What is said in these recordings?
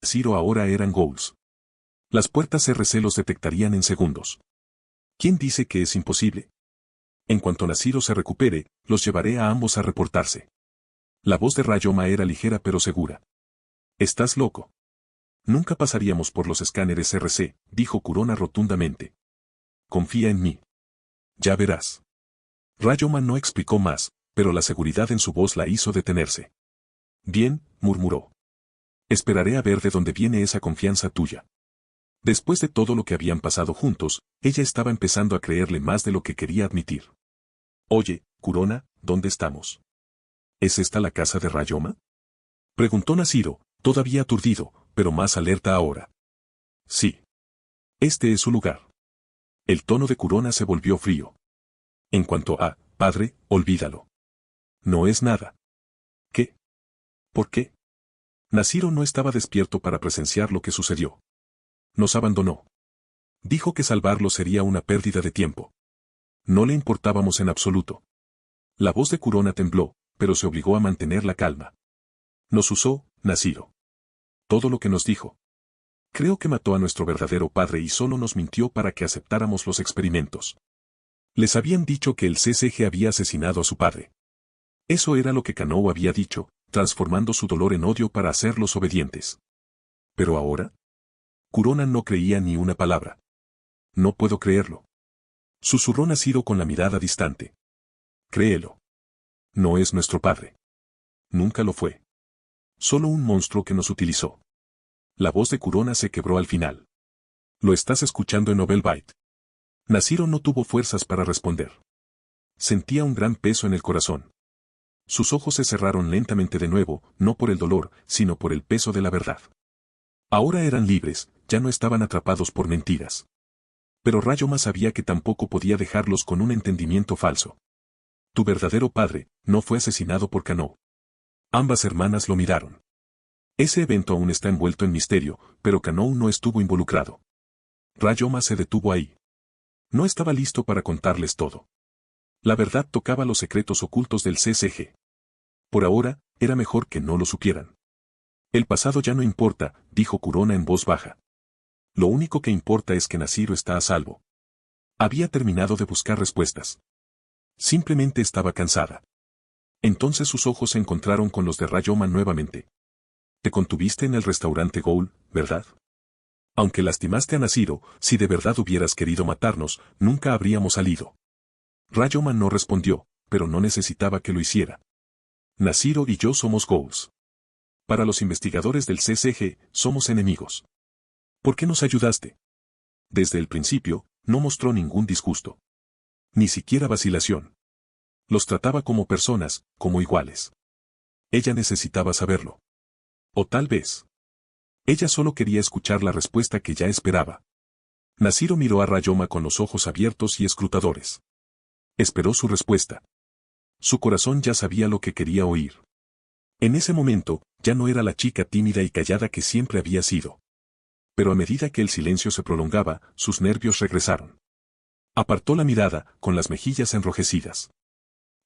Nasiro ahora eran ghouls. Las puertas RC los detectarían en segundos. ¿Quién dice que es imposible? En cuanto Nasiro se recupere, los llevaré a ambos a reportarse. La voz de Rayoma era ligera pero segura. ¿Estás loco? Nunca pasaríamos por los escáneres RC, dijo Kurona rotundamente. Confía en mí. Ya verás. Rayoma no explicó más, pero la seguridad en su voz la hizo detenerse. Bien, murmuró. Esperaré a ver de dónde viene esa confianza tuya. Después de todo lo que habían pasado juntos, ella estaba empezando a creerle más de lo que quería admitir. Oye, Kurona, ¿dónde estamos? ¿Es esta la casa de Rayoma? Preguntó Nasiro, todavía aturdido, pero más alerta ahora. Sí. Este es su lugar. El tono de Kurona se volvió frío. En cuanto a, padre, olvídalo. No es nada. ¿Qué? ¿Por qué? Nasiro no estaba despierto para presenciar lo que sucedió. Nos abandonó. Dijo que salvarlo sería una pérdida de tiempo. No le importábamos en absoluto. La voz de Kurona tembló, pero se obligó a mantener la calma. Nos usó, Nasiro. Todo lo que nos dijo. Creo que mató a nuestro verdadero padre y solo nos mintió para que aceptáramos los experimentos. Les habían dicho que el CCG había asesinado a su padre. Eso era lo que Kanou había dicho, transformando su dolor en odio para hacerlos obedientes. Pero ahora, Kurona no creía ni una palabra. No puedo creerlo. Susurró Nasiro con la mirada distante. Créelo. No es nuestro padre. Nunca lo fue. Solo un monstruo que nos utilizó. La voz de Kurona se quebró al final. Lo estás escuchando en Novelbite. Nasiro no tuvo fuerzas para responder. Sentía un gran peso en el corazón. Sus ojos se cerraron lentamente de nuevo, no por el dolor, sino por el peso de la verdad. Ahora eran libres, ya no estaban atrapados por mentiras. Pero Rayoma sabía que tampoco podía dejarlos con un entendimiento falso. Tu verdadero padre no fue asesinado por Kanou. Ambas hermanas lo miraron. Ese evento aún está envuelto en misterio, pero Kanou no estuvo involucrado. Rayoma se detuvo ahí. No estaba listo para contarles todo. La verdad tocaba los secretos ocultos del CCG. Por ahora, era mejor que no lo supieran. El pasado ya no importa, dijo Kurona en voz baja. Lo único que importa es que Nasiro está a salvo. Había terminado de buscar respuestas. Simplemente estaba cansada. Entonces sus ojos se encontraron con los de Rayoma nuevamente. Te contuviste en el restaurante Ghoul, ¿verdad? Aunque lastimaste a Nasiro, si de verdad hubieras querido matarnos, nunca habríamos salido. Rayoma no respondió, pero no necesitaba que lo hiciera. Nasiro y yo somos Ghouls. Para los investigadores del CCG, somos enemigos. ¿Por qué nos ayudaste? Desde el principio, no mostró ningún disgusto. Ni siquiera vacilación. Los trataba como personas, como iguales. Ella necesitaba saberlo. O tal vez. Ella solo quería escuchar la respuesta que ya esperaba. Nasiro miró a Rayoma con los ojos abiertos y escrutadores. Esperó su respuesta. Su corazón ya sabía lo que quería oír. En ese momento, ya no era la chica tímida y callada que siempre había sido. Pero a medida que el silencio se prolongaba, sus nervios regresaron. Apartó la mirada, con las mejillas enrojecidas.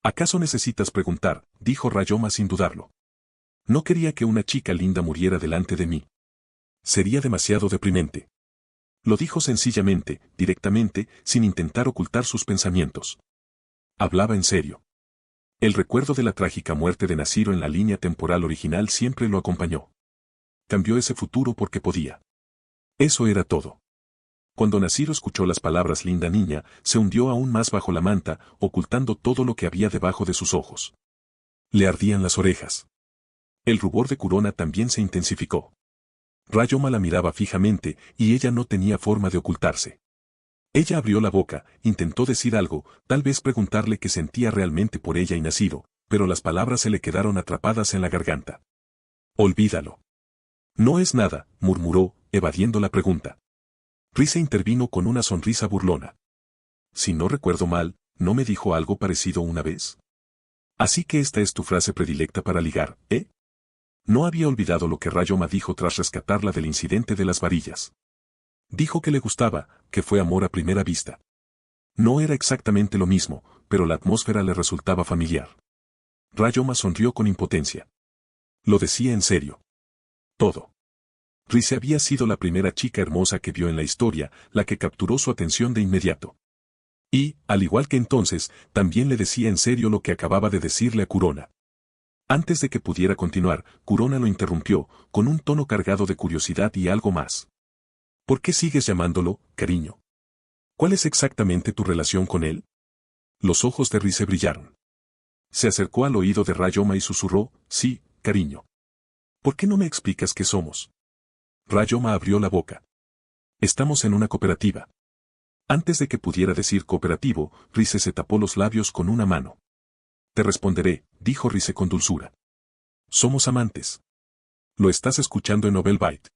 ¿Acaso necesitas preguntar?, dijo Rayoma sin dudarlo. No quería que una chica linda muriera delante de mí. Sería demasiado deprimente. Lo dijo sencillamente, directamente, sin intentar ocultar sus pensamientos. Hablaba en serio. El recuerdo de la trágica muerte de Nasiro en la línea temporal original siempre lo acompañó. Cambió ese futuro porque podía. Eso era todo. Cuando Nasiro escuchó las palabras linda niña, se hundió aún más bajo la manta, ocultando todo lo que había debajo de sus ojos. Le ardían las orejas. El rubor de Kurona también se intensificó. Rayoma la miraba fijamente, y ella no tenía forma de ocultarse. Ella abrió la boca, intentó decir algo, tal vez preguntarle qué sentía realmente por ella y Nasiro, pero las palabras se le quedaron atrapadas en la garganta. Olvídalo. No es nada, murmuró, evadiendo la pregunta. Risa intervino con una sonrisa burlona. Si no recuerdo mal, ¿no me dijo algo parecido una vez? Así que esta es tu frase predilecta para ligar, ¿eh? No había olvidado lo que Rayoma dijo tras rescatarla del incidente de las varillas. Dijo que le gustaba, que fue amor a primera vista. No era exactamente lo mismo, pero la atmósfera le resultaba familiar. Rayoma sonrió con impotencia. Lo decía en serio. Todo. Rise había sido la primera chica hermosa que vio en la historia, la que capturó su atención de inmediato. Y, al igual que entonces, también le decía en serio lo que acababa de decirle a Kurona. Antes de que pudiera continuar, Kurona lo interrumpió, con un tono cargado de curiosidad y algo más. ¿Por qué sigues llamándolo, cariño? ¿Cuál es exactamente tu relación con él? Los ojos de Rise brillaron. Se acercó al oído de Ryoma y susurró, sí, cariño. ¿Por qué no me explicas qué somos? Ryoma abrió la boca. Estamos en una cooperativa. Antes de que pudiera decir cooperativo, Rise se tapó los labios con una mano. Te responderé, dijo Rise con dulzura. Somos amantes. Lo estás escuchando en Novel Byte.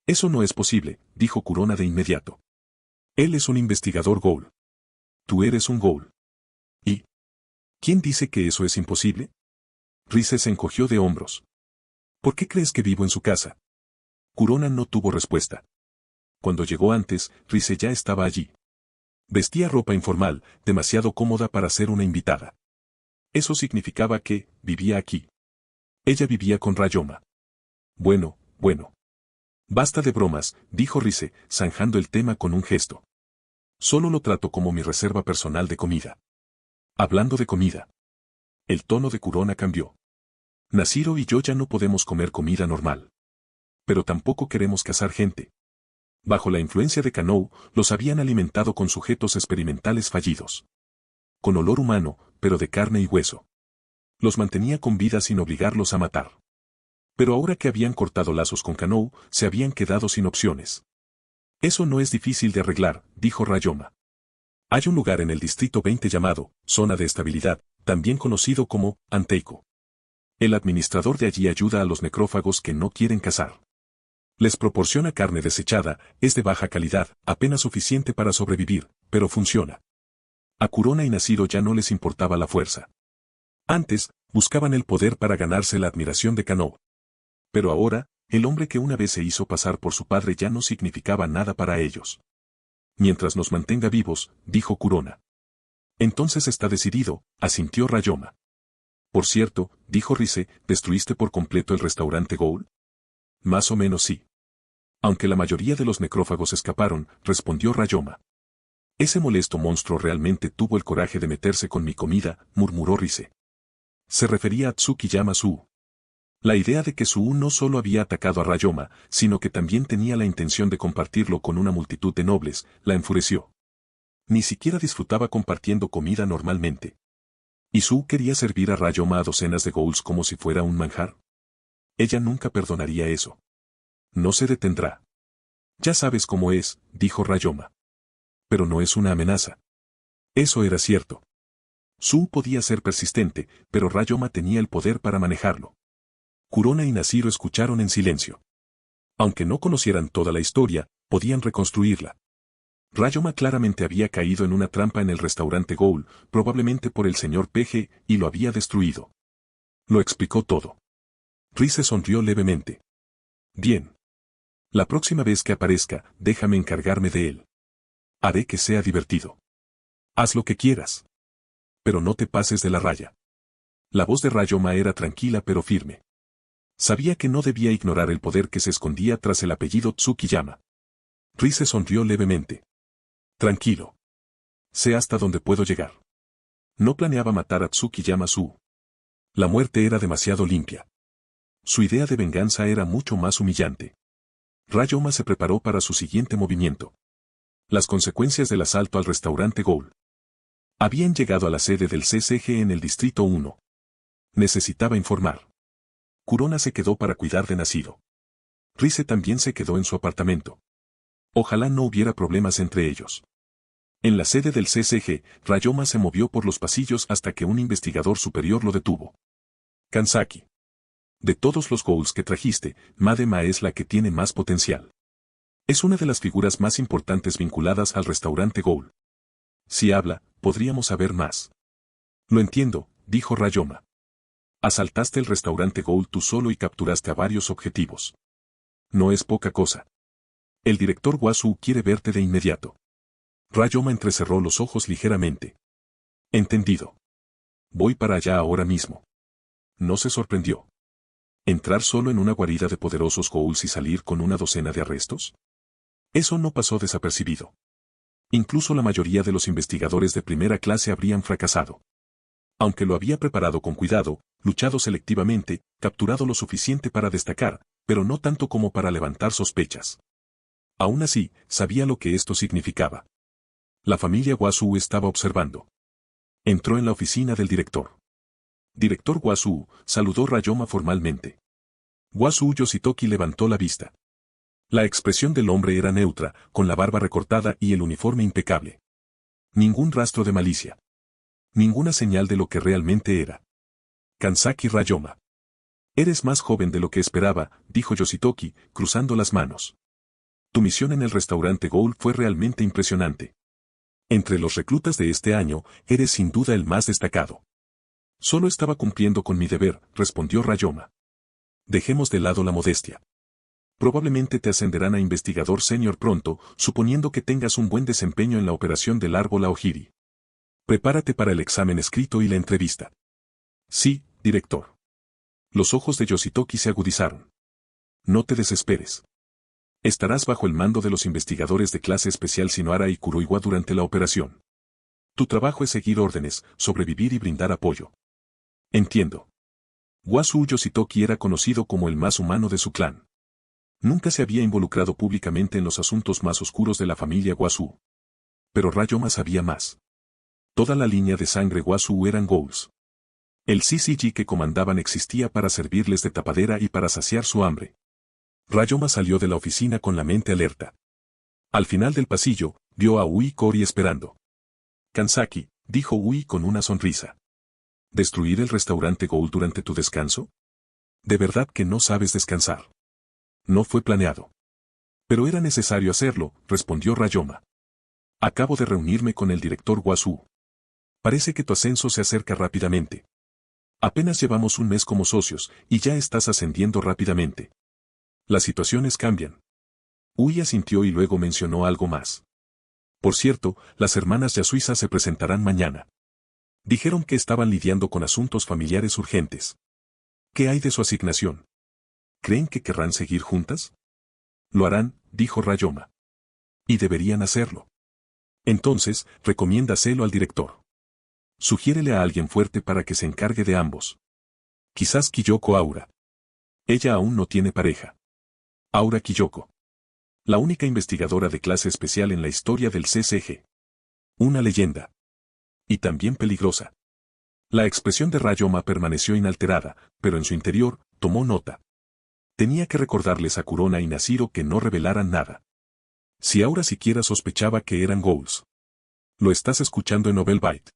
Eso no es posible, dijo Kurona de inmediato. Él es un investigador Ghoul. Tú eres un Ghoul. ¿Y quién dice que eso es imposible? Rise se encogió de hombros. ¿Por qué crees que vivo en su casa? Kurona no tuvo respuesta. Cuando llegó antes, Rise ya estaba allí. Vestía ropa informal, demasiado cómoda para ser una invitada. Eso significaba que, vivía aquí. Ella vivía con Ryoma. Bueno. Basta de bromas, dijo Rise, zanjando el tema con un gesto. Solo lo trato como mi reserva personal de comida. Hablando de comida. El tono de Kurona cambió. Nasiro y yo ya no podemos comer comida normal. Pero tampoco queremos cazar gente. Bajo la influencia de Kanou, los habían alimentado con sujetos experimentales fallidos. Con olor humano, pero de carne y hueso. Los mantenía con vida sin obligarlos a matar. Pero ahora que habían cortado lazos con Kanou, se habían quedado sin opciones. Eso no es difícil de arreglar, dijo Ryoma. Hay un lugar en el Distrito 20 llamado, Zona de Estabilidad, también conocido como, Anteiko. El administrador de allí ayuda a los necrófagos que no quieren cazar. Les proporciona carne desechada, es de baja calidad, apenas suficiente para sobrevivir, pero funciona. A Kurona y Nasiro ya no les importaba la fuerza. Antes, buscaban el poder para ganarse la admiración de Kanou. Pero ahora, el hombre que una vez se hizo pasar por su padre ya no significaba nada para ellos. Mientras nos mantenga vivos, dijo Kurona. Entonces está decidido, asintió Ryoma. Por cierto, dijo Rise, ¿destruiste por completo el restaurante Ghoul? Más o menos sí. Aunque la mayoría de los necrófagos escaparon, respondió Ryoma. Ese molesto monstruo realmente tuvo el coraje de meterse con mi comida, murmuró Rise. Se refería a Tsukiyama Suu. La idea de que Suu no solo había atacado a Ryoma, sino que también tenía la intención de compartirlo con una multitud de nobles, la enfureció. Ni siquiera disfrutaba compartiendo comida normalmente. ¿Y Suu quería servir a Ryoma a docenas de ghouls como si fuera un manjar? Ella nunca perdonaría eso. No se detendrá. Ya sabes cómo es, dijo Ryoma. Pero no es una amenaza. Eso era cierto. Suu podía ser persistente, pero Ryoma tenía el poder para manejarlo. Kurona y Nasiro escucharon en silencio. Aunque no conocieran toda la historia, podían reconstruirla. Ryoma claramente había caído en una trampa en el restaurante Ghoul, probablemente por el señor Peje, y lo había destruido. Lo explicó todo. Rise sonrió levemente. Bien. La próxima vez que aparezca, déjame encargarme de él. Haré que sea divertido. Haz lo que quieras. Pero no te pases de la raya. La voz de Ryoma era tranquila pero firme. Sabía que no debía ignorar el poder que se escondía tras el apellido Tsukiyama. Rise sonrió levemente. Tranquilo. Sé hasta dónde puedo llegar. No planeaba matar a Tsukiyama Suu. La muerte era demasiado limpia. Su idea de venganza era mucho más humillante. Ryoma se preparó para su siguiente movimiento. Las consecuencias del asalto al restaurante Ghoul. Habían llegado a la sede del CCG en el Distrito 1. Necesitaba informar. Kurona se quedó para cuidar de Nasiro. Rise también se quedó en su apartamento. Ojalá no hubiera problemas entre ellos. En la sede del CCG, Ryoma se movió por los pasillos hasta que un investigador superior lo detuvo. Kansaki. De todos los ghouls que trajiste, Madema es la que tiene más potencial. Es una de las figuras más importantes vinculadas al restaurante Ghoul. Si habla, podríamos saber más. Lo entiendo, dijo Ryoma. Asaltaste el restaurante Ghoul tú solo y capturaste a varios objetivos. No es poca cosa. El director Wasu quiere verte de inmediato. Ryoma entrecerró los ojos ligeramente. Entendido. Voy para allá ahora mismo. No se sorprendió. ¿Entrar solo en una guarida de poderosos ghouls y salir con una docena de arrestos? Eso no pasó desapercibido. Incluso la mayoría de los investigadores de primera clase habrían fracasado. Aunque lo había preparado con cuidado, luchado selectivamente, capturado lo suficiente para destacar, pero no tanto como para levantar sospechas. Aún así, sabía lo que esto significaba. La familia Wasu estaba observando. Entró en la oficina del director. Director Wasu, saludó Ryoma formalmente. Wasu Yoshitoki levantó la vista. La expresión del hombre era neutra, con la barba recortada y el uniforme impecable. Ningún rastro de malicia. Ninguna señal de lo que realmente era. Kansaki Ryoma. Eres más joven de lo que esperaba, dijo Yoshitoki, cruzando las manos. Tu misión en el restaurante Ghoul fue realmente impresionante. Entre los reclutas de este año, eres sin duda el más destacado. Solo estaba cumpliendo con mi deber, respondió Ryoma. Dejemos de lado la modestia. Probablemente te ascenderán a investigador senior pronto, suponiendo que tengas un buen desempeño en la operación del árbol Aojiri. Prepárate para el examen escrito y la entrevista. Sí, director. Los ojos de Yoshitoki se agudizaron. No te desesperes. Estarás bajo el mando de los investigadores de clase especial Shinohara y Kuroiwa durante la operación. Tu trabajo es seguir órdenes, sobrevivir y brindar apoyo. Entiendo. Wasu Yoshitoki era conocido como el más humano de su clan. Nunca se había involucrado públicamente en los asuntos más oscuros de la familia Wasu. Pero Ryoma sabía más. Toda la línea de sangre Wasu eran ghouls. El CCG que comandaban existía para servirles de tapadera y para saciar su hambre. Ryoma salió de la oficina con la mente alerta. Al final del pasillo, vio a Ui Kori esperando. Kansaki, dijo Ui con una sonrisa. ¿Destruir el restaurante Ghoul durante tu descanso? De verdad que no sabes descansar. No fue planeado. Pero era necesario hacerlo, respondió Ryoma. Acabo de reunirme con el director Wasu. Parece que tu ascenso se acerca rápidamente. Apenas llevamos un mes como socios, y ya estás ascendiendo rápidamente. Las situaciones cambian. Ui asintió y luego mencionó algo más. Por cierto, las hermanas Yasuisa se presentarán mañana. Dijeron que estaban lidiando con asuntos familiares urgentes. ¿Qué hay de su asignación? ¿Creen que querrán seguir juntas? Lo harán, dijo Ryoma. Y deberían hacerlo. Entonces, recomiéndaselo al director. Sugiérele a alguien fuerte para que se encargue de ambos. Quizás Kyoko Aura. Ella aún no tiene pareja. Aura Kyoko. La única investigadora de clase especial en la historia del CCG. Una leyenda. Y también peligrosa. La expresión de Ryoma permaneció inalterada, pero en su interior, tomó nota. Tenía que recordarles a Kurona y Nashiro que no revelaran nada. Si Aura siquiera sospechaba que eran ghouls. Lo estás escuchando en Novelbyte.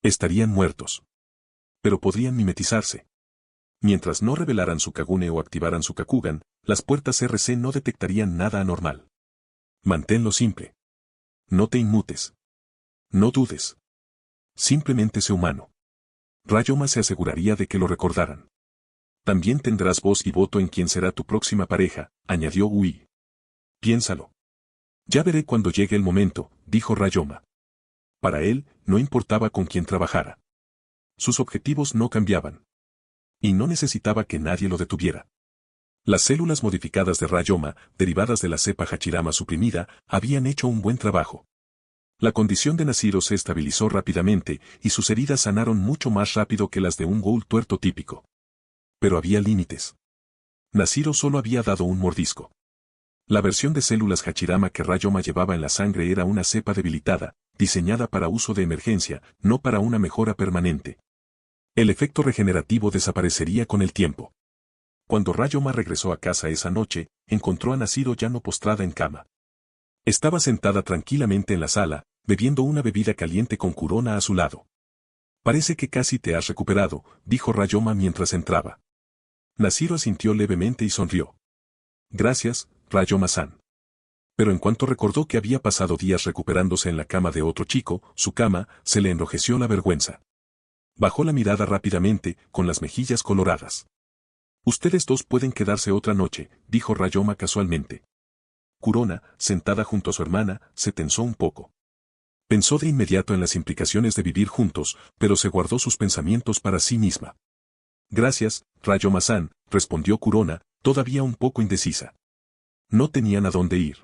Estarían muertos. Pero podrían mimetizarse. Mientras no revelaran su Kagune o activaran su Kakugan, las puertas RC no detectarían nada anormal. Manténlo simple. No te inmutes. No dudes. Simplemente sé humano. Ryoma se aseguraría de que lo recordaran. También tendrás voz y voto en quién será tu próxima pareja, añadió Ui. Piénsalo. Ya veré cuando llegue el momento, dijo Ryoma. Para él, no importaba con quién trabajara. Sus objetivos no cambiaban. Y no necesitaba que nadie lo detuviera. Las células modificadas de Ryoma, derivadas de la cepa Hachirama suprimida, habían hecho un buen trabajo. La condición de Nashiro se estabilizó rápidamente, y sus heridas sanaron mucho más rápido que las de un ghoul tuerto típico. Pero había límites. Nashiro solo había dado un mordisco. La versión de células Hachirama que Ryoma llevaba en la sangre era una cepa debilitada, diseñada para uso de emergencia, no para una mejora permanente. El efecto regenerativo desaparecería con el tiempo. Cuando Ryoma regresó a casa esa noche, encontró a Nashiro ya no postrada en cama. Estaba sentada tranquilamente en la sala, bebiendo una bebida caliente con Kurona a su lado. Parece que casi te has recuperado, dijo Ryoma mientras entraba. Nashiro asintió levemente y sonrió. Gracias, Ryoma-san. Pero en cuanto recordó que había pasado días recuperándose en la cama de otro chico, su cama, se le enrojeció la vergüenza. Bajó la mirada rápidamente, con las mejillas coloradas. Ustedes dos pueden quedarse otra noche, dijo Ryoma casualmente. Kurona, sentada junto a su hermana, se tensó un poco. Pensó de inmediato en las implicaciones de vivir juntos, pero se guardó sus pensamientos para sí misma. Gracias, Rayoma-san, respondió Kurona, todavía un poco indecisa. No tenían a dónde ir.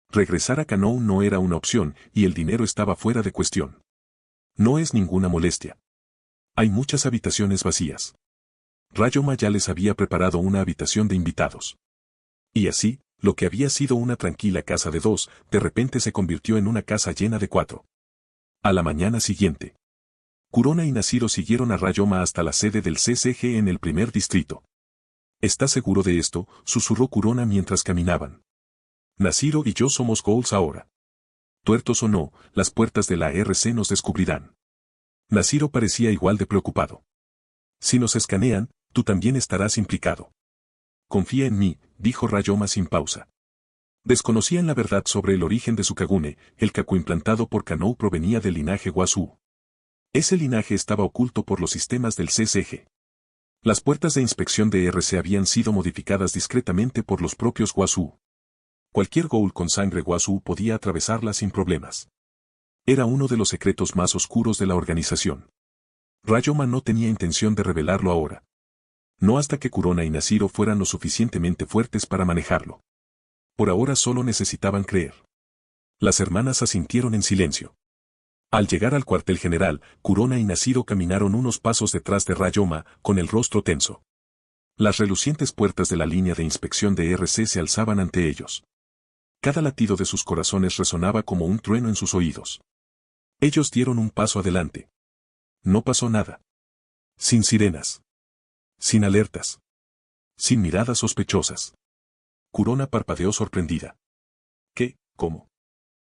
Regresar a Kanou no era una opción y el dinero estaba fuera de cuestión. No es ninguna molestia. Hay muchas habitaciones vacías. Rayoma ya les había preparado una habitación de invitados. Y así, lo que había sido una tranquila casa de 2, de repente se convirtió en una casa llena de 4. A la mañana siguiente, Kurona y Nashiro siguieron a Rayoma hasta la sede del CCG en el primer distrito. ¿Estás seguro de esto?, susurró Kurona mientras caminaban. Nashiro y yo somos ghouls ahora. Tuertos o no, las puertas de la RC nos descubrirán. Nashiro parecía igual de preocupado. Si nos escanean, tú también estarás implicado. Confía en mí, dijo Rayoma sin pausa. Desconocían la verdad sobre el origen de su Kagune, el Kaku implantado por Kanou provenía del linaje Wasu. Ese linaje estaba oculto por los sistemas del CCG. Las puertas de inspección de RC habían sido modificadas discretamente por los propios Wasu. Cualquier ghoul con sangre Wasu podía atravesarlas sin problemas. Era uno de los secretos más oscuros de la organización. Rayoma no tenía intención de revelarlo ahora. No hasta que Kurona y Nashiro fueran lo suficientemente fuertes para manejarlo. Por ahora solo necesitaban creer. Las hermanas asintieron en silencio. Al llegar al cuartel general, Kurona y Nashiro caminaron unos pasos detrás de Rayoma, con el rostro tenso. Las relucientes puertas de la línea de inspección de RC se alzaban ante ellos. Cada latido de sus corazones resonaba como un trueno en sus oídos. Ellos dieron un paso adelante. No pasó nada. Sin sirenas. Sin alertas. Sin miradas sospechosas. Kurona parpadeó sorprendida. ¿Qué? ¿Cómo?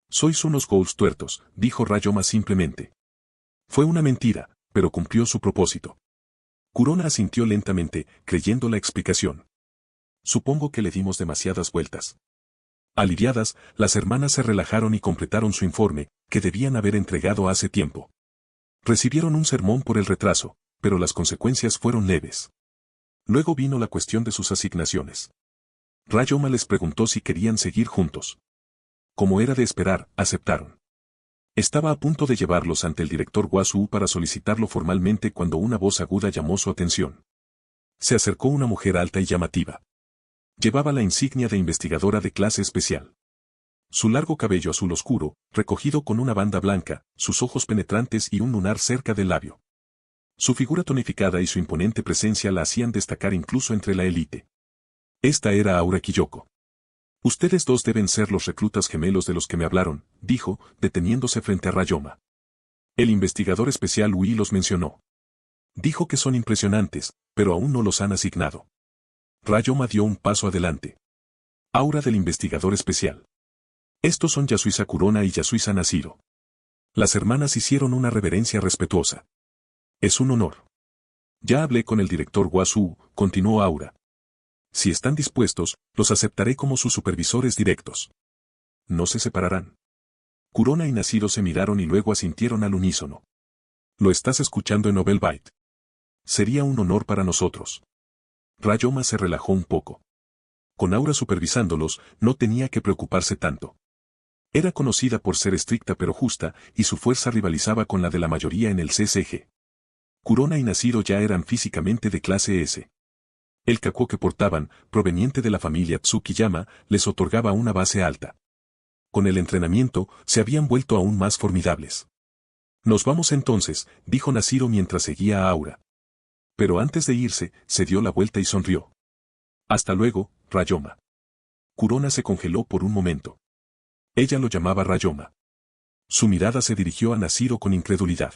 Sois unos ghouls tuertos, dijo Rayoma simplemente. Fue una mentira, pero cumplió su propósito. Kurona asintió lentamente, creyendo la explicación. Supongo que le dimos demasiadas vueltas. Aliviadas, las hermanas se relajaron y completaron su informe, que debían haber entregado hace tiempo. Recibieron un sermón por el retraso, pero las consecuencias fueron leves. Luego vino la cuestión de sus asignaciones. Rayoma les preguntó si querían seguir juntos. Como era de esperar, aceptaron. Estaba a punto de llevarlos ante el director Wasu para solicitarlo formalmente cuando una voz aguda llamó su atención. Se acercó una mujer alta y llamativa. Llevaba la insignia de investigadora de clase especial. Su largo cabello azul oscuro, recogido con una banda blanca, sus ojos penetrantes y un lunar cerca del labio. Su figura tonificada y su imponente presencia la hacían destacar incluso entre la élite. Esta era Aura Kiyoko. Ustedes dos deben ser los reclutas gemelos de los que me hablaron, dijo, deteniéndose frente a Rayoma. El investigador especial Ui los mencionó. Dijo que son impresionantes, pero aún no los han asignado. Rayoma dio un paso adelante. Aura del investigador especial. Estos son Yasuisa Kurona y Yasuisa Nashiro. Las hermanas hicieron una reverencia respetuosa. Es un honor. Ya hablé con el director Wasu, continuó Aura. Si están dispuestos, los aceptaré como sus supervisores directos. No se separarán. Kurona y Nashiro se miraron y luego asintieron al unísono. Lo estás escuchando en Nobel Byte. Sería un honor para nosotros. Rayoma se relajó un poco. Con Aura supervisándolos, no tenía que preocuparse tanto. Era conocida por ser estricta pero justa, y su fuerza rivalizaba con la de la mayoría en el CCG. Kurona y Nashiro ya eran físicamente de clase S. El Kaku que portaban, proveniente de la familia Tsukiyama, les otorgaba una base alta. Con el entrenamiento, se habían vuelto aún más formidables. Nos vamos entonces, dijo Nashiro mientras seguía a Aura. Pero antes de irse, se dio la vuelta y sonrió. Hasta luego, Rayoma. Kurona se congeló por un momento. Ella lo llamaba Rayoma. Su mirada se dirigió a Nashiro con incredulidad.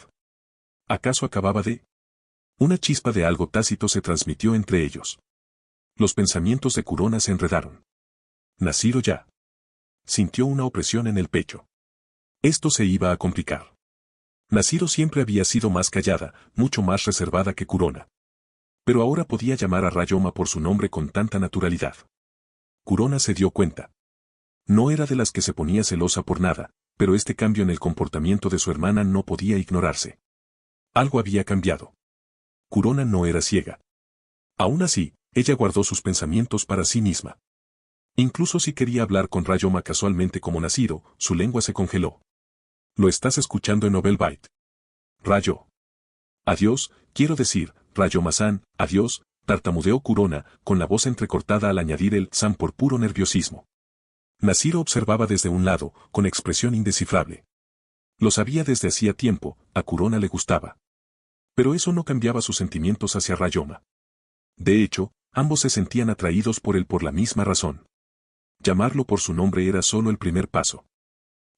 ¿Acaso acababa de? Una chispa de algo tácito se transmitió entre ellos. Los pensamientos de Kurona se enredaron. Nashiro ya. Sintió una opresión en el pecho. Esto se iba a complicar. Nashiro siempre había sido más callada, mucho más reservada que Kurona. Pero ahora podía llamar a Rayoma por su nombre con tanta naturalidad. Kurona se dio cuenta. No era de las que se ponía celosa por nada, pero este cambio en el comportamiento de su hermana no podía ignorarse. Algo había cambiado. Kurona no era ciega. Aún así, ella guardó sus pensamientos para sí misma. Incluso si quería hablar con Rayoma casualmente como Nashiro, su lengua se congeló. Lo estás escuchando en Nobel Byte. Rayo. Adiós, quiero decir, Rayoma-san, adiós, tartamudeó Kurona, con la voz entrecortada al añadir el san por puro nerviosismo. Nasiro observaba desde un lado, con expresión indescifrable. Lo sabía desde hacía tiempo, a Kurona le gustaba. Pero eso no cambiaba sus sentimientos hacia Rayoma. De hecho, ambos se sentían atraídos por él por la misma razón. Llamarlo por su nombre era solo el primer paso.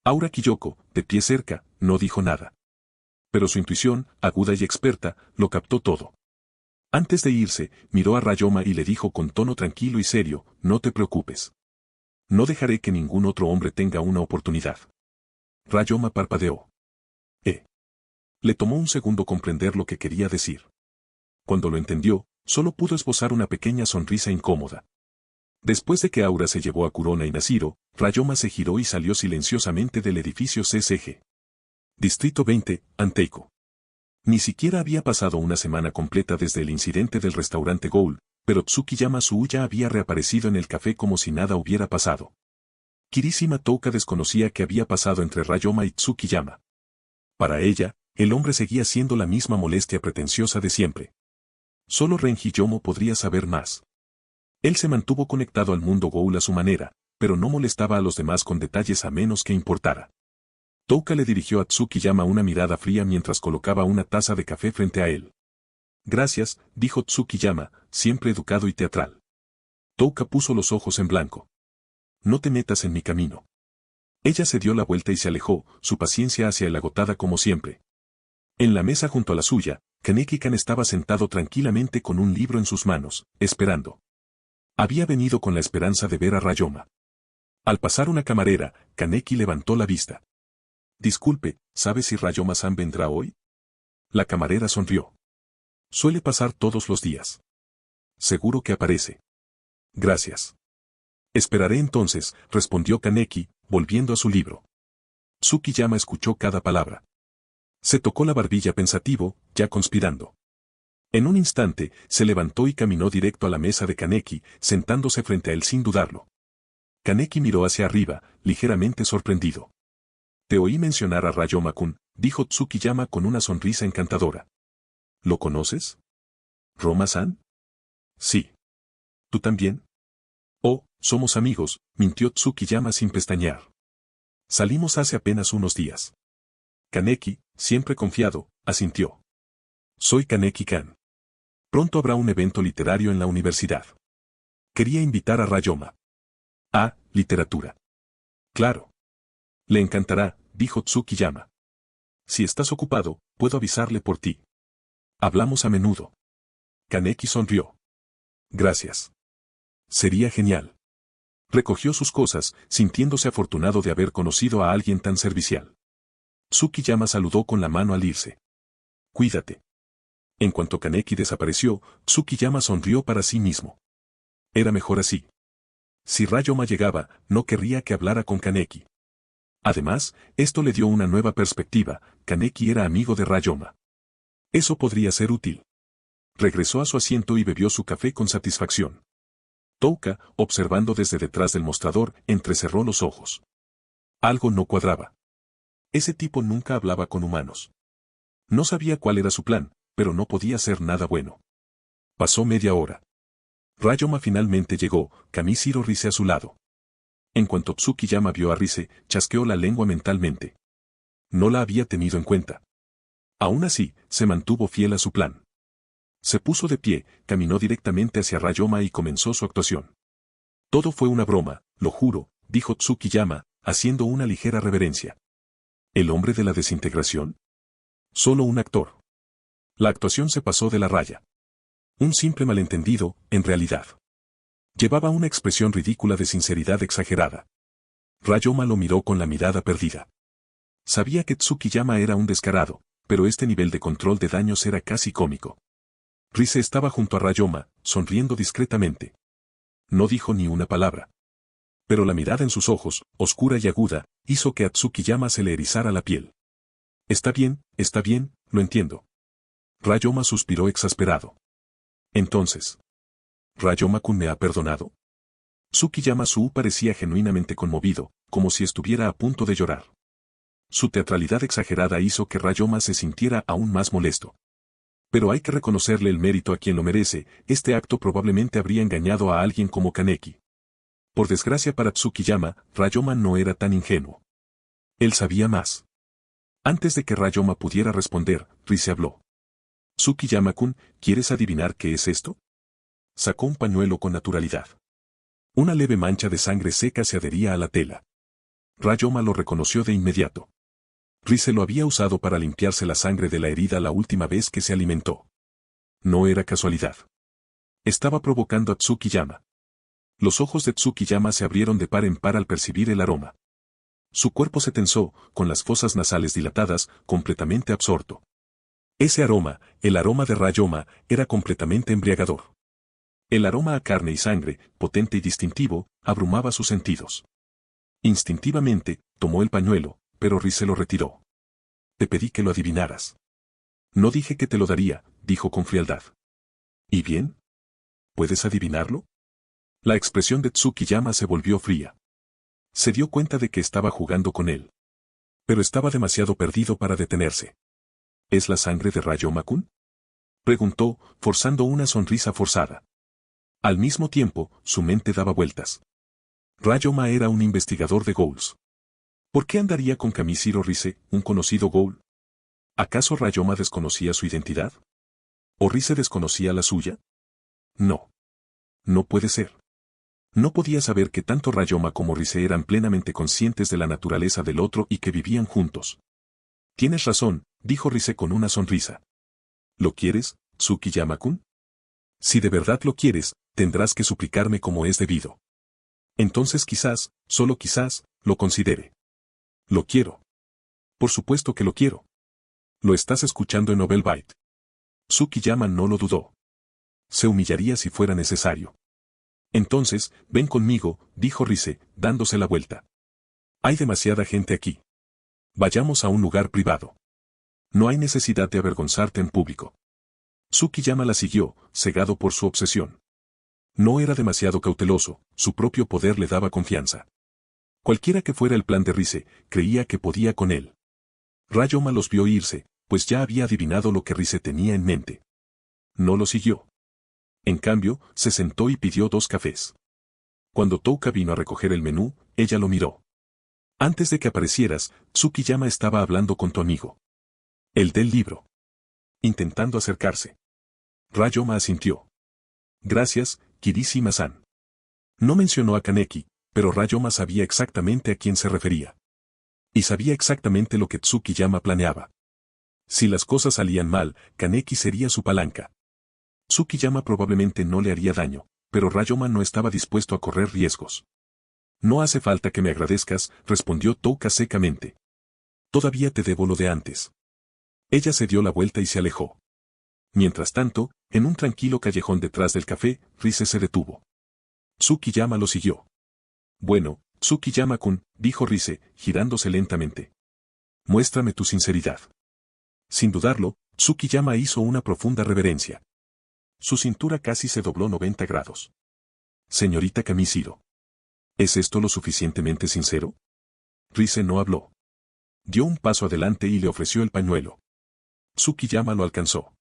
Aura Kiyoko, de pie cerca, no dijo nada. Pero su intuición, aguda y experta, lo captó todo. Antes de irse, miró a Rayoma y le dijo con tono tranquilo y serio, no te preocupes. No dejaré que ningún otro hombre tenga una oportunidad. Rayoma parpadeó. Le tomó un segundo comprender lo que quería decir. Cuando lo entendió, solo pudo esbozar una pequeña sonrisa incómoda. Después de que Aura se llevó a Kurona y Nasiro, Rayoma se giró y salió silenciosamente del edificio CCG. Distrito 20, Anteiko. Ni siquiera había pasado una semana completa desde el incidente del restaurante Ghoul, pero Tsukiyama Suuya había reaparecido en el café como si nada hubiera pasado. Kirishima Touka desconocía qué había pasado entre Rayoma y Tsukiyama. Para ella, el hombre seguía siendo la misma molestia pretenciosa de siempre. Solo Renji Yomo podría saber más. Él se mantuvo conectado al mundo Ghoul a su manera, pero no molestaba a los demás con detalles a menos que importara. Touka le dirigió a Tsukiyama una mirada fría mientras colocaba una taza de café frente a él. Gracias, dijo Tsukiyama, siempre educado y teatral. Touka puso los ojos en blanco. No te metas en mi camino. Ella se dio la vuelta y se alejó, su paciencia hacia él agotada como siempre. En la mesa junto a la suya, Kaneki-kan estaba sentado tranquilamente con un libro en sus manos, esperando. Había venido con la esperanza de ver a Rayoma. Al pasar una camarera, Kaneki levantó la vista. Disculpe, ¿sabe si Rayoma-san vendrá hoy? La camarera sonrió. Suele pasar todos los días. Seguro que aparece. Gracias. Esperaré entonces, respondió Kaneki, volviendo a su libro. Tsukiyama escuchó cada palabra. Se tocó la barbilla pensativo, ya conspirando. En un instante, se levantó y caminó directo a la mesa de Kaneki, sentándose frente a él sin dudarlo. Kaneki miró hacia arriba, ligeramente sorprendido. Te oí mencionar a Rayoma-kun, dijo Tsukiyama con una sonrisa encantadora. ¿Lo conoces? ¿Roma-san? Sí. ¿Tú también? Oh, somos amigos, mintió Tsukiyama sin pestañear. Salimos hace apenas unos días. Kaneki, siempre confiado, asintió. Soy Kaneki-kan. Pronto habrá un evento literario en la universidad. Quería invitar a Rayoma. Ah, literatura. Claro. Le encantará, dijo Tsukiyama. Si estás ocupado, puedo avisarle por ti. Hablamos a menudo. Kaneki sonrió. Gracias. Sería genial. Recogió sus cosas, sintiéndose afortunado de haber conocido a alguien tan servicial. Tsukiyama saludó con la mano al irse. Cuídate. En cuanto Kaneki desapareció, Tsukiyama sonrió para sí mismo. Era mejor así. Si Rayoma llegaba, no querría que hablara con Kaneki. Además, esto le dio una nueva perspectiva, Kaneki era amigo de Rayoma. Eso podría ser útil. Regresó a su asiento y bebió su café con satisfacción. Touka, observando desde detrás del mostrador, entrecerró los ojos. Algo no cuadraba. Ese tipo nunca hablaba con humanos. No sabía cuál era su plan, pero no podía ser nada bueno. Pasó media hora. Rayoma finalmente llegó, Kamishiro Rise a su lado. En cuanto Tsukiyama vio a Rise, chasqueó la lengua mentalmente. No la había tenido en cuenta. Aún así, se mantuvo fiel a su plan. Se puso de pie, caminó directamente hacia Rayoma y comenzó su actuación. Todo fue una broma, lo juro, dijo Tsukiyama, haciendo una ligera reverencia. ¿El hombre de la desintegración? Solo un actor. La actuación se pasó de la raya. Un simple malentendido, en realidad. Llevaba una expresión ridícula de sinceridad exagerada. Rayoma lo miró con la mirada perdida. Sabía que Tsukiyama era un descarado, pero este nivel de control de daños era casi cómico. Rise estaba junto a Rayoma, sonriendo discretamente. No dijo ni una palabra. Pero la mirada en sus ojos, oscura y aguda, hizo que a Tsukiyama se le erizara la piel. Está bien, lo entiendo. Rayoma suspiró exasperado. Entonces, ¿Rayoma-kun me ha perdonado? Tsukiyama-su parecía genuinamente conmovido, como si estuviera a punto de llorar. Su teatralidad exagerada hizo que Rayoma se sintiera aún más molesto. Pero hay que reconocerle el mérito a quien lo merece, este acto probablemente habría engañado a alguien como Kaneki. Por desgracia para Tsukiyama, Ryoma no era tan ingenuo. Él sabía más. Antes de que Ryoma pudiera responder, Rise habló. Tsukiyama-kun, ¿quieres adivinar qué es esto? Sacó un pañuelo con naturalidad. Una leve mancha de sangre seca se adhería a la tela. Ryoma lo reconoció de inmediato. Rise lo había usado para limpiarse la sangre de la herida la última vez que se alimentó. No era casualidad. Estaba provocando a Tsukiyama. Los ojos de Tsukiyama se abrieron de par en par al percibir el aroma. Su cuerpo se tensó, con las fosas nasales dilatadas, completamente absorto. Ese aroma, el aroma de Ryoma, era completamente embriagador. El aroma a carne y sangre, potente y distintivo, abrumaba sus sentidos. Instintivamente, tomó el pañuelo, pero Rise lo retiró. Te pedí que lo adivinaras. No dije que te lo daría, dijo con frialdad. ¿Y bien? ¿Puedes adivinarlo? La expresión de Tsukiyama se volvió fría. Se dio cuenta de que estaba jugando con él. Pero estaba demasiado perdido para detenerse. ¿Es la sangre de Ryoma-kun? Preguntó, forzando una sonrisa forzada. Al mismo tiempo, su mente daba vueltas. Ryoma era un investigador de ghouls. ¿Por qué andaría con Kamishiro Rise, un conocido ghoul? ¿Acaso Ryoma desconocía su identidad? ¿O Rise desconocía la suya? No. No puede ser. No podía saber que tanto Ryoma como Rise eran plenamente conscientes de la naturaleza del otro y que vivían juntos. Tienes razón, dijo Rise con una sonrisa. ¿Lo quieres, Tsukiyama-kun? Si de verdad lo quieres, tendrás que suplicarme como es debido. Entonces quizás, solo quizás, lo considere. Lo quiero. Por supuesto que lo quiero. Lo estás escuchando en Novel Bite. Tsukiyama no lo dudó. Se humillaría si fuera necesario. Entonces, ven conmigo, dijo Rise, dándose la vuelta. Hay demasiada gente aquí. Vayamos a un lugar privado. No hay necesidad de avergonzarte en público. Tsukiyama la siguió, cegado por su obsesión. No era demasiado cauteloso, su propio poder le daba confianza. Cualquiera que fuera el plan de Rise, creía que podía con él. Ryoma los vio irse, pues ya había adivinado lo que Rise tenía en mente. No lo siguió. En cambio, se sentó y pidió 2 cafés. Cuando Touka vino a recoger el menú, ella lo miró. Antes de que aparecieras, Tsukiyama estaba hablando con tu amigo. El del libro. Intentando acercarse. Ryoma asintió. Gracias, Kirishima-san. No mencionó a Kaneki, pero Ryoma sabía exactamente a quién se refería. Y sabía exactamente lo que Tsukiyama planeaba. Si las cosas salían mal, Kaneki sería su palanca. Tsukiyama probablemente no le haría daño, pero Ryoma no estaba dispuesto a correr riesgos. No hace falta que me agradezcas, respondió Touka secamente. Todavía te debo lo de antes. Ella se dio la vuelta y se alejó. Mientras tanto, en un tranquilo callejón detrás del café, Rise se detuvo. Tsukiyama lo siguió. Bueno, Tsukiyama-kun, dijo Rise, girándose lentamente. Muéstrame tu sinceridad. Sin dudarlo, Tsukiyama hizo una profunda reverencia. Su cintura casi se dobló 90 grados. Señorita Kamishiro. ¿Es esto lo suficientemente sincero? Rise no habló. Dio un paso adelante y le ofreció el pañuelo. Tsukiyama lo alcanzó.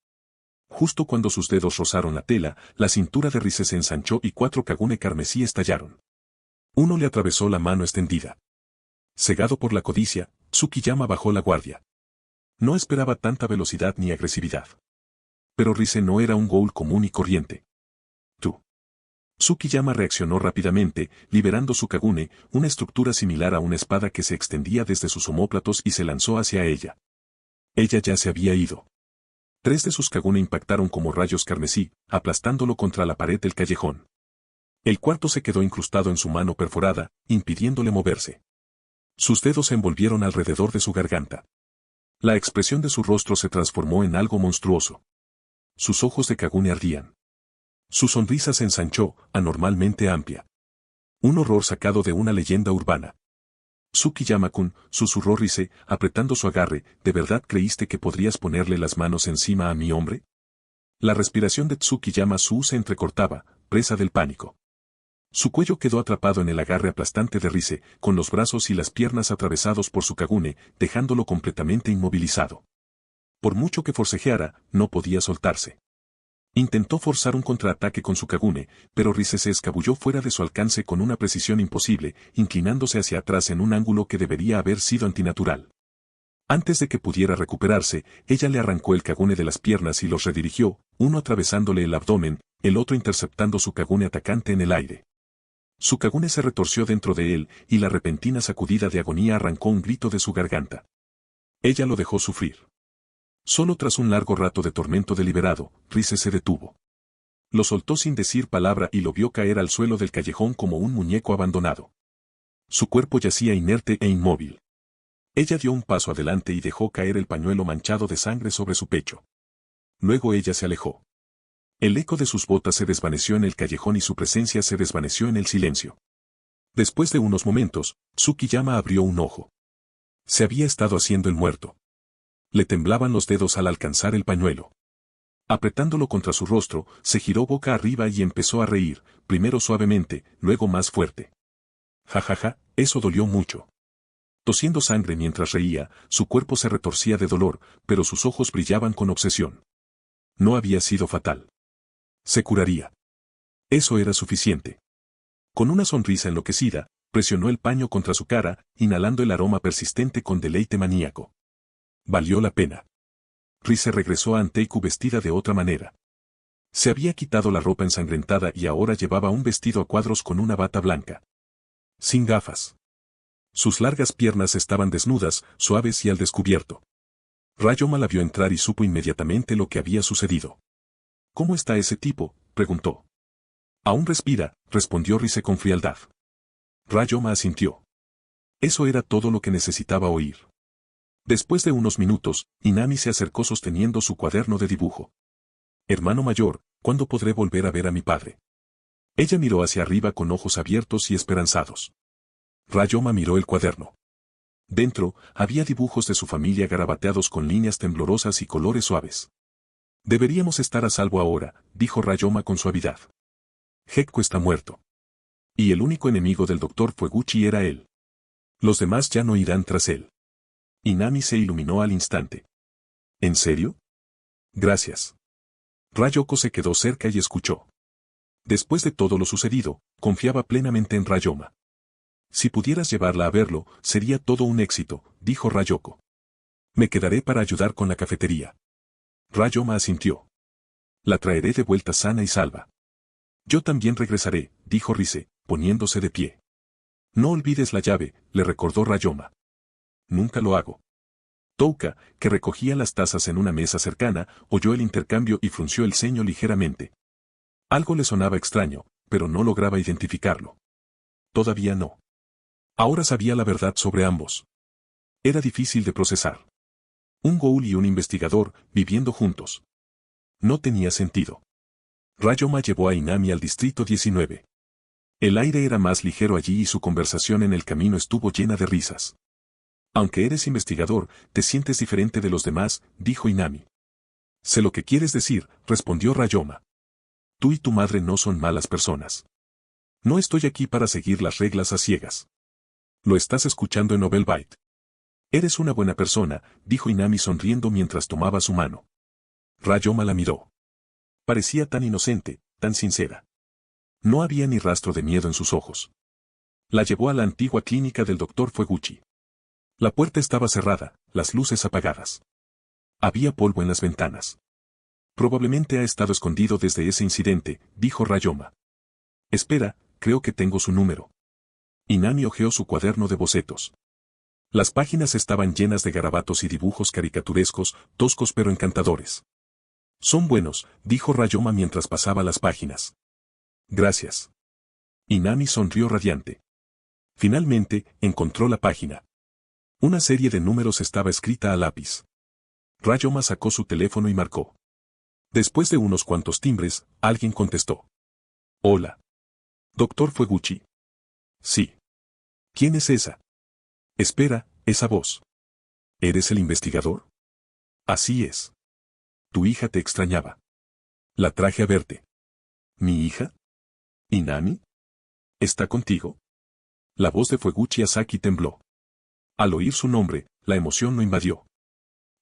Justo cuando sus dedos rozaron la tela, la cintura de Rise se ensanchó y 4 kagune carmesí estallaron. Uno le atravesó la mano extendida. Cegado por la codicia, Tsukiyama bajó la guardia. No esperaba tanta velocidad ni agresividad. Pero Rise no era un ghoul común y corriente. Tú. Tsukiyama reaccionó rápidamente, liberando su kagune, una estructura similar a una espada que se extendía desde sus omóplatos y se lanzó hacia ella. Ella ya se había ido. 3 de sus kagune impactaron como rayos carmesí, aplastándolo contra la pared del callejón. El cuarto se quedó incrustado en su mano perforada, impidiéndole moverse. Sus dedos se envolvieron alrededor de su garganta. La expresión de su rostro se transformó en algo monstruoso. Sus ojos de kagune ardían. Su sonrisa se ensanchó, anormalmente amplia. Un horror sacado de una leyenda urbana. Tsukiyama-kun, susurró Rise, apretando su agarre, ¿de verdad creíste que podrías ponerle las manos encima a mi hombre? La respiración de Tsukiyama-su se entrecortaba, presa del pánico. Su cuello quedó atrapado en el agarre aplastante de Rise, con los brazos y las piernas atravesados por su kagune, dejándolo completamente inmovilizado. Por mucho que forcejeara, no podía soltarse. Intentó forzar un contraataque con su Kagune, pero Rise se escabulló fuera de su alcance con una precisión imposible, inclinándose hacia atrás en un ángulo que debería haber sido antinatural. Antes de que pudiera recuperarse, ella le arrancó el Kagune de las piernas y los redirigió, uno atravesándole el abdomen, el otro interceptando su Kagune atacante en el aire. Su Kagune se retorció dentro de él, y la repentina sacudida de agonía arrancó un grito de su garganta. Ella lo dejó sufrir. Solo tras un largo rato de tormento deliberado, Rise se detuvo. Lo soltó sin decir palabra y lo vio caer al suelo del callejón como un muñeco abandonado. Su cuerpo yacía inerte e inmóvil. Ella dio un paso adelante y dejó caer el pañuelo manchado de sangre sobre su pecho. Luego ella se alejó. El eco de sus botas se desvaneció en el callejón y su presencia se desvaneció en el silencio. Después de unos momentos, Tsukiyama abrió un ojo. Se había estado haciendo el muerto. Le temblaban los dedos al alcanzar el pañuelo. Apretándolo contra su rostro, se giró boca arriba y empezó a reír, primero suavemente, luego más fuerte. Jajaja, eso dolió mucho. Tosiendo sangre mientras reía, su cuerpo se retorcía de dolor, pero sus ojos brillaban con obsesión. No había sido fatal. Se curaría. Eso era suficiente. Con una sonrisa enloquecida, presionó el paño contra su cara, inhalando el aroma persistente con deleite maníaco. Valió la pena. Rise regresó a Anteiku vestida de otra manera. Se había quitado la ropa ensangrentada y ahora llevaba un vestido a cuadros con una bata blanca. Sin gafas. Sus largas piernas estaban desnudas, suaves y al descubierto. Ryoma la vio entrar y supo inmediatamente lo que había sucedido. ¿Cómo está ese tipo?, preguntó. Aún respira, respondió Rise con frialdad. Ryoma asintió. Eso era todo lo que necesitaba oír. Después de unos minutos, Inami se acercó sosteniendo su cuaderno de dibujo. Hermano mayor, ¿cuándo podré volver a ver a mi padre? Ella miró hacia arriba con ojos abiertos y esperanzados. Ryoma miró el cuaderno. Dentro, había dibujos de su familia garabateados con líneas temblorosas y colores suaves. Deberíamos estar a salvo ahora, dijo Ryoma con suavidad. Gekko está muerto. Y el único enemigo del Dr. Fueguchi era él. Los demás ya no irán tras él. Inami se iluminó al instante. ¿En serio? Gracias. Ryoko se quedó cerca y escuchó. Después de todo lo sucedido, confiaba plenamente en Ryoma. Si pudieras llevarla a verlo, sería todo un éxito, dijo Ryoko. Me quedaré para ayudar con la cafetería. Ryoma asintió. La traeré de vuelta sana y salva. Yo también regresaré, dijo Rise, poniéndose de pie. No olvides la llave, le recordó Ryoma. Nunca lo hago. Touka, que recogía las tazas en una mesa cercana, oyó el intercambio y frunció el ceño ligeramente. Algo le sonaba extraño, pero no lograba identificarlo. Todavía no. Ahora sabía la verdad sobre ambos. Era difícil de procesar. Un ghoul y un investigador, viviendo juntos. No tenía sentido. Ryoma llevó a Inami al distrito 19. El aire era más ligero allí y su conversación en el camino estuvo llena de risas. Aunque eres investigador, te sientes diferente de los demás, dijo Inami. Sé lo que quieres decir, respondió Ryoma. Tú y tu madre no son malas personas. No estoy aquí para seguir las reglas a ciegas. Lo estás escuchando en Novel Bite. Eres una buena persona, dijo Inami sonriendo mientras tomaba su mano. Ryoma la miró. Parecía tan inocente, tan sincera. No había ni rastro de miedo en sus ojos. La llevó a la antigua clínica del Dr. Fueguchi. La puerta estaba cerrada, las luces apagadas. Había polvo en las ventanas. Probablemente ha estado escondido desde ese incidente, dijo Ryoma. Espera, creo que tengo su número. Inami hojeó su cuaderno de bocetos. Las páginas estaban llenas de garabatos y dibujos caricaturescos, toscos pero encantadores. Son buenos, dijo Ryoma mientras pasaba las páginas. Gracias. Inami sonrió radiante. Finalmente, encontró la página. Una serie de números estaba escrita a lápiz. Ryoma sacó su teléfono y marcó. Después de unos cuantos timbres, alguien contestó. Hola. ¿Dr. Fueguchi? Sí. ¿Quién es esa? Espera, esa voz. ¿Eres el investigador? Así es. Tu hija te extrañaba. La traje a verte. ¿Mi hija? ¿Inami? ¿Está contigo? La voz de Fueguchi Asaki tembló. Al oír su nombre, la emoción lo invadió.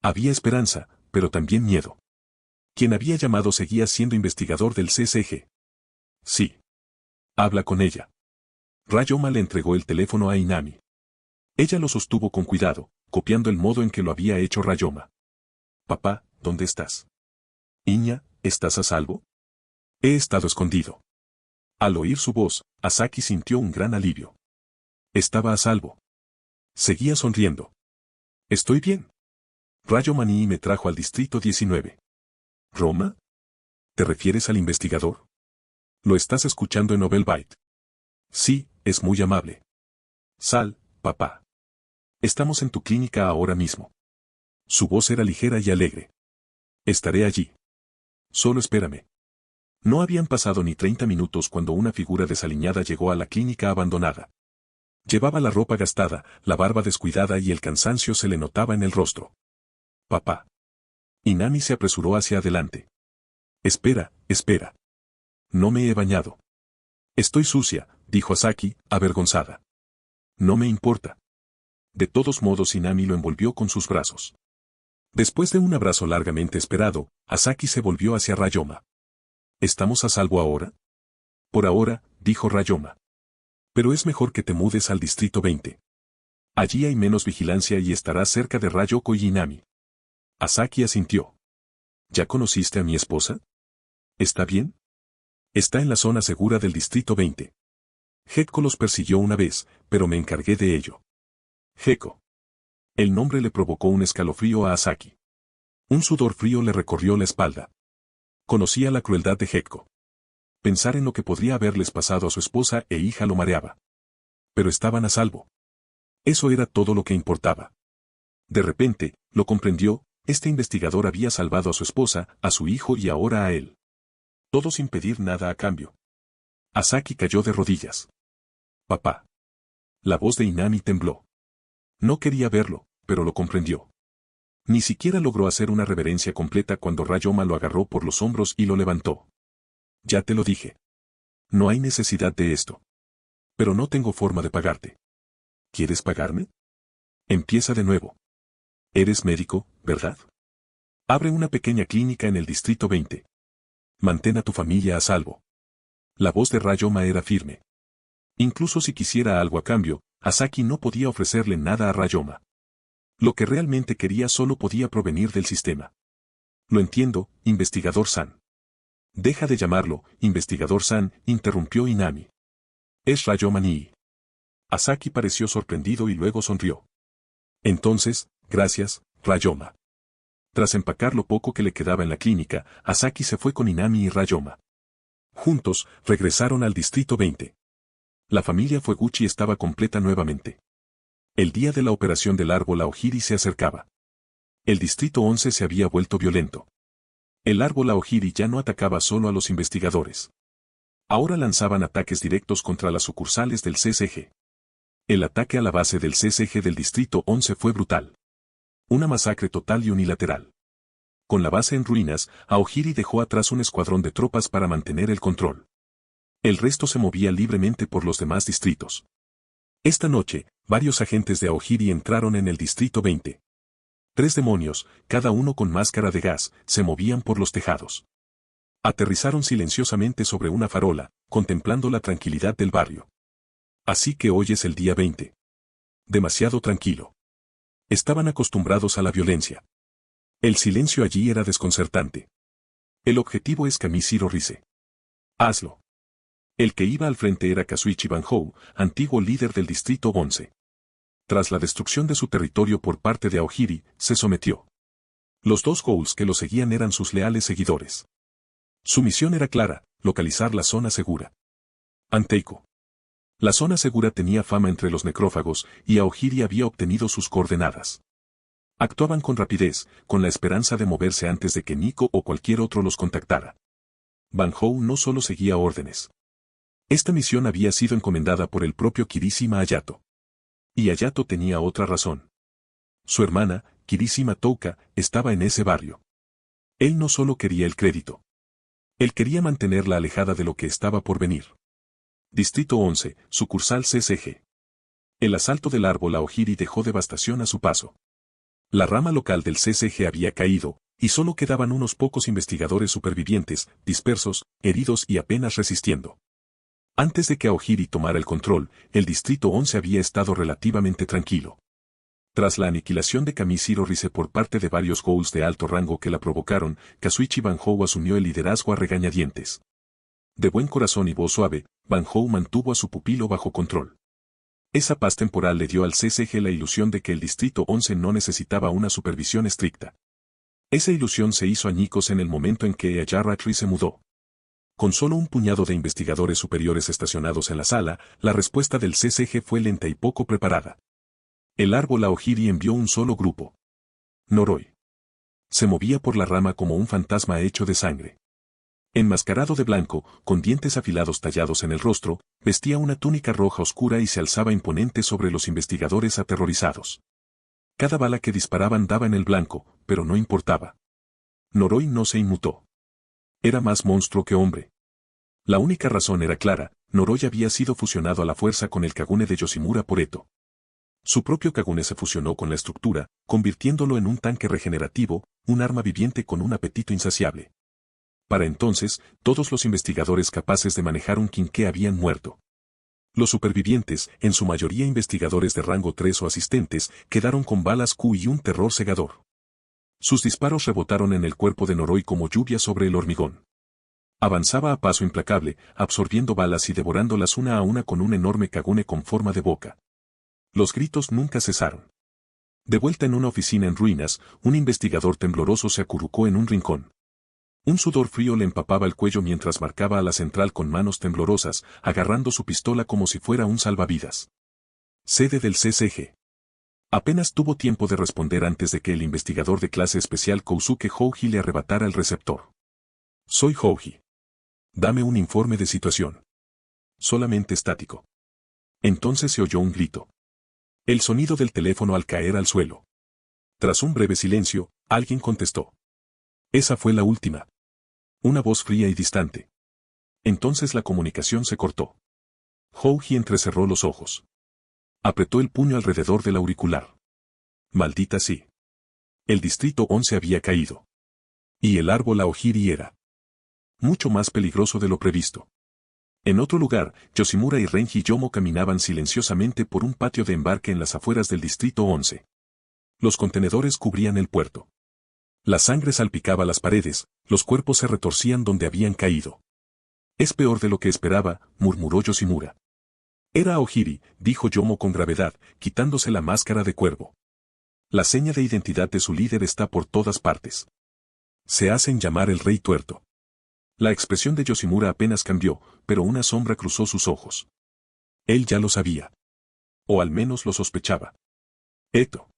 Había esperanza, pero también miedo. Quien había llamado seguía siendo investigador del CSG. Sí. Habla con ella. Ryoma le entregó el teléfono a Inami. Ella lo sostuvo con cuidado, copiando el modo en que lo había hecho Ryoma. Papá, ¿dónde estás? Iña, ¿estás a salvo? He estado escondido. Al oír su voz, Asaki sintió un gran alivio. Estaba a salvo. Seguía sonriendo. Estoy bien. Ryoma Nii me trajo al distrito 19. ¿Roma? ¿Te refieres al investigador? ¿Lo estás escuchando en Novelbyte? Sí, es muy amable. Sal, papá. Estamos en tu clínica ahora mismo. Su voz era ligera y alegre. Estaré allí. Solo espérame. No habían pasado ni 30 minutos cuando una figura desaliñada llegó a la clínica abandonada. Llevaba la ropa gastada, la barba descuidada y el cansancio se le notaba en el rostro. Papá. Inami se apresuró hacia adelante. Espera, espera. No me he bañado. Estoy sucia, dijo Asaki, avergonzada. No me importa. De todos modos Inami lo envolvió con sus brazos. Después de un abrazo largamente esperado, Asaki se volvió hacia Ryoma. ¿Estamos a salvo ahora? Por ahora, dijo Ryoma. Pero es mejor que te mudes al distrito 20. Allí hay menos vigilancia y estarás cerca de Ryoko y Inami. Asaki asintió. ¿Ya conociste a mi esposa? ¿Está bien? Está en la zona segura del distrito 20. Gekko los persiguió una vez, pero me encargué de ello. Gekko. El nombre le provocó un escalofrío a Asaki. Un sudor frío le recorrió la espalda. Conocía la crueldad de Gekko. Pensar en lo que podría haberles pasado a su esposa e hija lo mareaba. Pero estaban a salvo. Eso era todo lo que importaba. De repente, lo comprendió, este investigador había salvado a su esposa, a su hijo y ahora a él. Todo sin pedir nada a cambio. Asaki cayó de rodillas. Papá. La voz de Inami tembló. No quería verlo, pero lo comprendió. Ni siquiera logró hacer una reverencia completa cuando Ryoma lo agarró por los hombros y lo levantó. Ya te lo dije. No hay necesidad de esto. Pero no tengo forma de pagarte. ¿Quieres pagarme? Empieza de nuevo. Eres médico, ¿verdad? Abre una pequeña clínica en el distrito 20. Mantén a tu familia a salvo. La voz de Ryoma era firme. Incluso si quisiera algo a cambio, Asaki no podía ofrecerle nada a Ryoma. Lo que realmente quería solo podía provenir del sistema. Lo entiendo, investigador San. Deja de llamarlo, investigador San, interrumpió Inami. Es Ryoma Nii. Asaki pareció sorprendido y luego sonrió. Entonces, gracias, Ryoma. Tras empacar lo poco que le quedaba en la clínica, Asaki se fue con Inami y Ryoma. Juntos, regresaron al distrito 20. La familia Fueguchi estaba completa nuevamente. El día de la operación del árbol Aogiri se acercaba. El distrito 11 se había vuelto violento. El árbol Aogiri ya no atacaba solo a los investigadores. Ahora lanzaban ataques directos contra las sucursales del CSG. El ataque a la base del CSG del distrito 11 fue brutal. Una masacre total y unilateral. Con la base en ruinas, Aogiri dejó atrás un escuadrón de tropas para mantener el control. El resto se movía libremente por los demás distritos. Esta noche, varios agentes de Aogiri entraron en el distrito 20. 3 demonios, cada uno con máscara de gas, se movían por los tejados. Aterrizaron silenciosamente sobre una farola, contemplando la tranquilidad del barrio. Así que hoy es el día 20. Demasiado tranquilo. Estaban acostumbrados a la violencia. El silencio allí era desconcertante. El objetivo es Kamishiro Rise. Hazlo. El que iba al frente era Kazuichi Banhou, antiguo líder del distrito 11. Tras la destrucción de su territorio por parte de Aogiri, se sometió. Los 2 ghouls que lo seguían eran sus leales seguidores. Su misión era clara, localizar la zona segura. Anteiko. La zona segura tenía fama entre los necrófagos y Aogiri había obtenido sus coordenadas. Actuaban con rapidez, con la esperanza de moverse antes de que Nico o cualquier otro los contactara. Banhou no solo seguía órdenes. Esta misión había sido encomendada por el propio Kirishima Hayato. Y Hayato tenía otra razón. Su hermana, Kirishima Touka, estaba en ese barrio. Él no solo quería el crédito. Él quería mantenerla alejada de lo que estaba por venir. Distrito 11, sucursal CSG. El asalto del árbol Aogiri dejó devastación a su paso. La rama local del CSG había caído, Y solo quedaban unos pocos investigadores supervivientes, dispersos, heridos y apenas resistiendo. Antes de que Aogiri tomara el control, el Distrito 11 había estado relativamente tranquilo. Tras la aniquilación de Kamishiro Rise por parte de varios ghouls de alto rango que la provocaron, Kazuichi Banhou asumió el liderazgo a regañadientes. De buen corazón y voz suave, Banhou mantuvo a su pupilo bajo control. Esa paz temporal le dio al CCG la ilusión de que el Distrito 11 no necesitaba una supervisión estricta. Esa ilusión se hizo añicos en el momento en que Ayarra-Tree se mudó. Con solo un puñado de investigadores superiores estacionados en la sala, la respuesta del CCG fue lenta y poco preparada. El árbol Aogiri envió un solo grupo. Noroi. Se movía por la rama como un fantasma hecho de sangre. Enmascarado de blanco, con dientes afilados tallados en el rostro, vestía una túnica roja oscura y se alzaba imponente sobre los investigadores aterrorizados. Cada bala que disparaban daba en el blanco, pero no importaba. Noroi no se inmutó. Era más monstruo que hombre. La única razón era clara, Noroi había sido fusionado a la fuerza con el Kagune de Yoshimura por Eto. Su propio Kagune se fusionó con la estructura, convirtiéndolo en un tanque regenerativo, un arma viviente con un apetito insaciable. Para entonces, todos los investigadores capaces de manejar un Quinqué habían muerto. Los supervivientes, en su mayoría investigadores de rango 3 o asistentes, quedaron con balas Q y un terror cegador. Sus disparos rebotaron en el cuerpo de Noroi como lluvia sobre el hormigón. Avanzaba a paso implacable, absorbiendo balas y devorándolas una a una con un enorme Kagune con forma de boca. Los gritos nunca cesaron. De vuelta en una oficina en ruinas, un investigador tembloroso se acurrucó en un rincón. Un sudor frío le empapaba el cuello mientras marcaba a la central con manos temblorosas, agarrando su pistola como si fuera un salvavidas. Sede del CCG. Apenas tuvo tiempo de responder antes de que el investigador de clase especial Kousuke Houji le arrebatara el receptor. Soy Houji. Dame un informe de situación. Solamente estático. Entonces se oyó un grito. El sonido del teléfono al caer al suelo. Tras un breve silencio, alguien contestó. Esa fue la última. Una voz fría y distante. Entonces la comunicación se cortó. Houji entrecerró los ojos. Apretó el puño alrededor del auricular. Maldita sí. El Distrito 11 había caído. Y el árbol Aogiri era mucho más peligroso de lo previsto. En otro lugar, Yoshimura y Renji Yomo caminaban silenciosamente por un patio de embarque en las afueras del Distrito 11. Los contenedores cubrían el puerto. La sangre salpicaba las paredes, los cuerpos se retorcían donde habían caído. Es peor de lo que esperaba, murmuró Yoshimura. Era Aogiri, dijo Yomo con gravedad, quitándose la máscara de cuervo. La seña de identidad de su líder está por todas partes. Se hacen llamar el Rey Tuerto. La expresión de Yoshimura apenas cambió, pero una sombra cruzó sus ojos. Él ya lo sabía. O al menos lo sospechaba. Eto.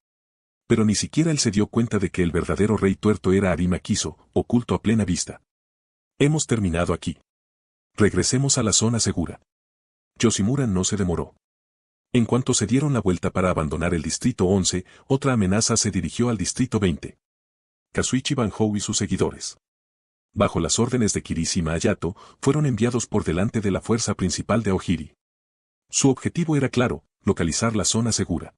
Pero ni siquiera él se dio cuenta de que el verdadero Rey Tuerto era Arima Kiso, oculto a plena vista. Hemos terminado aquí. Regresemos a la zona segura. Yoshimura no se demoró. En cuanto se dieron la vuelta para abandonar el Distrito 11, otra amenaza se dirigió al Distrito 20. Kazuichi Banhou y sus seguidores, bajo las órdenes de Kirishima Hayato, fueron enviados por delante de la fuerza principal de Aogiri. Su objetivo era claro, localizar la zona segura.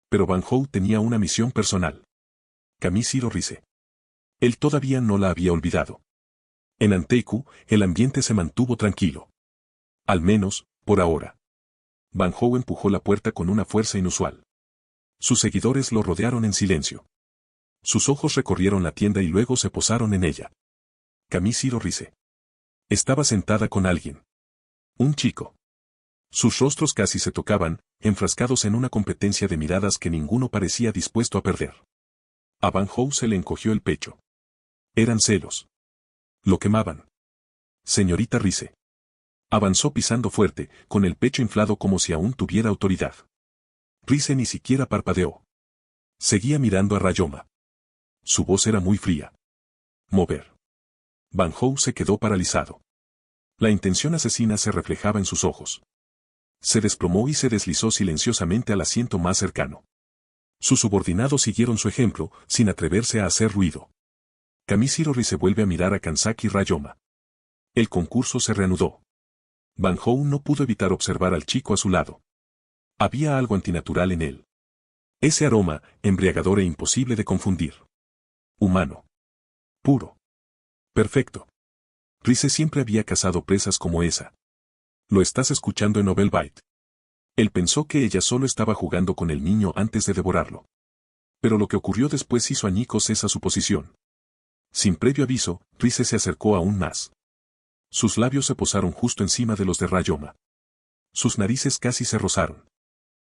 Pero Banhou tenía una misión personal. Kamishiro Rise. Él todavía no la había olvidado. En Anteiku, el ambiente se mantuvo tranquilo. Al menos, por ahora. Banhou empujó la puerta con una fuerza inusual. Sus seguidores lo rodearon en silencio. Sus ojos recorrieron la tienda y luego se posaron en ella. Kamishiro Rise. Estaba sentada con alguien. Un chico. Sus rostros casi se tocaban, enfrascados en una competencia de miradas que ninguno parecía dispuesto a perder. A Banhou se le encogió el pecho. Eran celos. Lo quemaban. Señorita Rise. Avanzó pisando fuerte, con el pecho inflado como si aún tuviera autoridad. Rise ni siquiera parpadeó. Seguía mirando a Rayoma. Su voz era muy fría. Mover. Banhou se quedó paralizado. La intención asesina se reflejaba en sus ojos. Se desplomó y se deslizó silenciosamente al asiento más cercano. Sus subordinados siguieron su ejemplo, sin atreverse a hacer ruido. Kamishiro Rise vuelve a mirar a Kansaki Rayoma. El concurso se reanudó. Banhou no pudo evitar observar al chico a su lado. Había algo antinatural en él. Ese aroma, embriagador e imposible de confundir. Humano. Puro. Perfecto. Rice siempre había cazado presas como esa. Lo estás escuchando en Novel Bite. Él pensó que ella solo estaba jugando con el niño antes de devorarlo. Pero lo que ocurrió después hizo añicos esa suposición. Sin previo aviso, Rice se acercó aún más. Sus labios se posaron justo encima de los de Rayoma. Sus narices casi se rozaron.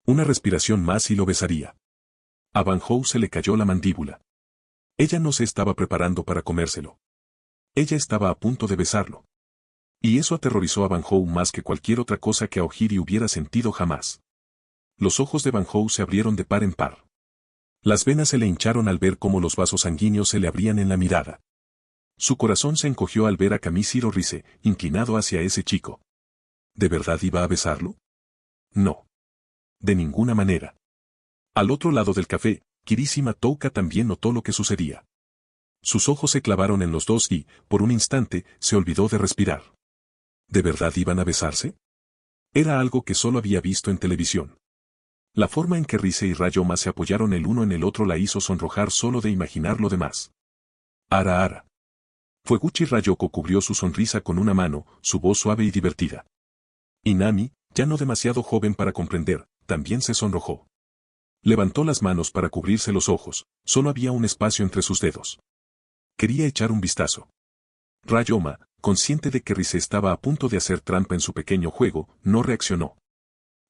Una respiración más y lo besaría. A Van Hou se le cayó la mandíbula. Ella no se estaba preparando para comérselo. Ella estaba a punto de besarlo. Y eso aterrorizó a Van Hou más que cualquier otra cosa que Aohiri hubiera sentido jamás. Los ojos de Van Hou se abrieron de par en par. Las venas se le hincharon al ver cómo los vasos sanguíneos se le abrían en la mirada. Su corazón se encogió al ver a Kamishiro Rice, inclinado hacia ese chico. ¿De verdad iba a besarlo? No. De ninguna manera. Al otro lado del café, Kirishima Touka también notó lo que sucedía. Sus ojos se clavaron en los dos y, por un instante, se olvidó de respirar. ¿De verdad iban a besarse? Era algo que solo había visto en televisión. La forma en que Rice y Rayoma se apoyaron el uno en el otro la hizo sonrojar solo de imaginar lo demás. Ara ara. Fueguchi Rayoko cubrió su sonrisa con una mano, su voz suave y divertida. Inami, ya no demasiado joven para comprender, también se sonrojó. Levantó las manos para cubrirse los ojos, solo había un espacio entre sus dedos. Quería echar un vistazo. Rayoma, consciente de que Rice estaba a punto de hacer trampa en su pequeño juego, no reaccionó.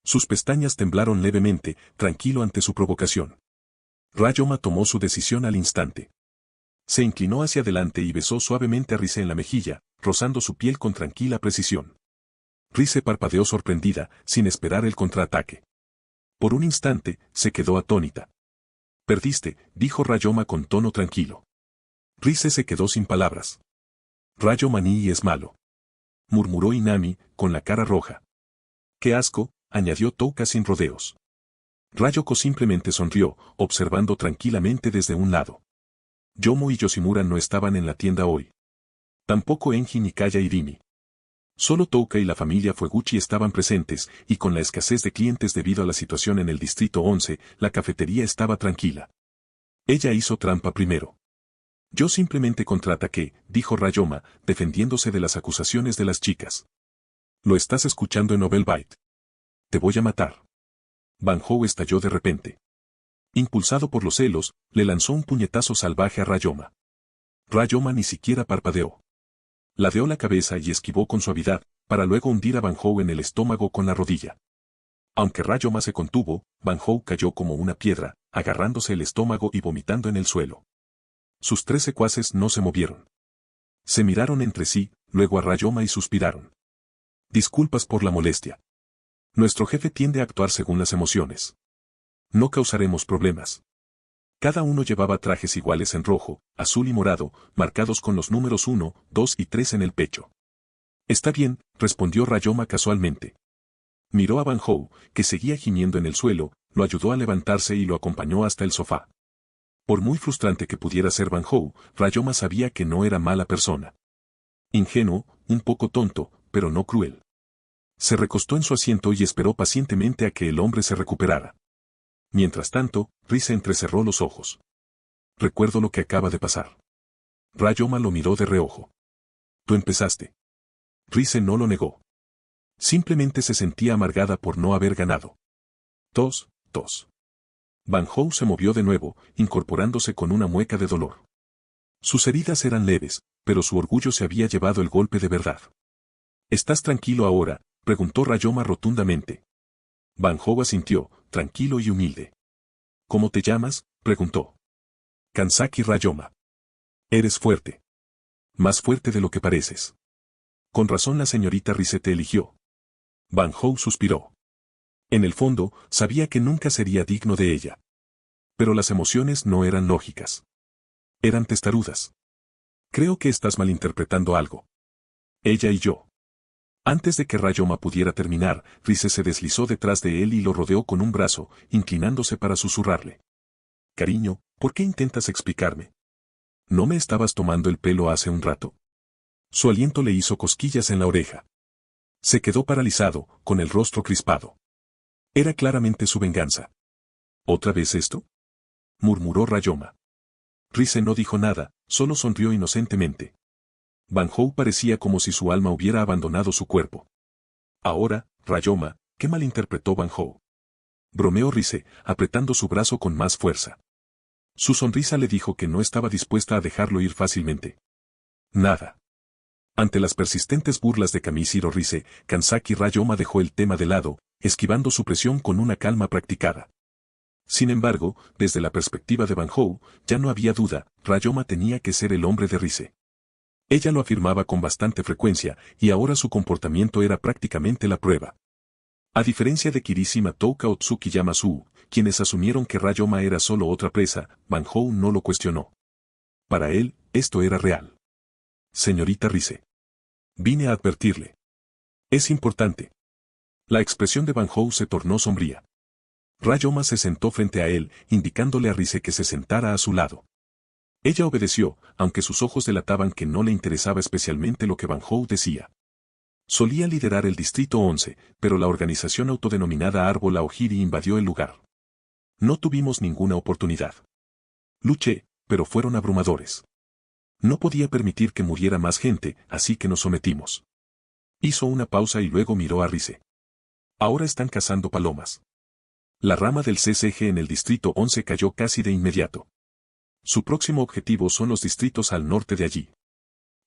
Sus pestañas temblaron levemente, tranquilo ante su provocación. Rayoma tomó su decisión al instante. Se inclinó hacia adelante y besó suavemente a Rice en la mejilla, rozando su piel con tranquila precisión. Rice parpadeó sorprendida, sin esperar el contraataque. Por un instante, se quedó atónita. Perdiste, dijo Rayoma con tono tranquilo. Rice se quedó sin palabras. Rayoma ni es malo. Murmuró Inami, con la cara roja. ¡Qué asco!, añadió Touka sin rodeos. Rayoko simplemente sonrió, observando tranquilamente desde un lado. Yomo y Yoshimura no estaban en la tienda hoy. Tampoco Enji ni Kaya Irimi. Solo Touka y la familia Fueguchi estaban presentes, y con la escasez de clientes debido a la situación en el Distrito 11, la cafetería estaba tranquila. Ella hizo trampa primero. Yo simplemente contraataqué, dijo Rayoma, defendiéndose de las acusaciones de las chicas. Lo estás escuchando en Novel Bite. Te voy a matar. Van Hou estalló de repente. Impulsado por los celos, le lanzó un puñetazo salvaje a Rayoma. Rayoma ni siquiera parpadeó. Ladeó la cabeza y esquivó con suavidad, para luego hundir a Van Hou en el estómago con la rodilla. Aunque Rayoma se contuvo, Van Hou cayó como una piedra, agarrándose el estómago y vomitando en el suelo. Sus 3 secuaces no se movieron. Se miraron entre sí, luego a Rayoma y suspiraron. Disculpas por la molestia. Nuestro jefe tiende a actuar según las emociones. No causaremos problemas. Cada uno llevaba trajes iguales en rojo, azul y morado, marcados con los números 1, 2 y 3 en el pecho. Está bien, respondió Rayoma casualmente. Miró a Van Hou, que seguía gimiendo en el suelo, lo ayudó a levantarse y lo acompañó hasta el sofá. Por muy frustrante que pudiera ser Van Hou, Rayoma sabía que no era mala persona. Ingenuo, un poco tonto, pero no cruel. Se recostó en su asiento y esperó pacientemente a que el hombre se recuperara. Mientras tanto, Rice entrecerró los ojos. Recuerdo lo que acaba de pasar. Rayoma lo miró de reojo. Tú empezaste. Rice no lo negó. Simplemente se sentía amargada por no haber ganado. Tos, tos. Van Hou se movió de nuevo, incorporándose con una mueca de dolor. Sus heridas eran leves, pero su orgullo se había llevado el golpe de verdad. ¿Estás tranquilo ahora?, preguntó Rayoma rotundamente. Van Hou asintió, tranquilo y humilde. ¿Cómo te llamas?, preguntó. Kansaki Rayoma. Eres fuerte. Más fuerte de lo que pareces. Con razón la señorita Rice te eligió. Van Hou suspiró. En el fondo, sabía que nunca sería digno de ella. Pero las emociones no eran lógicas. Eran testarudas. Creo que estás malinterpretando algo. Ella y yo. Antes de que Rayoma pudiera terminar, Rice se deslizó detrás de él y lo rodeó con un brazo, inclinándose para susurrarle. Cariño, ¿por qué intentas explicarme? ¿No me estabas tomando el pelo hace un rato? Su aliento le hizo cosquillas en la oreja. Se quedó paralizado, con el rostro crispado. Era claramente su venganza. ¿Otra vez esto?, murmuró Rayoma. Rice no dijo nada, Solo sonrió inocentemente. Van Hou parecía como si su alma hubiera abandonado su cuerpo. Ahora, Rayoma, ¿qué malinterpretó Van Hou? Bromeó Rize, apretando su brazo con más fuerza. Su sonrisa le dijo que no estaba dispuesta a dejarlo ir fácilmente. Nada. Ante las persistentes burlas de Kamishiro Rize, Kanzaki Rayoma dejó el tema de lado, esquivando su presión con una calma practicada. Sin embargo, desde la perspectiva de Van Hou, ya no había duda, Rayoma tenía que ser el hombre de Rize. Ella lo afirmaba con bastante frecuencia, y ahora su comportamiento era prácticamente la prueba. A diferencia de Kirishima Touka o Tsuki Yamasu, quienes asumieron que Rayoma era solo otra presa, Van Hou no lo cuestionó. Para él, esto era real. Señorita Rize. Vine a advertirle. Es importante. La expresión de Van Hou se tornó sombría. Rayoma se sentó frente a él, indicándole a Rize que se sentara a su lado. Ella obedeció, aunque sus ojos delataban que no le interesaba especialmente lo que Van Hou decía. Solía liderar el Distrito 11, pero la organización autodenominada Árbol Aogiri invadió el lugar. No tuvimos ninguna oportunidad. Luché, pero fueron abrumadores. No podía permitir que muriera más gente, así que nos sometimos. Hizo una pausa y luego miró a Rize. Ahora están cazando palomas. La rama del CCG en el Distrito 11 cayó casi de inmediato. Su próximo objetivo son los distritos al norte de allí.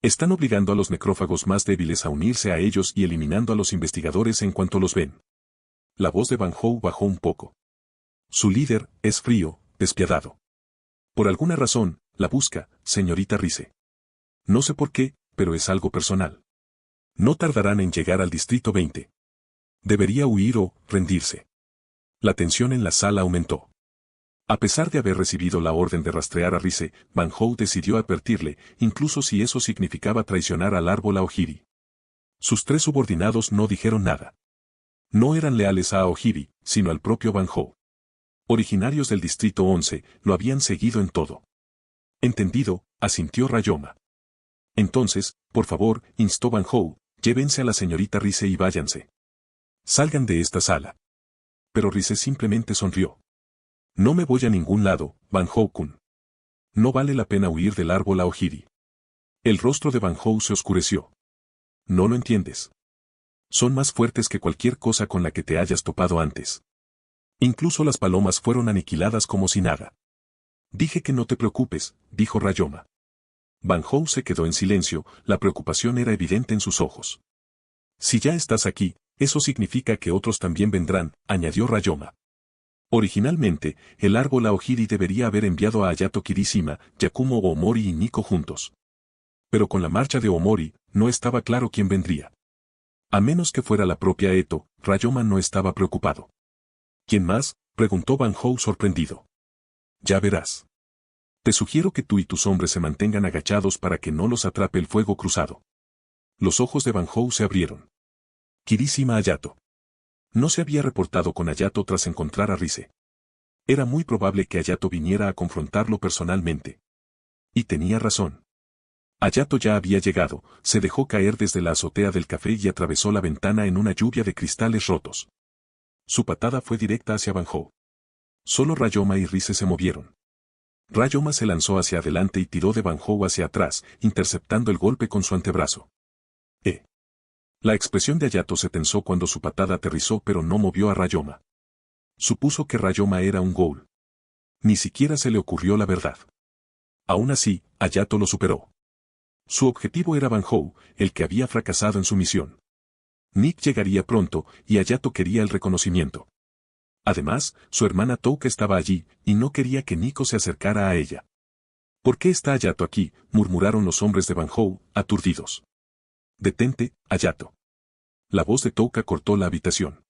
Están obligando a los necrófagos más débiles a unirse a ellos y eliminando a los investigadores en cuanto los ven. La voz de Van Hou bajó un poco. Su líder es frío, despiadado. Por alguna razón, la busca, señorita Rize. No sé por qué, pero es algo personal. No tardarán en llegar al Distrito 20. Debería huir o rendirse. La tensión en la sala aumentó. A pesar de haber recibido la orden de rastrear a Rize, Van Hou decidió advertirle, incluso si eso significaba traicionar al árbol Aogiri. Sus tres subordinados no dijeron nada. No eran leales a Aogiri, sino al propio Van Hou. Originarios del Distrito 11, lo habían seguido en todo. Entendido, asintió Rayoma. Entonces, por favor, instó Van Hou, llévense a la señorita Rize y váyanse. Salgan de esta sala. Pero Rize simplemente sonrió. No me voy a ningún lado, Van Hou-kun. No vale la pena huir del árbol Aogiri. El rostro de Van Hou se oscureció. No lo entiendes. Son más fuertes que cualquier cosa con la que te hayas topado antes. Incluso las palomas fueron aniquiladas como si nada. Dije que no te preocupes, dijo Rayoma. Van Hou se quedó en silencio, la preocupación era evidente en sus ojos. Si ya estás aquí, eso significa que otros también vendrán, añadió Rayoma. Originalmente, el árbol Aogiri debería haber enviado a Hayato Kirishima, Yakumo Omori y Nico juntos. Pero con la marcha de Omori, no estaba claro quién vendría. A menos que fuera la propia Eto, Rayoma no estaba preocupado. ¿Quién más?, preguntó Van Hou sorprendido. Ya verás. Te sugiero que tú y tus hombres se mantengan agachados para que no los atrape el fuego cruzado. Los ojos de Van Hou se abrieron. Kirishima Hayato. No se había reportado con Hayato tras encontrar a Rize. Era muy probable que Hayato viniera a confrontarlo personalmente. Y tenía razón. Hayato ya había llegado, se dejó caer desde la azotea del café y atravesó la ventana en una lluvia de cristales rotos. Su patada fue directa hacia Van Hou. Solo Rayoma y Rize se movieron. Rayoma se lanzó hacia adelante y tiró de Van Hou hacia atrás, interceptando el golpe con su antebrazo. La expresión de Hayato se tensó cuando su patada aterrizó pero no movió a Rayoma. Supuso que Rayoma era un ghoul. Ni siquiera se le ocurrió la verdad. Aún así, Hayato lo superó. Su objetivo era Van Hou, el que había fracasado en su misión. Nick llegaría pronto, y Hayato quería el reconocimiento. Además, su hermana Touka estaba allí, y no quería que Nico se acercara a ella. ¿Por qué está Hayato aquí?, murmuraron los hombres de Van Hou, aturdidos. Detente, Hayato. La voz de Touka cortó la habitación.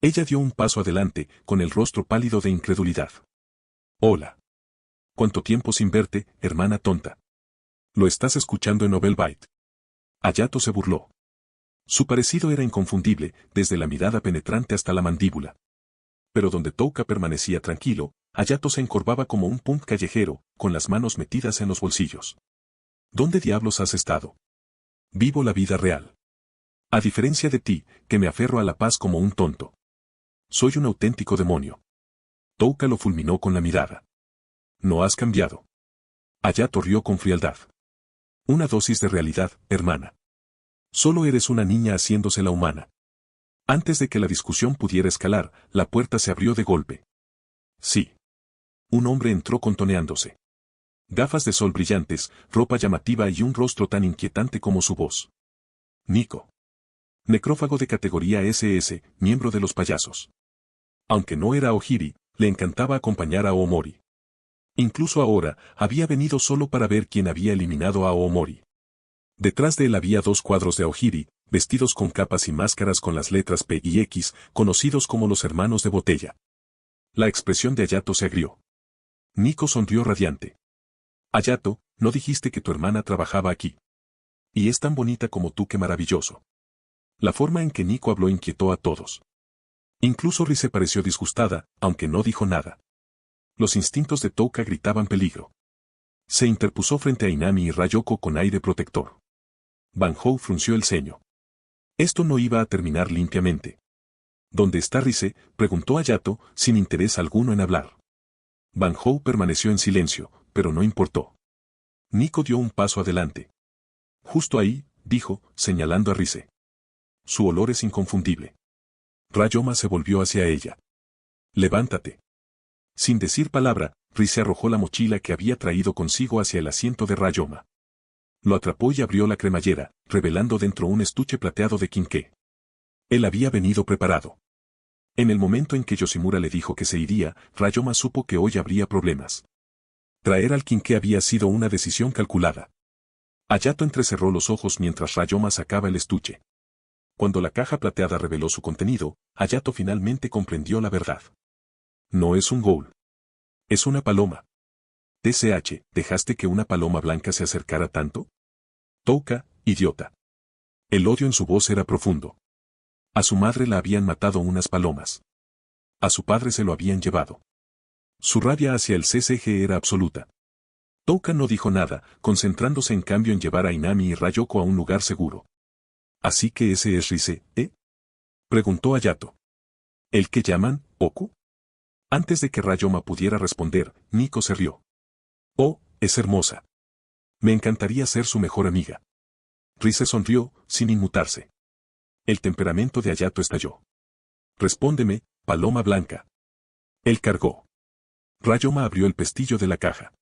Ella dio un paso adelante, con el rostro pálido de incredulidad. Hola. ¿Cuánto tiempo sin verte, hermana tonta? ¿Lo estás escuchando en Novelbite? Hayato se burló. Su parecido era inconfundible, desde la mirada penetrante hasta la mandíbula. Pero donde Touka permanecía tranquilo, Hayato se encorvaba como un punk callejero, con las manos metidas en los bolsillos. ¿Dónde diablos has estado? Vivo la vida real. A diferencia de ti, que me aferro a la paz como un tonto. Soy un auténtico demonio. Touka lo fulminó con la mirada. No has cambiado. Hayato rió con frialdad. Una dosis de realidad, hermana. Solo eres una niña haciéndose la humana. Antes de que la discusión pudiera escalar, la puerta se abrió de golpe. Sí. Un hombre entró contoneándose. Gafas de sol brillantes, ropa llamativa y un rostro tan inquietante como su voz. Nico. Necrófago de categoría SS, miembro de los payasos. Aunque no era Aojiri, le encantaba acompañar a Aomori. Incluso ahora, había venido solo para ver quién había eliminado a Aomori. Detrás de él había dos cuadros de Aojiri, vestidos con capas y máscaras con las letras P y X, conocidos como los hermanos de botella. La expresión de Hayato se agrió. Nico sonrió radiante. Hayato, ¿no dijiste que tu hermana trabajaba aquí? Y es tan bonita como tú, qué maravilloso. La forma en que Nico habló inquietó a todos. Incluso Rise pareció disgustada, aunque no dijo nada. Los instintos de Touka gritaban peligro. Se interpuso frente a Inami y Rayoko con aire protector. Banhou frunció el ceño. Esto no iba a terminar limpiamente. ¿Dónde está Rise?, preguntó Hayato, sin interés alguno en hablar. Banhou permaneció en silencio, pero no importó. Nico dio un paso adelante. Justo ahí, dijo, señalando a Rise. Su olor es inconfundible. Rayoma se volvió hacia ella. Levántate. Sin decir palabra, Rise arrojó la mochila que había traído consigo hacia el asiento de Rayoma. Lo atrapó y abrió la cremallera, revelando dentro un estuche plateado de quinqué. Él había venido preparado. En el momento en que Yoshimura le dijo que se iría, Rayoma supo que hoy habría problemas. Traer al quinqué había sido una decisión calculada. Hayato entrecerró los ojos mientras Rayoma sacaba el estuche. Cuando la caja plateada reveló su contenido, Hayato finalmente comprendió la verdad. No es un ghoul. Es una paloma. TCH, ¿dejaste que una paloma blanca se acercara tanto? Touka, idiota. El odio en su voz era profundo. A su madre la habían matado unas palomas. A su padre se lo habían llevado. Su rabia hacia el CCG era absoluta. Touka no dijo nada, concentrándose en cambio en llevar a Inami y Rayoko a un lugar seguro. ¿Así que ese es Rise, preguntó Hayato. ¿El que llaman, Oku? Antes de que Rayoma pudiera responder, Nico se rió. Oh, es hermosa. Me encantaría ser su mejor amiga. Rise sonrió, sin inmutarse. El temperamento de Hayato estalló. Respóndeme, paloma blanca. Él cargó. Rayoma abrió el pestillo de la caja.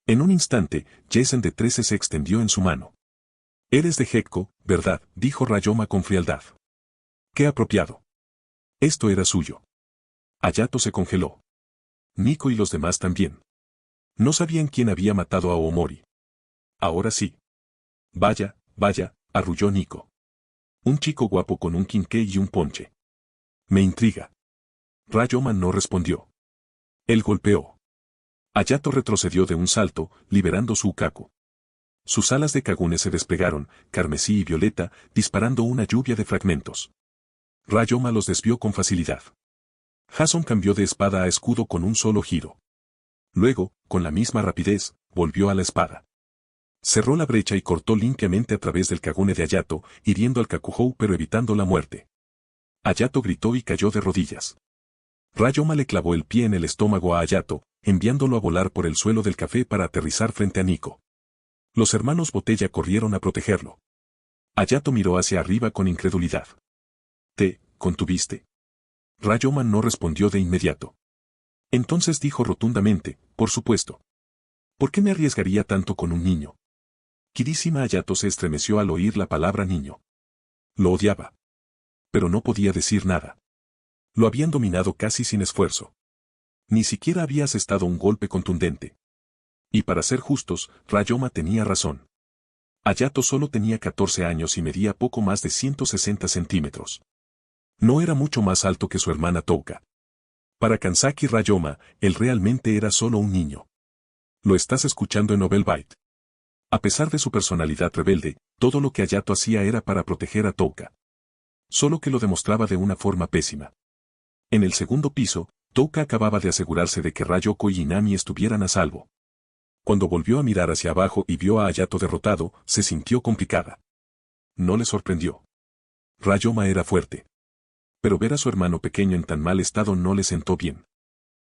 En un instante, Jessen de 13 se extendió en su mano. Eres de Gekko, ¿verdad?, dijo Rayoma con frialdad. Qué apropiado. Esto era suyo. Hayato se congeló. Nico y los demás también. No sabían quién había matado a Aomori. Ahora sí. Vaya, vaya, arrulló Nico. Un chico guapo con un quinqué y un ponche. Me intriga. Rayoma no respondió. Él golpeó. Hayato retrocedió de un salto, liberando su ukaku. Sus alas de Kagune se desplegaron, carmesí y violeta, disparando una lluvia de fragmentos. Rayoma los desvió con facilidad. Jason cambió de espada a escudo con un solo giro. Luego, con la misma rapidez, volvió a la espada. Cerró la brecha y cortó limpiamente a través del Kagune de Hayato, hiriendo al Kakuhou pero evitando la muerte. Hayato gritó y cayó de rodillas. Rayoma le clavó el pie en el estómago a Hayato, enviándolo a volar por el suelo del café para aterrizar frente a Nico. Los hermanos Botella corrieron a protegerlo. Hayato miró hacia arriba con incredulidad. ¿Te contuviste? Rayoma no respondió de inmediato. Entonces dijo rotundamente, por supuesto. ¿Por qué me arriesgaría tanto con un niño? Kirishima Hayato se estremeció al oír la palabra niño. Lo odiaba. Pero no podía decir nada. Lo habían dominado casi sin esfuerzo. Ni siquiera había asestado un golpe contundente. Y para ser justos, Rayoma tenía razón. Hayato solo tenía 14 años y medía poco más de 160 centímetros. No era mucho más alto que su hermana Touka. Para Kansaki Rayoma, él realmente era solo un niño. Lo estás escuchando en Novel Byte. A pesar de su personalidad rebelde, todo lo que Hayato hacía era para proteger a Touka. Solo que lo demostraba de una forma pésima. En el segundo piso, Touka acababa de asegurarse de que Rayoko y Inami estuvieran a salvo. Cuando volvió a mirar hacia abajo y vio a Hayato derrotado, se sintió complicada. No le sorprendió. Rayoma era fuerte. Pero ver a su hermano pequeño en tan mal estado no le sentó bien.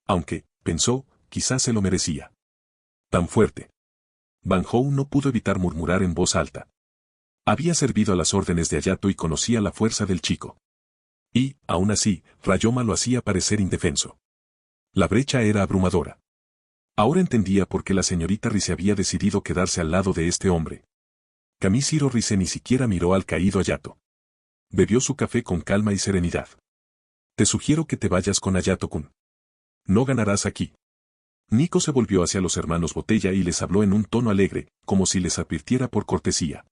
Aunque, pensó, quizás se lo merecía. Tan fuerte. Van Hou no pudo evitar murmurar en voz alta. Había servido a las órdenes de Hayato y conocía la fuerza del chico. Y, aún así, Ryoma lo hacía parecer indefenso. La brecha era abrumadora. Ahora entendía por qué la señorita Rise había decidido quedarse al lado de este hombre. Kamishiro Rise ni siquiera miró al caído Hayato. Bebió su café con calma y serenidad. Te sugiero que te vayas con Hayato-kun. No ganarás aquí. Nico se volvió hacia los hermanos Botella y les habló en un tono alegre, como si les advirtiera por cortesía.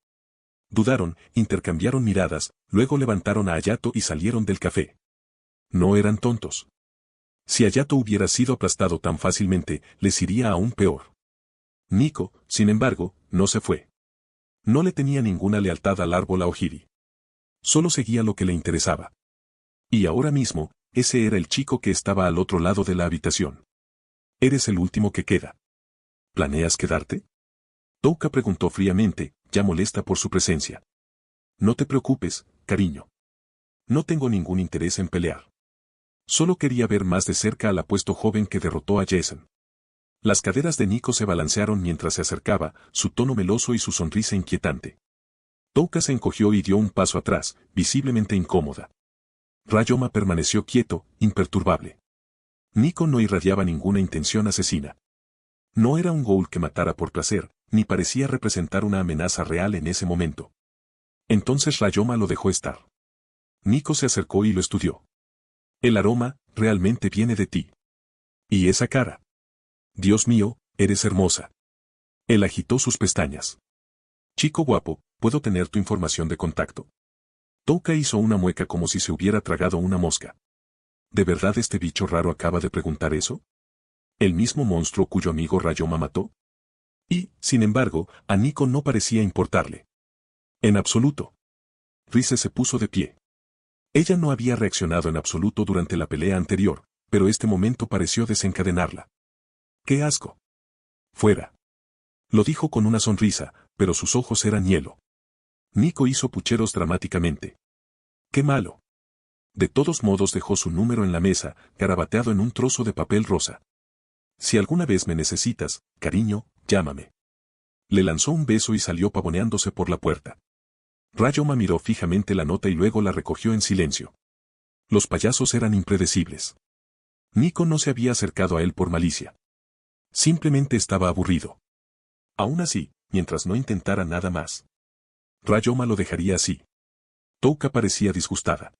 Dudaron, intercambiaron miradas, luego levantaron a Hayato y salieron del café. No eran tontos. Si Hayato hubiera sido aplastado tan fácilmente, les iría aún peor. Nico, sin embargo, no se fue. No le tenía ninguna lealtad al árbol Aojiri. Solo seguía lo que le interesaba. Y ahora mismo, ese era el chico que estaba al otro lado de la habitación. Eres el último que queda. ¿Planeas quedarte? Touka preguntó fríamente, ya molesta por su presencia. No te preocupes, cariño. No tengo ningún interés en pelear. Solo quería ver más de cerca al apuesto joven que derrotó a Jason. Las caderas de Nico se balancearon mientras se acercaba, su tono meloso y su sonrisa inquietante. Touka se encogió y dio un paso atrás, visiblemente incómoda. Ryoma permaneció quieto, imperturbable. Nico no irradiaba ninguna intención asesina. No era un ghoul que matara por placer, ni parecía representar una amenaza real en ese momento. Entonces Ryoma lo dejó estar. Nico se acercó y lo estudió. El aroma, realmente viene de ti. ¿Y esa cara? Dios mío, eres hermosa. Él agitó sus pestañas. Chico guapo, ¿puedo tener tu información de contacto? Touka hizo una mueca como si se hubiera tragado una mosca. ¿De verdad este bicho raro acaba de preguntar eso? ¿El mismo monstruo cuyo amigo Ryoma mató? Y, sin embargo, a Nico no parecía importarle. En absoluto. Rise se puso de pie. Ella no había reaccionado en absoluto durante la pelea anterior, pero este momento pareció desencadenarla. ¡Qué asco! Fuera. Lo dijo con una sonrisa, pero sus ojos eran hielo. Nico hizo pucheros dramáticamente. ¡Qué malo! De todos modos dejó su número en la mesa, garabateado en un trozo de papel rosa. Si alguna vez me necesitas, cariño, llámame. Le lanzó un beso y salió pavoneándose por la puerta. Ryoma miró fijamente la nota y luego la recogió en silencio. Los payasos eran impredecibles. Nico no se había acercado a él por malicia. Simplemente estaba aburrido. Aún así, mientras no intentara nada más, Ryoma lo dejaría así. Touka parecía disgustada.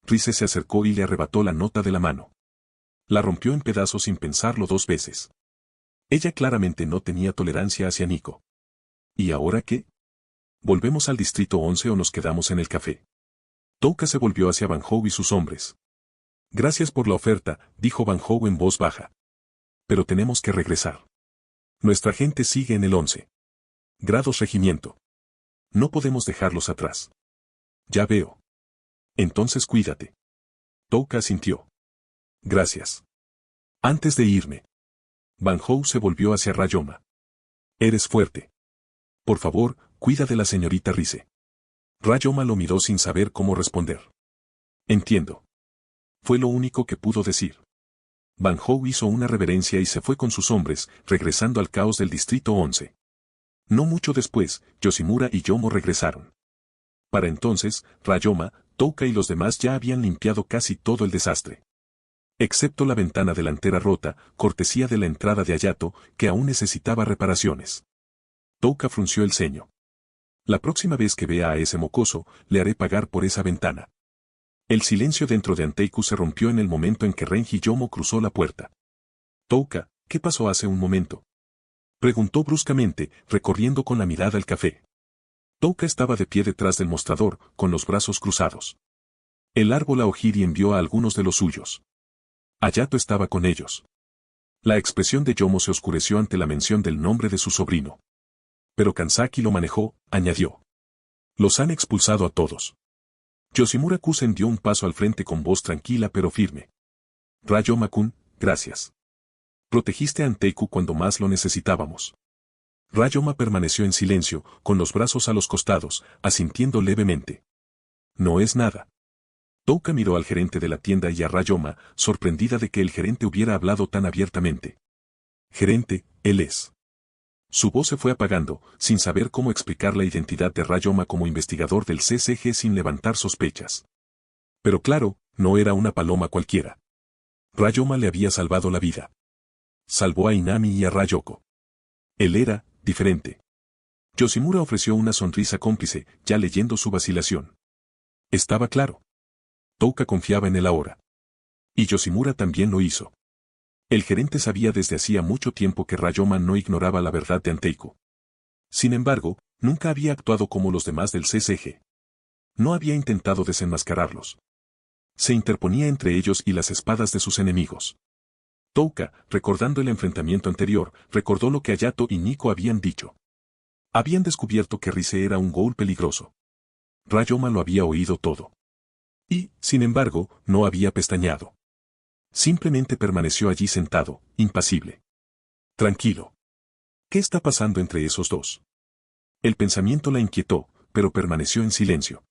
Rise se acercó y le arrebató la nota de la mano. La rompió en pedazos sin pensarlo dos veces. Ella claramente no tenía tolerancia hacia Nico. ¿Y ahora qué? ¿Volvemos al distrito 11 o nos quedamos en el café? Touka se volvió hacia Van Hou y sus hombres. Gracias por la oferta, dijo Van Hou en voz baja. Pero tenemos que regresar. Nuestra gente sigue en el 11. Grados regimiento. No podemos dejarlos atrás. Ya veo. Entonces cuídate. Touka asintió. Gracias. Antes de irme. Van Hou se volvió hacia Ryoma. Eres fuerte. Por favor, cuida de la señorita Rise. Ryoma lo miró sin saber cómo responder. Entiendo. Fue lo único que pudo decir. Van Hou hizo una reverencia y se fue con sus hombres, regresando al caos del distrito 11. No mucho después, Yoshimura y Yomo regresaron. Para entonces, Ryoma, Touka y los demás ya habían limpiado casi todo el desastre. Excepto la ventana delantera rota, cortesía de la entrada de Hayato, que aún necesitaba reparaciones. Touka frunció el ceño. La próxima vez que vea a ese mocoso, le haré pagar por esa ventana. El silencio dentro de Anteiku se rompió en el momento en que Renji Yomo cruzó la puerta. Touka, ¿qué pasó hace un momento? Preguntó bruscamente, recorriendo con la mirada el café. Touka estaba de pie detrás del mostrador, con los brazos cruzados. El árbol Aojiri envió a algunos de los suyos. Hayato estaba con ellos. La expresión de Yomo se oscureció ante la mención del nombre de su sobrino. Pero Kansaki lo manejó, añadió. Los han expulsado a todos. Yoshimura Kusen dio un paso al frente con voz tranquila pero firme. Ryoma-kun, gracias. Protegiste a Anteiku cuando más lo necesitábamos. Ryoma permaneció en silencio, con los brazos a los costados, asintiendo levemente. No es nada. Touka miró al gerente de la tienda y a Ryoma, sorprendida de que el gerente hubiera hablado tan abiertamente. Gerente, él es. Su voz se fue apagando, sin saber cómo explicar la identidad de Ryoma como investigador del CCG sin levantar sospechas. Pero claro, no era una paloma cualquiera. Ryoma le había salvado la vida. Salvó a Inami y a Ryoko. Él era diferente. Yoshimura ofreció una sonrisa cómplice, ya leyendo su vacilación. Estaba claro. Touka confiaba en él ahora. Y Yoshimura también lo hizo. El gerente sabía desde hacía mucho tiempo que Ryoma no ignoraba la verdad de Anteiku. Sin embargo, nunca había actuado como los demás del CCG. No había intentado desenmascararlos. Se interponía entre ellos y las espadas de sus enemigos. Touka, recordando el enfrentamiento anterior, recordó lo que Hayato y Nico habían dicho. Habían descubierto que Rise era un ghoul peligroso. Ryoma lo había oído todo. Y, sin embargo, no había pestañeado. Simplemente permaneció allí sentado, impasible. Tranquilo. ¿Qué está pasando entre esos dos? El pensamiento la inquietó, pero permaneció en silencio.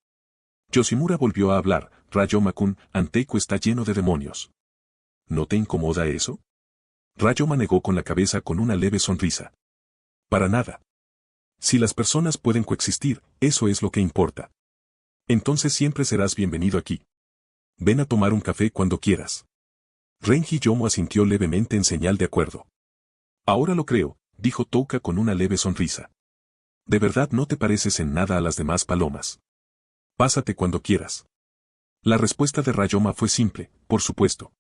Yoshimura volvió a hablar. Ryoma-kun, Anteiku está lleno de demonios. ¿No te incomoda eso? Ryoma negó con la cabeza con una leve sonrisa. Para nada. Si las personas pueden coexistir, eso es lo que importa. Entonces siempre serás bienvenido aquí. Ven a tomar un café cuando quieras. Renji Yomo asintió levemente en señal de acuerdo. Ahora lo creo, dijo Touka con una leve sonrisa. De verdad no te pareces en nada a las demás palomas. Pásate cuando quieras. La respuesta de Ryoma fue simple, por supuesto.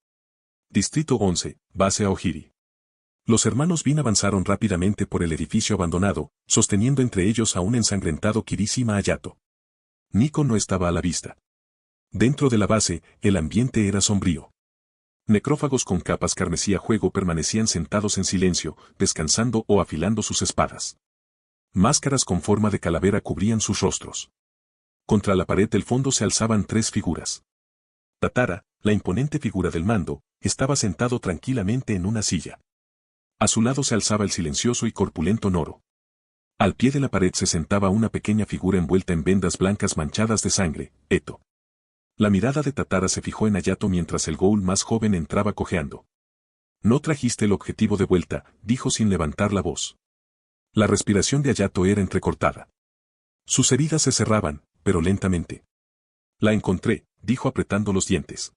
Distrito 11, base Aogiri. Los hermanos Bin avanzaron rápidamente por el edificio abandonado, sosteniendo entre ellos a un ensangrentado Kirishima Hayato. Nico no estaba a la vista. Dentro de la base, el ambiente era sombrío. Necrófagos con capas carmesí a juego permanecían sentados en silencio, descansando o afilando sus espadas. Máscaras con forma de calavera cubrían sus rostros. Contra la pared del fondo se alzaban tres figuras. Tatara, la imponente figura del mando, estaba sentado tranquilamente en una silla. A su lado se alzaba el silencioso y corpulento Noro. Al pie de la pared se sentaba una pequeña figura envuelta en vendas blancas manchadas de sangre, Eto. La mirada de Tatara se fijó en Hayato mientras el ghoul más joven entraba cojeando. No trajiste el objetivo de vuelta, dijo sin levantar la voz. La respiración de Hayato era entrecortada. Sus heridas se cerraban, pero lentamente. La encontré, dijo apretando los dientes.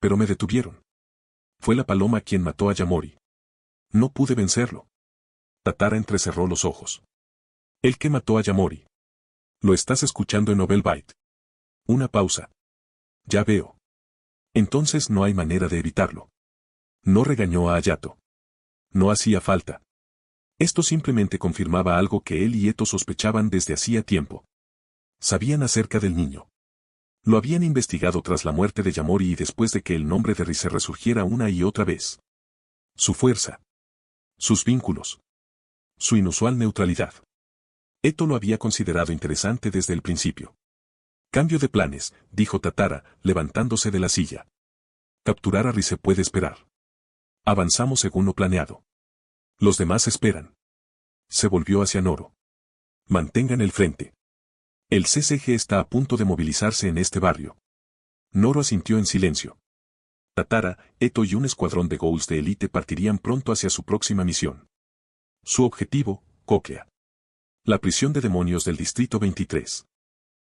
Pero me detuvieron. Fue la paloma quien mató a Yamori. No pude vencerlo. Tatara entrecerró los ojos. ¿El que mató a Yamori? Lo estás escuchando en Novel Byte. Una pausa. Ya veo. Entonces no hay manera de evitarlo. No regañó a Hayato. No hacía falta. Esto simplemente confirmaba algo que él y Eto sospechaban desde hacía tiempo. Sabían acerca del niño. Lo habían investigado tras la muerte de Yamori y después de que el nombre de Rise resurgiera una y otra vez. Su fuerza. Sus vínculos. Su inusual neutralidad. Eto lo había considerado interesante desde el principio. Cambio de planes, dijo Tatara, levantándose de la silla. Capturar a Rise puede esperar. Avanzamos según lo planeado. Los demás esperan. Se volvió hacia Noro. Mantengan el frente. El CCG está a punto de movilizarse en este barrio. Noro asintió en silencio. Tatara, Eto y un escuadrón de ghouls de élite partirían pronto hacia su próxima misión. Su objetivo, Cóclea. La prisión de demonios del Distrito 23.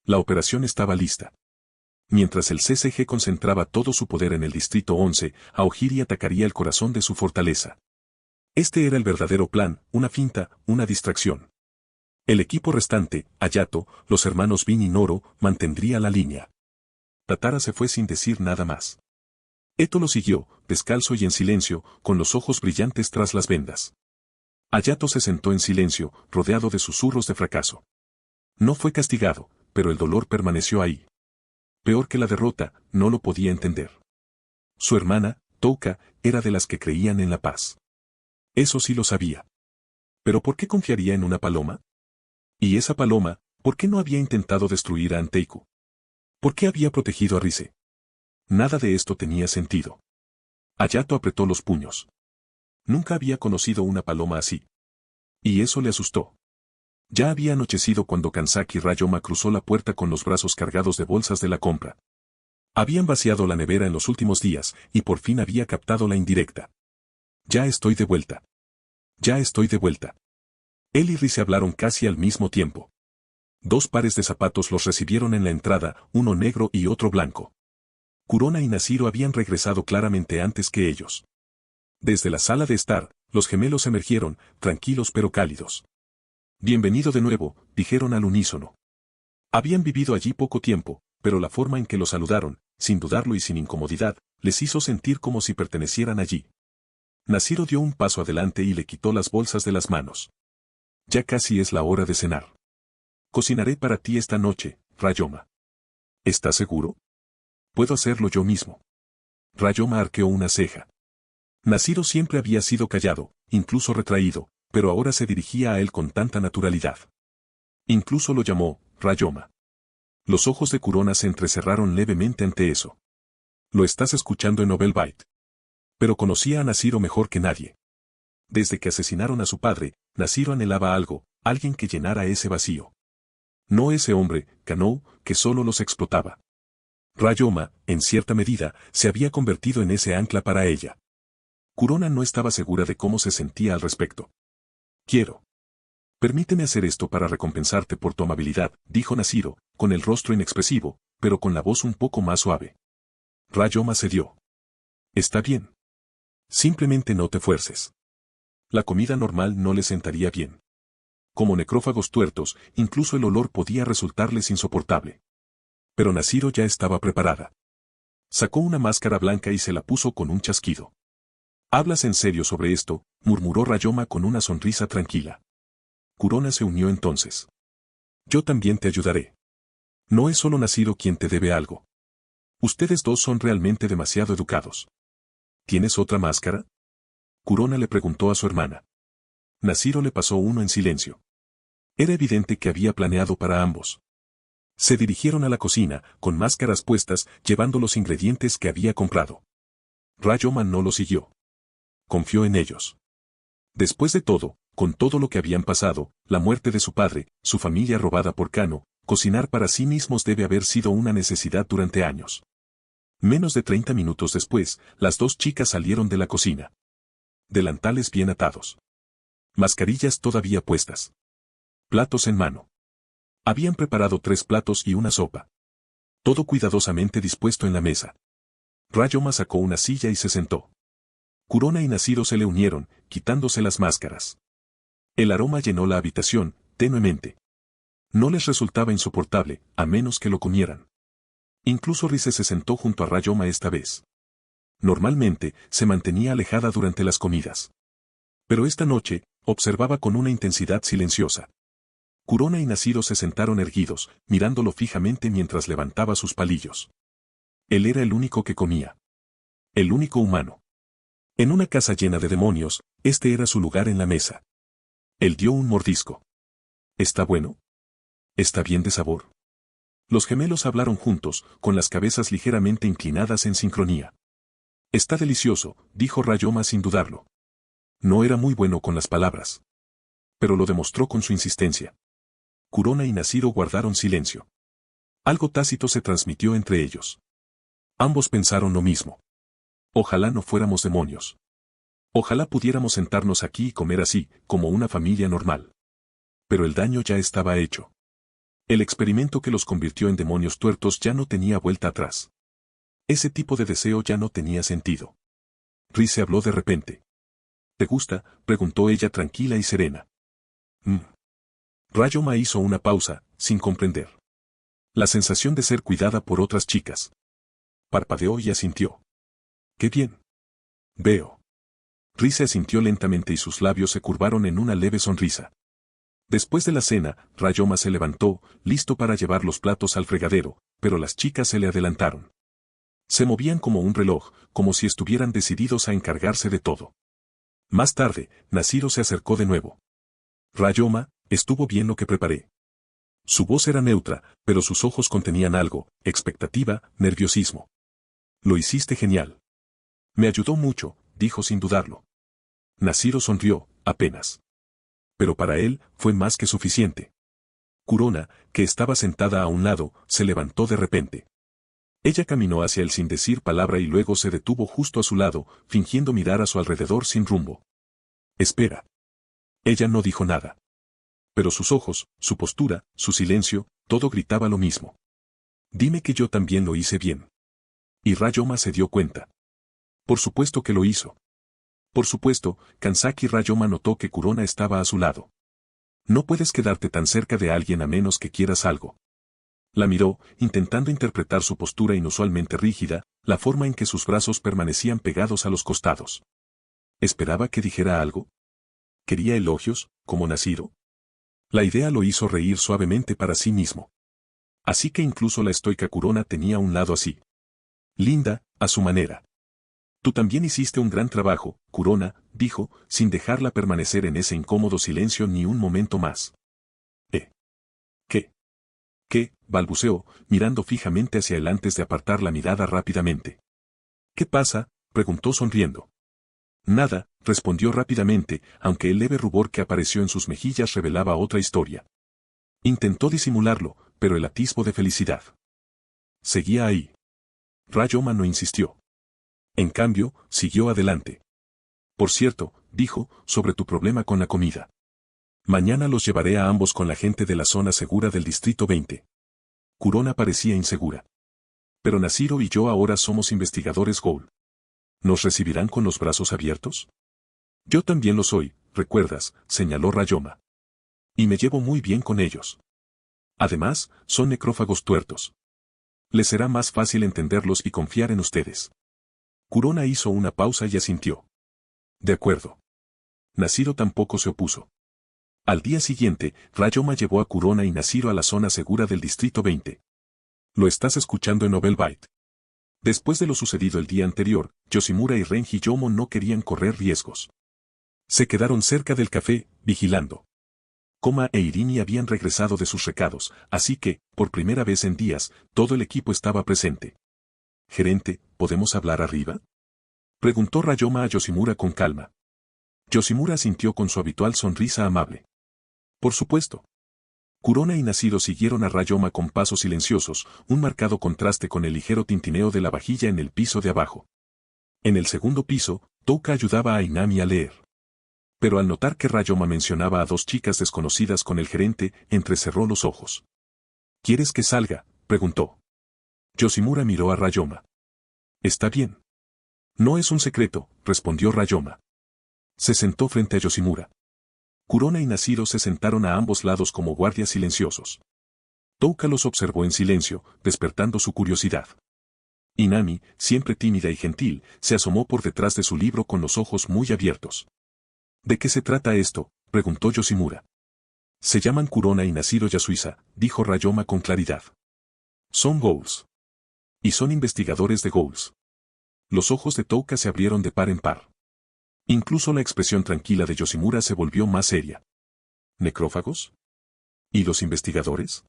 La operación estaba lista. Mientras el CCG concentraba todo su poder en el Distrito 11, Aogiri atacaría el corazón de su fortaleza. Este era el verdadero plan, una finta, una distracción. El equipo restante, Hayato, los hermanos Bin y Noro, mantendría la línea. Tatara se fue sin decir nada más. Eto lo siguió, descalzo y en silencio, con los ojos brillantes tras las vendas. Hayato se sentó en silencio, rodeado de susurros de fracaso. No fue castigado, pero el dolor permaneció ahí. Peor que la derrota, no lo podía entender. Su hermana, Touka, era de las que creían en la paz. Eso sí lo sabía. ¿Pero por qué confiaría en una paloma? Y esa paloma, ¿por qué no había intentado destruir a Anteiku? ¿Por qué había protegido a Rise? Nada de esto tenía sentido. Hayato apretó los puños. Nunca había conocido una paloma así. Y eso le asustó. Ya había anochecido cuando Kansaki Ryoma cruzó la puerta con los brazos cargados de bolsas de la compra. Habían vaciado la nevera en los últimos días, y por fin había captado la indirecta. Ya estoy de vuelta. Ya estoy de vuelta. Él y Rize hablaron casi al mismo tiempo. 2 pares de zapatos los recibieron en la entrada, uno negro y otro blanco. Corona y Nasiro habían regresado claramente antes que ellos. Desde la sala de estar, los gemelos emergieron, tranquilos pero cálidos. Bienvenido de nuevo, dijeron al unísono. Habían vivido allí poco tiempo, pero la forma en que lo saludaron, sin dudarlo y sin incomodidad, les hizo sentir como si pertenecieran allí. Nasiro dio un paso adelante y le quitó las bolsas de las manos. Ya casi es la hora de cenar. Cocinaré para ti esta noche, Rayoma. ¿Estás seguro? Puedo hacerlo yo mismo. Rayoma arqueó una ceja. Nasiro siempre había sido callado, incluso retraído, pero ahora se dirigía a él con tanta naturalidad. Incluso lo llamó, Rayoma. Los ojos de Corona se entrecerraron levemente ante eso. Lo estás escuchando en Novelbite. Pero conocía a Nasiro mejor que nadie. Desde que asesinaron a su padre, Nasiro anhelaba algo, alguien que llenara ese vacío. No ese hombre, Kanou, que solo los explotaba. Rayoma, en cierta medida, se había convertido en ese ancla para ella. Corona no estaba segura de cómo se sentía al respecto. Quiero. Permíteme hacer esto para recompensarte por tu amabilidad, dijo Nasiro, con el rostro inexpresivo, pero con la voz un poco más suave. Rayoma cedió. Está bien. Simplemente no te fuerces. La comida normal no le sentaría bien. Como necrófagos tuertos, incluso el olor podía resultarles insoportable. Pero Nasiro ya estaba preparada. Sacó una máscara blanca y se la puso con un chasquido. ¿Hablas en serio sobre esto?, murmuró Rayoma con una sonrisa tranquila. Corona se unió entonces. Yo también te ayudaré. No es solo Nasiro quien te debe algo. Ustedes dos son realmente demasiado educados. ¿Tienes otra máscara? Corona le preguntó a su hermana. Nasiro le pasó uno en silencio. Era evidente que había planeado para ambos. Se dirigieron a la cocina, con máscaras puestas, llevando los ingredientes que había comprado. Rayoma no lo siguió. Confió en ellos. Después de todo, con todo lo que habían pasado, la muerte de su padre, su familia robada por Kano, cocinar para sí mismos debe haber sido una necesidad durante años. Menos de 30 minutos después, las 2 chicas salieron de la cocina. Delantales bien atados. Mascarillas todavía puestas. Platos en mano. Habían preparado 3 platos y una sopa. Todo cuidadosamente dispuesto en la mesa. Rayoma sacó una silla y se sentó. Corona y Nasiro se le unieron, quitándose las máscaras. El aroma llenó la habitación, tenuemente. No les resultaba insoportable, a menos que lo comieran. Incluso Rize se sentó junto a Rayoma esta vez. Normalmente, se mantenía alejada durante las comidas. Pero esta noche, observaba con una intensidad silenciosa. Corona y Nasiro se sentaron erguidos, mirándolo fijamente mientras levantaba sus palillos. Él era el único que comía. El único humano. En una casa llena de demonios, este era su lugar en la mesa. Él dio un mordisco. ¿Está bueno? ¿Está bien de sabor? Los gemelos hablaron juntos, con las cabezas ligeramente inclinadas en sincronía. Está delicioso, dijo Rayoma sin dudarlo. No era muy bueno con las palabras. Pero lo demostró con su insistencia. Corona y Nasiro guardaron silencio. Algo tácito se transmitió entre ellos. Ambos pensaron lo mismo. Ojalá no fuéramos demonios. Ojalá pudiéramos sentarnos aquí y comer así, como una familia normal. Pero el daño ya estaba hecho. El experimento que los convirtió en demonios tuertos ya no tenía vuelta atrás. Ese tipo de deseo ya no tenía sentido. Rize habló de repente. ¿Te gusta?, preguntó ella tranquila y serena. Rayoma hizo una pausa, sin comprender. La sensación de ser cuidada por otras chicas. Parpadeó y asintió. ¡Qué bien! Veo. Rize asintió lentamente y sus labios se curvaron en una leve sonrisa. Después de la cena, Rayoma se levantó, listo para llevar los platos al fregadero, pero las chicas se le adelantaron. Se movían como un reloj, como si estuvieran decididos a encargarse de todo. Más tarde, Nasiro se acercó de nuevo. Rayoma, estuvo bien lo que preparé. Su voz era neutra, pero sus ojos contenían algo, expectativa, nerviosismo. Lo hiciste genial. Me ayudó mucho, dijo sin dudarlo. Nasiro sonrió, apenas. Pero para él, fue más que suficiente. Corona, que estaba sentada a un lado, se levantó de repente. Ella caminó hacia él sin decir palabra y luego se detuvo justo a su lado, fingiendo mirar a su alrededor sin rumbo. Espera. Ella no dijo nada. Pero sus ojos, su postura, su silencio, todo gritaba lo mismo. Dime que yo también lo hice bien. Y Ryoma se dio cuenta. Por supuesto que lo hizo. Por supuesto, Kansaki Ryoma notó que Kurona estaba a su lado. No puedes quedarte tan cerca de alguien a menos que quieras algo. La miró, intentando interpretar su postura inusualmente rígida, la forma en que sus brazos permanecían pegados a los costados. ¿Esperaba que dijera algo? ¿Quería elogios, como Nashiro? La idea lo hizo reír suavemente para sí mismo. Así que incluso la estoica Kurona tenía un lado así. Linda, a su manera. Tú también hiciste un gran trabajo, Kurona, dijo, sin dejarla permanecer en ese incómodo silencio ni un momento más. ¿Qué? ¿Qué? Balbuceó, mirando fijamente hacia él antes de apartar la mirada rápidamente. ¿Qué pasa? Preguntó sonriendo. Nada, respondió rápidamente, aunque el leve rubor que apareció en sus mejillas revelaba otra historia. Intentó disimularlo, pero el atisbo de felicidad seguía ahí. Ryoma no insistió. En cambio, siguió adelante. Por cierto, dijo, sobre tu problema con la comida. Mañana los llevaré a ambos con la gente de la zona segura del Distrito 20. Kurona parecía insegura. Pero Nashiro y yo ahora somos investigadores Ghoul. ¿Nos recibirán con los brazos abiertos? Yo también lo soy, recuerdas, señaló Ryoma. Y me llevo muy bien con ellos. Además, son necrófagos tuertos. Les será más fácil entenderlos y confiar en ustedes. Kurona hizo una pausa y asintió. De acuerdo. Nashiro tampoco se opuso. Al día siguiente, Ryoma llevó a Kurona y Nashiro a la zona segura del Distrito 20. Lo estás escuchando en Novelbyte. Después de lo sucedido el día anterior, Yoshimura y Renji Yomo no querían correr riesgos. Se quedaron cerca del café, vigilando. Koma e Irini habían regresado de sus recados, así que, por primera vez en días, todo el equipo estaba presente. Gerente, ¿podemos hablar arriba? Preguntó Ryoma a Yoshimura con calma. Yoshimura asintió con su habitual sonrisa amable. Por supuesto. Kurona y Nashiro siguieron a Ryoma con pasos silenciosos, un marcado contraste con el ligero tintineo de la vajilla en el piso de abajo. En el segundo piso, Touka ayudaba a Inami a leer. Pero al notar que Ryoma mencionaba a dos chicas desconocidas con el gerente, entrecerró los ojos. ¿Quieres que salga?, preguntó. Yoshimura miró a Ryoma. Está bien. No es un secreto, respondió Ryoma. Se sentó frente a Yoshimura. Kurona y Nashiro se sentaron a ambos lados como guardias silenciosos. Touka los observó en silencio, despertando su curiosidad. Inami, siempre tímida y gentil, se asomó por detrás de su libro con los ojos muy abiertos. ¿De qué se trata esto?, preguntó Yoshimura. Se llaman Kurona y Nashiro Yasuisa, dijo Ryoma con claridad. Son Ghouls. Y son investigadores de Ghouls. Los ojos de Touka se abrieron de par en par. Incluso la expresión tranquila de Yoshimura se volvió más seria. ¿Necrófagos? ¿Y los investigadores?,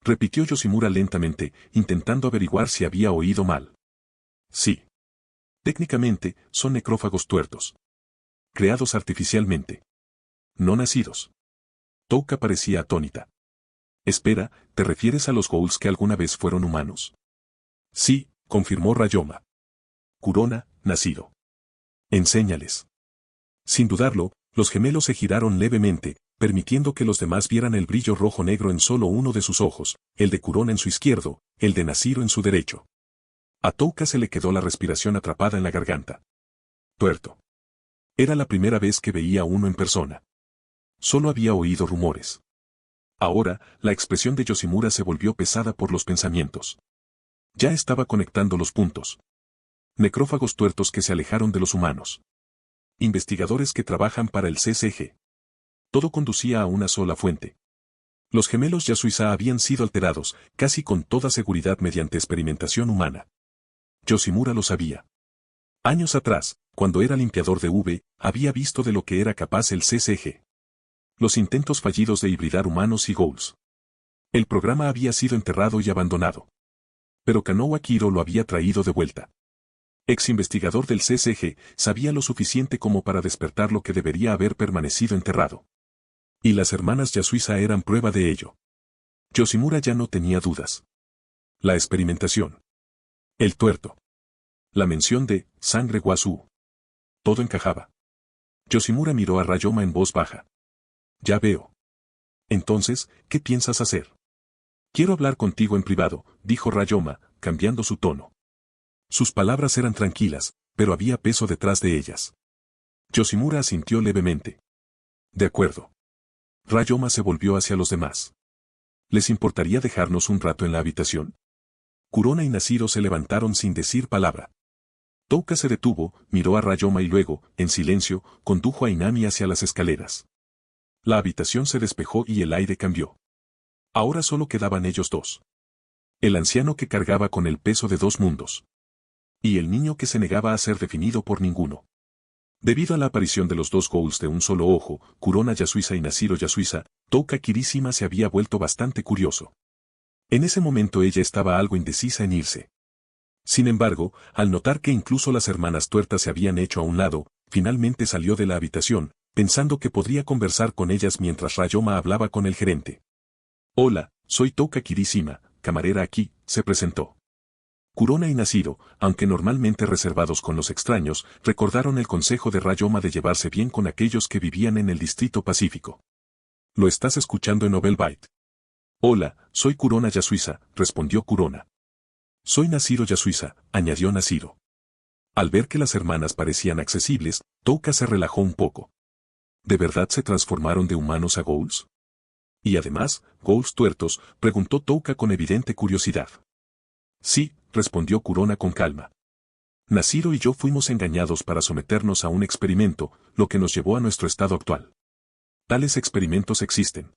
repitió Yoshimura lentamente, intentando averiguar si había oído mal. Sí. Técnicamente, son necrófagos tuertos. Creados artificialmente. No nacidos. Touka parecía atónita. Espera, ¿te refieres a los Ghouls que alguna vez fueron humanos? Sí, confirmó Ryoma. Kurona, Nashiro. Enséñales. Sin dudarlo, los gemelos se giraron levemente, permitiendo que los demás vieran el brillo rojo-negro en solo uno de sus ojos, el de Kurona en su izquierdo, el de Nashiro en su derecho. A Touka se le quedó la respiración atrapada en la garganta. Tuerto. Era la primera vez que veía uno en persona. Solo había oído rumores. Ahora, la expresión de Yoshimura se volvió pesada por los pensamientos. Ya estaba conectando los puntos. Necrófagos tuertos que se alejaron de los humanos. Investigadores que trabajan para el CCG. Todo conducía a una sola fuente. Los gemelos Yasuisa habían sido alterados, casi con toda seguridad mediante experimentación humana. Yoshimura lo sabía. Años atrás, cuando era limpiador de V, había visto de lo que era capaz el CCG. Los intentos fallidos de hibridar humanos y Ghouls. El programa había sido enterrado y abandonado. Pero Kanoa Kiro lo había traído de vuelta. Ex investigador del CCG, sabía lo suficiente como para despertar lo que debería haber permanecido enterrado. Y las hermanas Yasuisa eran prueba de ello. Yoshimura ya no tenía dudas. La experimentación. El tuerto. La mención de sangre Wasu. Todo encajaba. Yoshimura miró a Ryoma en voz baja. Ya veo. Entonces, ¿qué piensas hacer? Quiero hablar contigo en privado, dijo Ryoma, cambiando su tono. Sus palabras eran tranquilas, pero había peso detrás de ellas. Yoshimura asintió levemente. De acuerdo. Ryoma se volvió hacia los demás. ¿Les importaría dejarnos un rato en la habitación? Kurona y Nashiro se levantaron sin decir palabra. Touka se detuvo, miró a Ryoma y luego, en silencio, condujo a Inami hacia las escaleras. La habitación se despejó y el aire cambió. Ahora solo quedaban ellos dos. El anciano que cargaba con el peso de dos mundos. Y el niño que se negaba a ser definido por ninguno. Debido a la aparición de los dos ghouls de un solo ojo, Kurona Yasuisa y Nashiro Yasuisa, Touka Kirishima se había vuelto bastante curioso. En ese momento ella estaba algo indecisa en irse. Sin embargo, al notar que incluso las hermanas tuertas se habían hecho a un lado, finalmente salió de la habitación, pensando que podría conversar con ellas mientras Ryoma hablaba con el gerente. Hola, soy Touka Kirishima, camarera aquí, se presentó. Kurona y Nashiro, aunque normalmente reservados con los extraños, recordaron el consejo de Ryoma de llevarse bien con aquellos que vivían en el distrito pacífico. Lo estás escuchando en Novel Byte. Hola, soy Kurona Yasuisa, respondió Kurona. Soy Nashiro Yasuisa, añadió Nashiro. Al ver que las hermanas parecían accesibles, Touka se relajó un poco. ¿De verdad se transformaron de humanos a ghouls? Y además, ¿ghouls tuertos?, preguntó Touka con evidente curiosidad. Sí, respondió Kurona con calma. Nashiro y yo fuimos engañados para someternos a un experimento, lo que nos llevó a nuestro estado actual. Tales experimentos existen.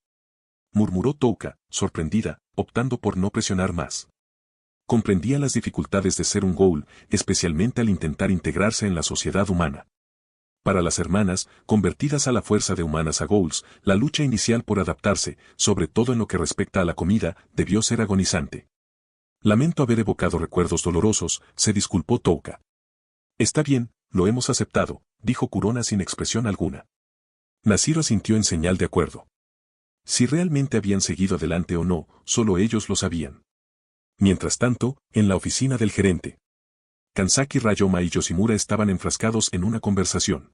Murmuró Touka, sorprendida, optando por no presionar más. Comprendía las dificultades de ser un ghoul, especialmente al intentar integrarse en la sociedad humana. Para las hermanas, convertidas a la fuerza de humanas a ghouls, la lucha inicial por adaptarse, sobre todo en lo que respecta a la comida, debió ser agonizante. Lamento haber evocado recuerdos dolorosos, se disculpó Touka. Está bien, lo hemos aceptado, dijo Kurona sin expresión alguna. Nashiro asintió en señal de acuerdo. Si realmente habían seguido adelante o no, solo ellos lo sabían. Mientras tanto, en la oficina del gerente. Kansaki Ryoma y Yoshimura estaban enfrascados en una conversación.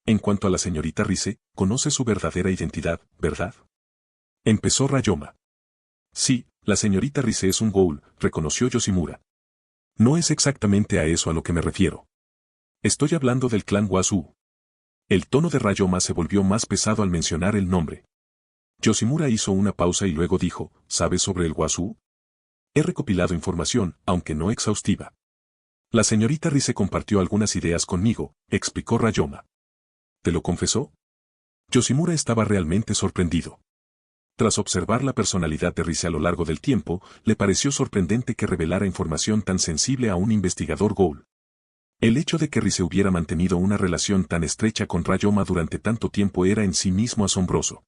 En cuanto a la señorita Rise, conoce su verdadera identidad, ¿verdad? Empezó Ryoma. Sí, la señorita Rise es un ghoul, reconoció Yoshimura. No es exactamente a eso a lo que me refiero. Estoy hablando del clan Wasu. El tono de Ryoma se volvió más pesado al mencionar el nombre. Yoshimura hizo una pausa y luego dijo, ¿sabes sobre el Wasu? He recopilado información, aunque no exhaustiva. La señorita Rise compartió algunas ideas conmigo, explicó Ryoma. ¿Te lo confesó? Yoshimura estaba realmente sorprendido. Tras observar la personalidad de Rise a lo largo del tiempo, le pareció sorprendente que revelara información tan sensible a un investigador ghoul. El hecho de que Rise hubiera mantenido una relación tan estrecha con Ryoma durante tanto tiempo era en sí mismo asombroso.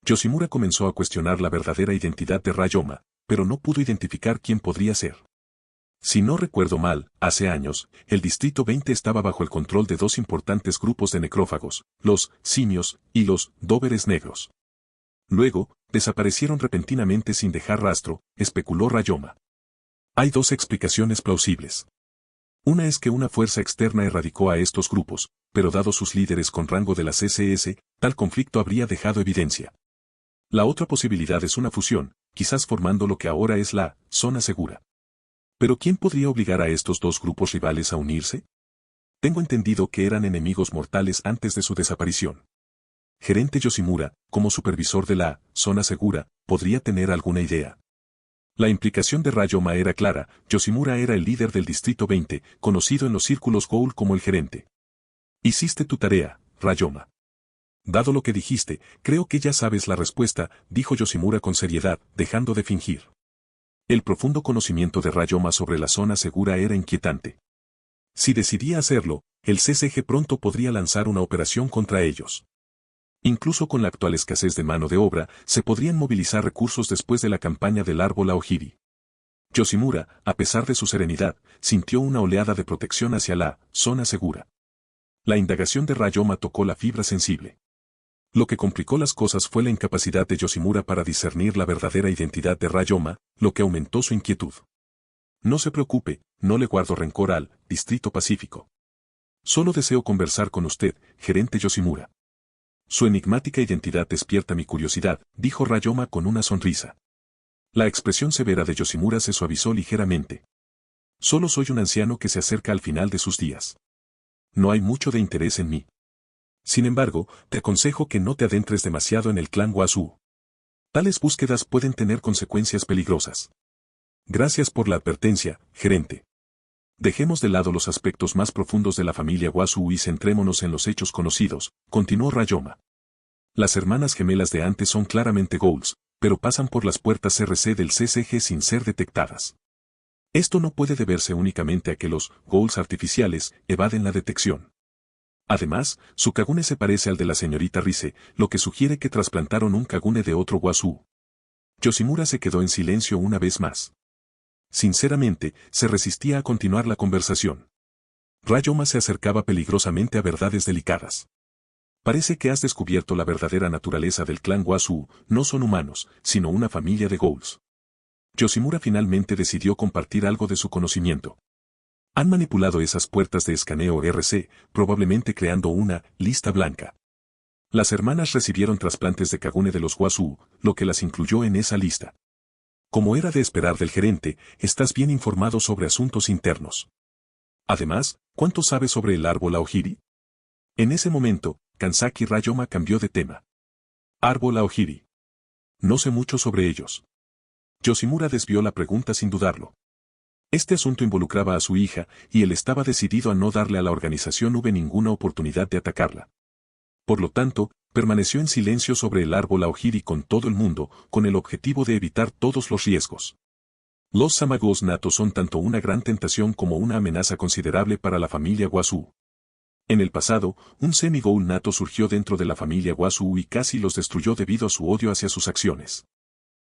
Yoshimura comenzó a cuestionar la verdadera identidad de Ryoma, pero no pudo identificar quién podría ser. Si no recuerdo mal, hace años, el Distrito 20 estaba bajo el control de dos importantes grupos de necrófagos, los simios y los dóveres negros. Luego, desaparecieron repentinamente sin dejar rastro, especuló Ryoma. Hay dos explicaciones plausibles. Una es que una fuerza externa erradicó a estos grupos, pero dado sus líderes con rango de las SS, tal conflicto habría dejado evidencia. La otra posibilidad es una fusión, quizás formando lo que ahora es la zona segura. ¿Pero quién podría obligar a estos dos grupos rivales a unirse? Tengo entendido que eran enemigos mortales antes de su desaparición. Gerente Yoshimura, como supervisor de la zona segura, podría tener alguna idea. La implicación de Ryoma era clara, Yoshimura era el líder del Distrito 20, conocido en los círculos ghoul como el gerente. Hiciste tu tarea, Ryoma. Dado lo que dijiste, creo que ya sabes la respuesta, dijo Yoshimura con seriedad, dejando de fingir. El profundo conocimiento de Ryoma sobre la zona segura era inquietante. Si decidía hacerlo, el CCG pronto podría lanzar una operación contra ellos. Incluso con la actual escasez de mano de obra, se podrían movilizar recursos después de la campaña del árbol Aojiri. Yoshimura, a pesar de su serenidad, sintió una oleada de protección hacia la zona segura. La indagación de Ryoma tocó la fibra sensible. Lo que complicó las cosas fue la incapacidad de Yoshimura para discernir la verdadera identidad de Ryoma, lo que aumentó su inquietud. No se preocupe, no le guardo rencor al Distrito Pacífico. Solo deseo conversar con usted, gerente Yoshimura. Su enigmática identidad despierta mi curiosidad, dijo Ryoma con una sonrisa. La expresión severa de Yoshimura se suavizó ligeramente. Solo soy un anciano que se acerca al final de sus días. No hay mucho de interés en mí. Sin embargo, te aconsejo que no te adentres demasiado en el clan Wazoo. Tales búsquedas pueden tener consecuencias peligrosas. Gracias por la advertencia, gerente. Dejemos de lado los aspectos más profundos de la familia Wazoo y centrémonos en los hechos conocidos, continuó Ryoma. Las hermanas gemelas de antes son claramente ghouls, pero pasan por las puertas CRC del CCG sin ser detectadas. Esto no puede deberse únicamente a que los ghouls artificiales evaden la detección. Además, su Kagune se parece al de la señorita Rise, lo que sugiere que trasplantaron un Kagune de otro Wazoo. Yoshimura se quedó en silencio una vez más. Sinceramente, se resistía a continuar la conversación. Ryoma se acercaba peligrosamente a verdades delicadas. Parece que has descubierto la verdadera naturaleza del clan Wazoo, no son humanos, sino una familia de ghouls. Yoshimura finalmente decidió compartir algo de su conocimiento. Han manipulado esas puertas de escaneo RC, probablemente creando una lista blanca. Las hermanas recibieron trasplantes de Kagune de los Wazoo, lo que las incluyó en esa lista. Como era de esperar del gerente, estás bien informado sobre asuntos internos. Además, ¿cuánto sabes sobre el árbol Aogiri? En ese momento, Kanzaki Ryoma cambió de tema. Árbol Aogiri. No sé mucho sobre ellos. Yoshimura desvió la pregunta sin dudarlo. Este asunto involucraba a su hija, y él estaba decidido a no darle a la organización V ninguna oportunidad de atacarla. Por lo tanto, permaneció en silencio sobre el árbol Aogiri con todo el mundo, con el objetivo de evitar todos los riesgos. Los Samagos natos son tanto una gran tentación como una amenaza considerable para la familia Wazoo. En el pasado, un semi-ghoul nato surgió dentro de la familia Wazoo y casi los destruyó debido a su odio hacia sus acciones.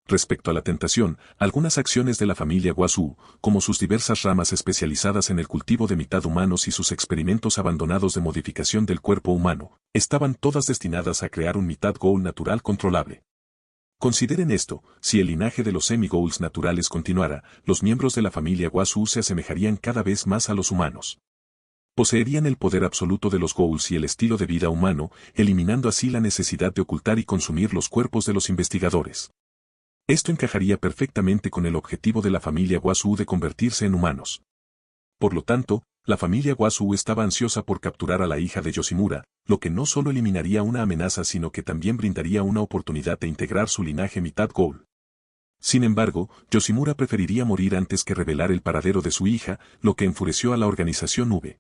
Respecto a la tentación, algunas acciones de la familia Wazoo, como sus diversas ramas especializadas en el cultivo de mitad humanos y sus experimentos abandonados de modificación del cuerpo humano, estaban todas destinadas a crear un mitad ghoul natural controlable. Consideren esto, si el linaje de los semi-ghouls naturales continuara, los miembros de la familia Wazoo se asemejarían cada vez más a los humanos. Poseerían el poder absoluto de los ghouls y el estilo de vida humano, eliminando así la necesidad de ocultar y consumir los cuerpos de los investigadores. Esto encajaría perfectamente con el objetivo de la familia Wazoo de convertirse en humanos. Por lo tanto, la familia Wazoo estaba ansiosa por capturar a la hija de Yoshimura, lo que no solo eliminaría una amenaza sino que también brindaría una oportunidad de integrar su linaje mitad ghoul. Sin embargo, Yoshimura preferiría morir antes que revelar el paradero de su hija, lo que enfureció a la organización V.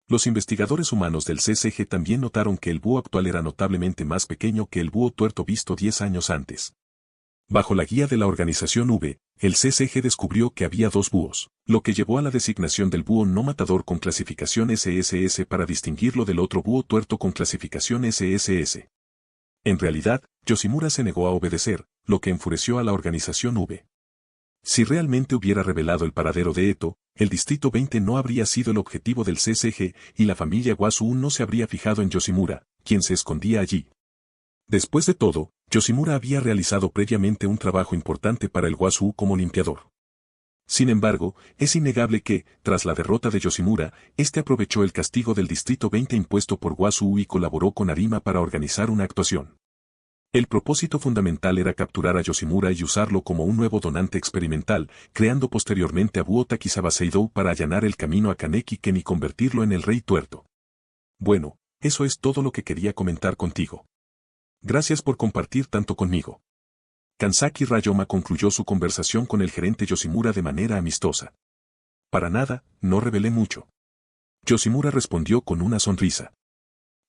Los investigadores humanos del CCG también notaron que el búho actual era notablemente más pequeño que el búho tuerto visto 10 años antes. Bajo la guía de la organización V, el CCG descubrió que había dos búhos, lo que llevó a la designación del búho no matador con clasificación SSS para distinguirlo del otro búho tuerto con clasificación SSS. En realidad, Yoshimura se negó a obedecer, lo que enfureció a la organización V. Si realmente hubiera revelado el paradero de Eto, el Distrito 20 no habría sido el objetivo del CCG y la familia Wazoo no se habría fijado en Yoshimura, quien se escondía allí. Después de todo, Yoshimura había realizado previamente un trabajo importante para el Wazoo como limpiador. Sin embargo, es innegable que, tras la derrota de Yoshimura, este aprovechó el castigo del Distrito 20 impuesto por Wazoo y colaboró con Arima para organizar una actuación. El propósito fundamental era capturar a Yoshimura y usarlo como un nuevo donante experimental, creando posteriormente a Búho Takizawa Seidou para allanar el camino a Kaneki Ken y convertirlo en el Rey Tuerto. Bueno, eso es todo lo que quería comentar contigo. Gracias por compartir tanto conmigo. Kanzaki Ryoma concluyó su conversación con el gerente Yoshimura de manera amistosa. Para nada, no revelé mucho. Yoshimura respondió con una sonrisa.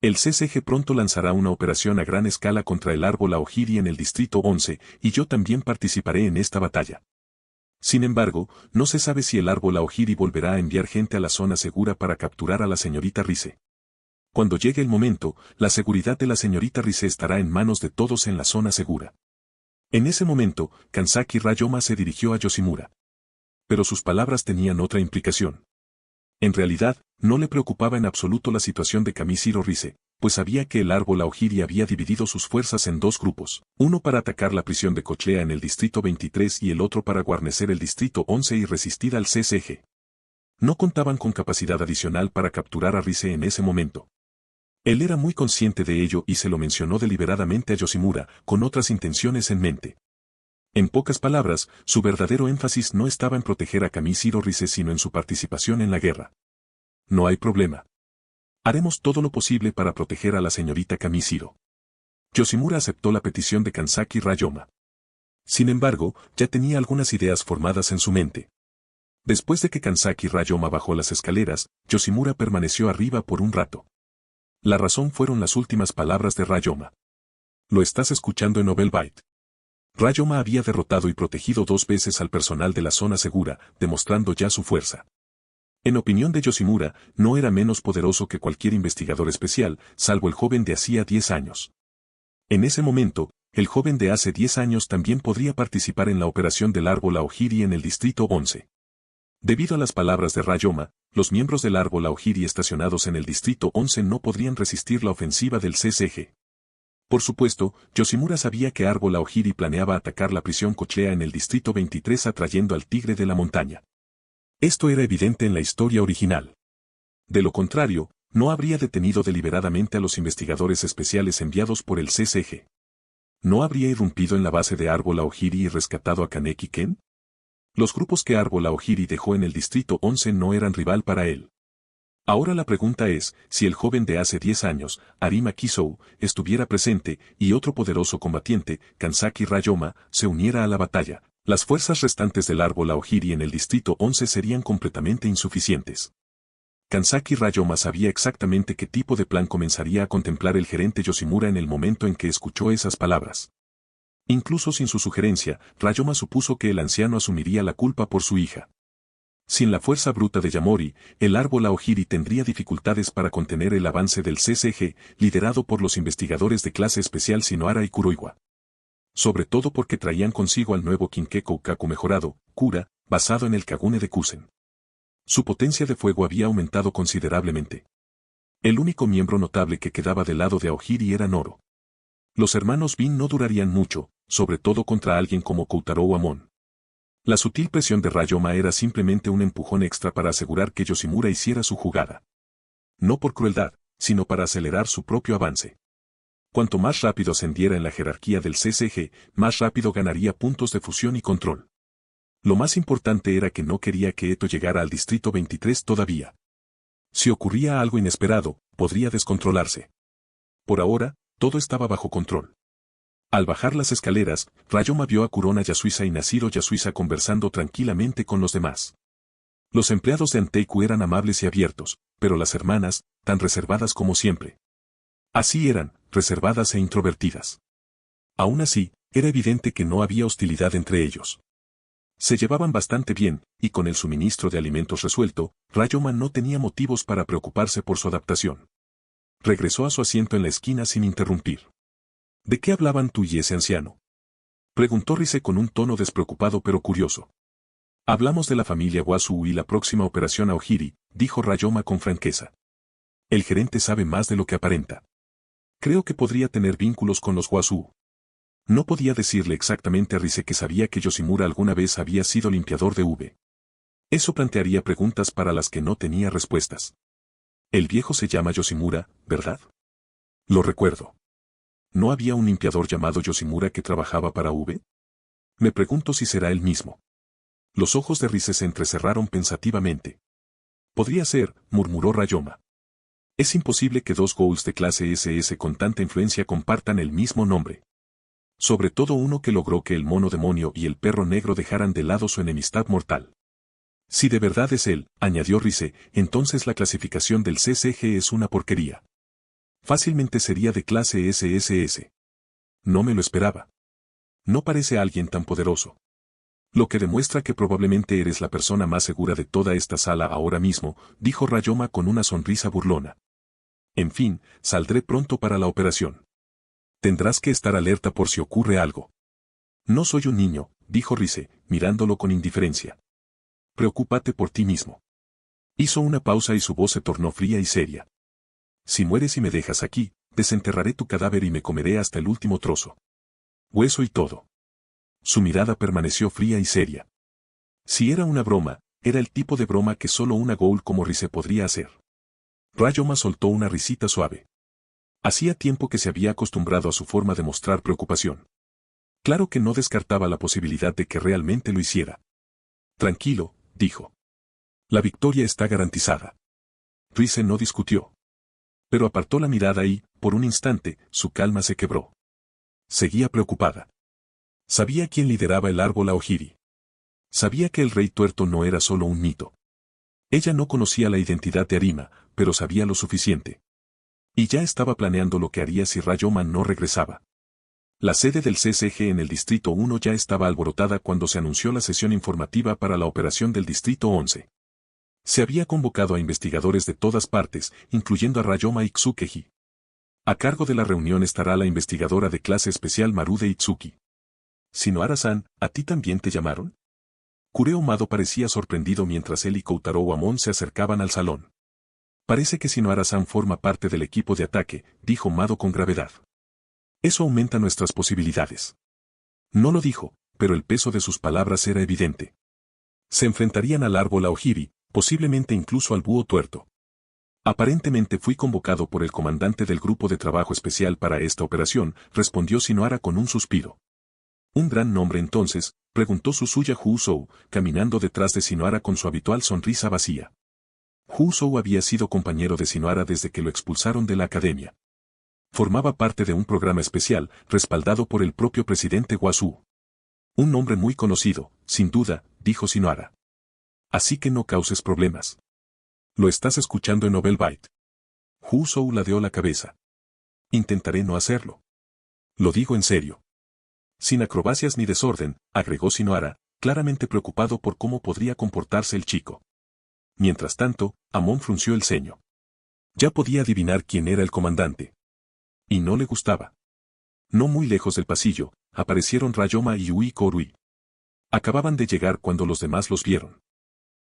El CCG pronto lanzará una operación a gran escala contra el árbol Aogiri en el Distrito 11, y yo también participaré en esta batalla. Sin embargo, no se sabe si el árbol Aogiri volverá a enviar gente a la zona segura para capturar a la señorita Rise. Cuando llegue el momento, la seguridad de la señorita Rise estará en manos de todos en la zona segura. En ese momento, Kanzaki Ryoma se dirigió a Yoshimura. Pero sus palabras tenían otra implicación. En realidad, no le preocupaba en absoluto la situación de Kamishiro Rise, pues sabía que el árbol Aogiri había dividido sus fuerzas en dos grupos, uno para atacar la prisión de Cochlea en el Distrito 23 y el otro para guarnecer el Distrito 11 y resistir al CCG. No contaban con capacidad adicional para capturar a Rise en ese momento. Él era muy consciente de ello y se lo mencionó deliberadamente a Yoshimura, con otras intenciones en mente. En pocas palabras, su verdadero énfasis no estaba en proteger a Kamishiro Rise sino en su participación en la guerra. No hay problema. Haremos todo lo posible para proteger a la señorita Kamishiro. Yoshimura aceptó la petición de Kansaki Ryoma. Sin embargo, ya tenía algunas ideas formadas en su mente. Después de que Kansaki Ryoma bajó las escaleras, Yoshimura permaneció arriba por un rato. La razón fueron las últimas palabras de Ryoma. Lo estás escuchando en Novelbite. Ryoma había derrotado y protegido 2 veces al personal de la zona segura, demostrando ya su fuerza. En opinión de Yoshimura, no era menos poderoso que cualquier investigador especial, salvo el joven de hacía 10 años. En ese momento, el joven de hace 10 años también podría participar en la operación del árbol Aogiri en el Distrito 11. Debido a las palabras de Ryoma, los miembros del árbol Aogiri estacionados en el Distrito 11 no podrían resistir la ofensiva del CCG. Por supuesto, Yoshimura sabía que Árbol Aogiri planeaba atacar la prisión Cochlea en el Distrito 23 atrayendo al Tigre de la Montaña. Esto era evidente en la historia original. De lo contrario, no habría detenido deliberadamente a los investigadores especiales enviados por el CCG. ¿No habría irrumpido en la base de Árbol Aogiri y rescatado a Kaneki Ken? Los grupos que Árbol Aogiri dejó en el Distrito 11 no eran rival para él. Ahora la pregunta es, si el joven de hace 10 años, Arima Kisou, estuviera presente y otro poderoso combatiente, Kansaki Ryoma, se uniera a la batalla, las fuerzas restantes del árbol Aogiri en el Distrito 11 serían completamente insuficientes. Kansaki Ryoma sabía exactamente qué tipo de plan comenzaría a contemplar el gerente Yoshimura en el momento en que escuchó esas palabras. Incluso sin su sugerencia, Ryoma supuso que el anciano asumiría la culpa por su hija. Sin la fuerza bruta de Yamori, el árbol Aogiri tendría dificultades para contener el avance del CCG, liderado por los investigadores de clase especial Shinohara y Kuroiwa. Sobre todo porque traían consigo al nuevo Kinkekou-kaku mejorado, Kura, basado en el Kagune de Kusen. Su potencia de fuego había aumentado considerablemente. El único miembro notable que quedaba del lado de Aogiri era Noro. Los hermanos Bin no durarían mucho, sobre todo contra alguien como Koutarou Amon. La sutil presión de Ryoma era simplemente un empujón extra para asegurar que Yoshimura hiciera su jugada. No por crueldad, sino para acelerar su propio avance. Cuanto más rápido ascendiera en la jerarquía del CCG, más rápido ganaría puntos de fusión y control. Lo más importante era que no quería que Eto llegara al Distrito 23 todavía. Si ocurría algo inesperado, podría descontrolarse. Por ahora, todo estaba bajo control. Al bajar las escaleras, Ryoma vio a Kurona Yasuisa y Nashiro Yasuisa conversando tranquilamente con los demás. Los empleados de Anteiku eran amables y abiertos, pero las hermanas, tan reservadas como siempre. Así eran, reservadas e introvertidas. Aún así, era evidente que no había hostilidad entre ellos. Se llevaban bastante bien, y con el suministro de alimentos resuelto, Ryoma no tenía motivos para preocuparse por su adaptación. Regresó a su asiento en la esquina sin interrumpir. ¿De qué hablaban tú y ese anciano? Preguntó Rise con un tono despreocupado pero curioso. Hablamos de la familia Wasu y la próxima operación Aogiri, dijo Ryoma con franqueza. El gerente sabe más de lo que aparenta. Creo que podría tener vínculos con los Wasu. No podía decirle exactamente a Rise que sabía que Yoshimura alguna vez había sido limpiador de V. Eso plantearía preguntas para las que no tenía respuestas. El viejo se llama Yoshimura, ¿verdad? Lo recuerdo. ¿No había un limpiador llamado Yoshimura que trabajaba para V? Me pregunto si será él mismo. Los ojos de Rise se entrecerraron pensativamente. Podría ser, murmuró Ryoma. Es imposible que 2 ghouls de clase SS con tanta influencia compartan el mismo nombre. Sobre todo uno que logró que el mono demonio y el perro negro dejaran de lado su enemistad mortal. Si de verdad es él, añadió Rise, entonces la clasificación del CCG es una porquería. Fácilmente sería de clase SSS. No me lo esperaba. No parece alguien tan poderoso. Lo que demuestra que probablemente eres la persona más segura de toda esta sala ahora mismo, dijo Ryoma con una sonrisa burlona. En fin, saldré pronto para la operación. Tendrás que estar alerta por si ocurre algo. No soy un niño, dijo Rise, mirándolo con indiferencia. Preocúpate por ti mismo. Hizo una pausa y su voz se tornó fría y seria. Si mueres y me dejas aquí, desenterraré tu cadáver y me comeré hasta el último trozo. Hueso y todo. Su mirada permaneció fría y seria. Si era una broma, era el tipo de broma que solo una ghoul como Rise podría hacer. Ryoma soltó una risita suave. Hacía tiempo que se había acostumbrado a su forma de mostrar preocupación. Claro que no descartaba la posibilidad de que realmente lo hiciera. Tranquilo, dijo. La victoria está garantizada. Rize no discutió. Pero apartó la mirada y, por un instante, su calma se quebró. Seguía preocupada. Sabía quién lideraba el árbol Aojiri. Sabía que el rey tuerto no era solo un mito. Ella no conocía la identidad de Arima, pero sabía lo suficiente. Y ya estaba planeando lo que haría si Rayoma no regresaba. La sede del CCG en el Distrito 1 ya estaba alborotada cuando se anunció la sesión informativa para la operación del Distrito 11. Se había convocado a investigadores de todas partes, incluyendo a Rayoma Itsukeji. A cargo de la reunión estará la investigadora de clase especial Marude Itsuki. Shinohara-san, ¿a ti también te llamaron? Kureo Mado parecía sorprendido mientras él y Koutarou Amon se acercaban al salón. Parece que Shinohara-san forma parte del equipo de ataque, dijo Mado con gravedad. Eso aumenta nuestras posibilidades. No lo dijo, pero el peso de sus palabras era evidente. Se enfrentarían al árbol Aojiri, posiblemente incluso al búho tuerto. Aparentemente fui convocado por el comandante del grupo de trabajo especial para esta operación, respondió Shinohara con un suspiro. Un gran nombre entonces, preguntó Susuya Husou, caminando detrás de Shinohara con su habitual sonrisa vacía. Husou había sido compañero de Shinohara desde que lo expulsaron de la academia. Formaba parte de un programa especial, respaldado por el propio presidente Wasu. Un nombre muy conocido, sin duda, dijo Shinohara. Así que no causes problemas. Lo estás escuchando en Nobel Byte. Husou ladeó la cabeza. Intentaré no hacerlo. Lo digo en serio. Sin acrobacias ni desorden, agregó Shinohara, claramente preocupado por cómo podría comportarse el chico. Mientras tanto, Amon frunció el ceño. Ya podía adivinar quién era el comandante. Y no le gustaba. No muy lejos del pasillo, aparecieron Rayoma y Yui Korui. Acababan de llegar cuando los demás los vieron.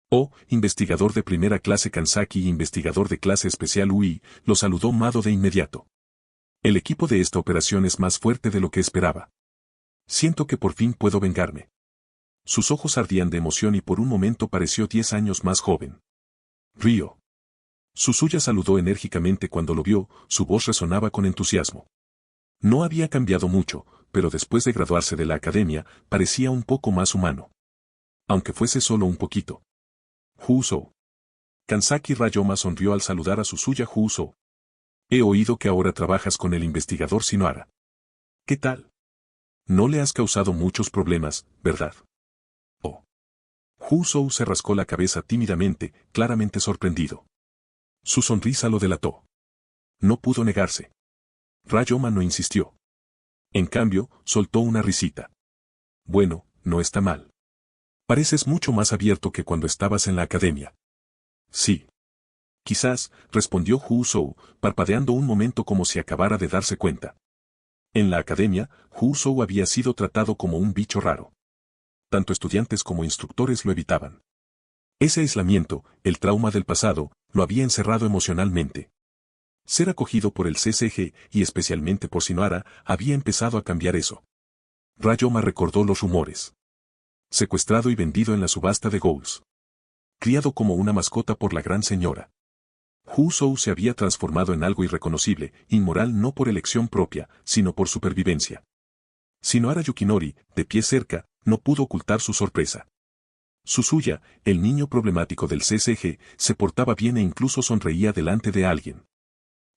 Oh, investigador de primera clase Kansaki y investigador de clase especial Ui, lo saludó Mado de inmediato. El equipo de esta operación es más fuerte de lo que esperaba. Siento que por fin puedo vengarme. Sus ojos ardían de emoción y por un momento pareció 10 años más joven. Río. Susuya saludó enérgicamente cuando lo vio, su voz resonaba con entusiasmo. No había cambiado mucho, pero después de graduarse de la academia, parecía un poco más humano. Aunque fuese solo un poquito. Husou. Kansaki Rayoma sonrió al saludar a Susuya Husou. He oído que ahora trabajas con el investigador Shinohara. ¿Qué tal? No le has causado muchos problemas, ¿verdad? Oh. Husou se rascó la cabeza tímidamente, claramente sorprendido. Su sonrisa lo delató. No pudo negarse. Rayoma no insistió. En cambio, soltó una risita. Bueno, no está mal. Pareces mucho más abierto que cuando estabas en la academia. Sí. Quizás, respondió Husou, parpadeando un momento como si acabara de darse cuenta. En la academia, Husou había sido tratado como un bicho raro. Tanto estudiantes como instructores lo evitaban. Ese aislamiento, el trauma del pasado, lo había encerrado emocionalmente. Ser acogido por el CCG, y especialmente por Shinohara, había empezado a cambiar eso. Rayoma recordó los rumores. Secuestrado y vendido en la subasta de Ghouls. Criado como una mascota por la gran señora. Husou se había transformado en algo irreconocible, inmoral no por elección propia, sino por supervivencia. Shinohara Yukinori, de pie cerca, no pudo ocultar su sorpresa. Susuya, el niño problemático del CCG, se portaba bien e incluso sonreía delante de alguien.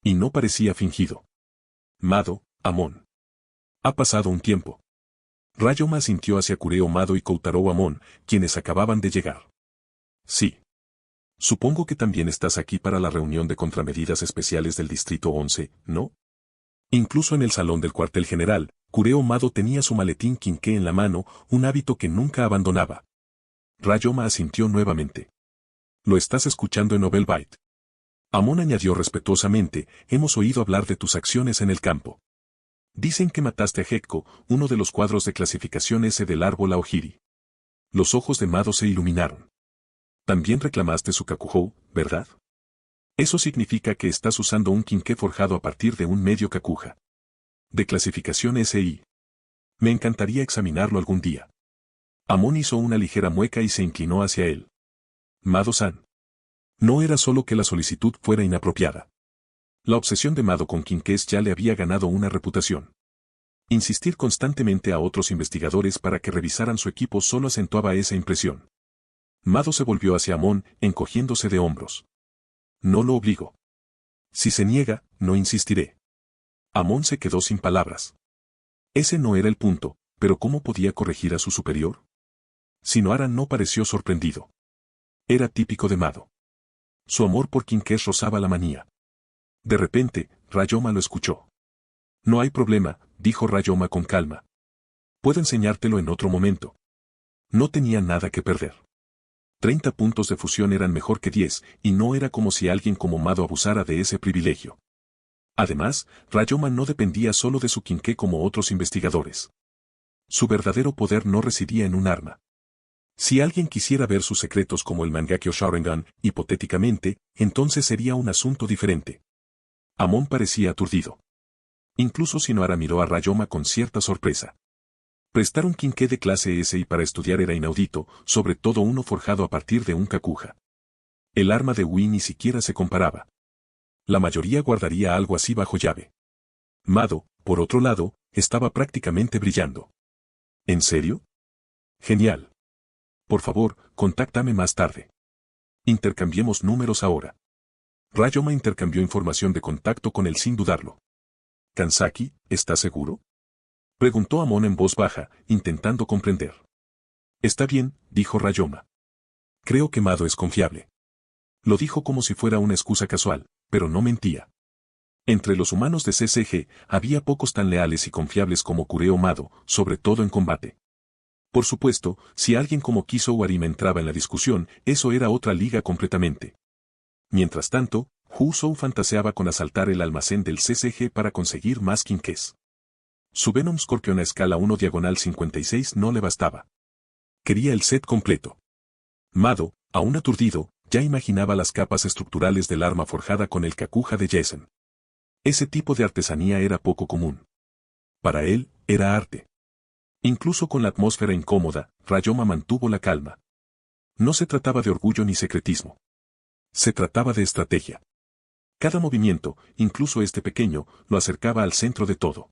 Y no parecía fingido. Mado, Amon. Ha pasado un tiempo. Rayoma sintió hacia Kureo Mado y Koutarou Amon, quienes acababan de llegar. Sí. Supongo que también estás aquí para la reunión de contramedidas especiales del Distrito 11, ¿no? Incluso en el salón del cuartel general, Kureo Mado tenía su maletín quinqué en la mano, un hábito que nunca abandonaba. Rayoma asintió nuevamente. Lo estás escuchando en Nobel Byte. Amon añadió respetuosamente, hemos oído hablar de tus acciones en el campo. Dicen que mataste a Gekko, uno de los cuadros de clasificación S del árbol Aojiri. Los ojos de Mado se iluminaron. También reclamaste su Kakuhou, ¿verdad? Eso significa que estás usando un quinqué forjado a partir de un medio Kakuja. De clasificación SI. Me encantaría examinarlo algún día. Amon hizo una ligera mueca y se inclinó hacia él. Mado-san. No era solo que la solicitud fuera inapropiada. La obsesión de Mado con Quinkés ya le había ganado una reputación. Insistir constantemente a otros investigadores para que revisaran su equipo solo acentuaba esa impresión. Mado se volvió hacia Amon, encogiéndose de hombros. No lo obligo. Si se niega, no insistiré. Amon se quedó sin palabras. Ese no era el punto, pero ¿cómo podía corregir a su superior? Shinohara no pareció sorprendido. Era típico de Mado. Su amor por Quinkés rozaba la manía. De repente, Ryoma lo escuchó. No hay problema, dijo Ryoma con calma. Puedo enseñártelo en otro momento. No tenía nada que perder. 30 puntos de fusión eran mejor que 10, y no era como si alguien como Mado abusara de ese privilegio. Además, Ryoma no dependía solo de su Quinké como otros investigadores. Su verdadero poder no residía en un arma. Si alguien quisiera ver sus secretos como el Mangekyo Sharingan, hipotéticamente, entonces sería un asunto diferente. Amon parecía aturdido. Incluso Shinohara miró a Ryoma con cierta sorpresa. Prestar un Quinké de clase S y para estudiar era inaudito, sobre todo uno forjado a partir de un Kakuja. El arma de Ui ni siquiera se comparaba. La mayoría guardaría algo así bajo llave. Mado, por otro lado, estaba prácticamente brillando. ¿En serio? Genial. Por favor, contáctame más tarde. Intercambiemos números ahora. Ryoma intercambió información de contacto con él sin dudarlo. ¿Kanzaki, estás seguro? Preguntó Amon en voz baja, intentando comprender. Está bien, dijo Ryoma. Creo que Mado es confiable. Lo dijo como si fuera una excusa casual, pero no mentía. Entre los humanos de CCG había pocos tan leales y confiables como Kureo Mado, sobre todo en combate. Por supuesto, si alguien como Kiso Warima entraba en la discusión, eso era otra liga completamente. Mientras tanto, Husou fantaseaba con asaltar el almacén del CCG para conseguir más Quinkés. Su Venom Scorpion a escala 1/56 no le bastaba. Quería el set completo. Mado, aún aturdido, ya imaginaba las capas estructurales del arma forjada con el Kakuja de Jessen. Ese tipo de artesanía era poco común. Para él, era arte. Incluso con la atmósfera incómoda, Ryoma mantuvo la calma. No se trataba de orgullo ni secretismo. Se trataba de estrategia. Cada movimiento, incluso este pequeño, lo acercaba al centro de todo.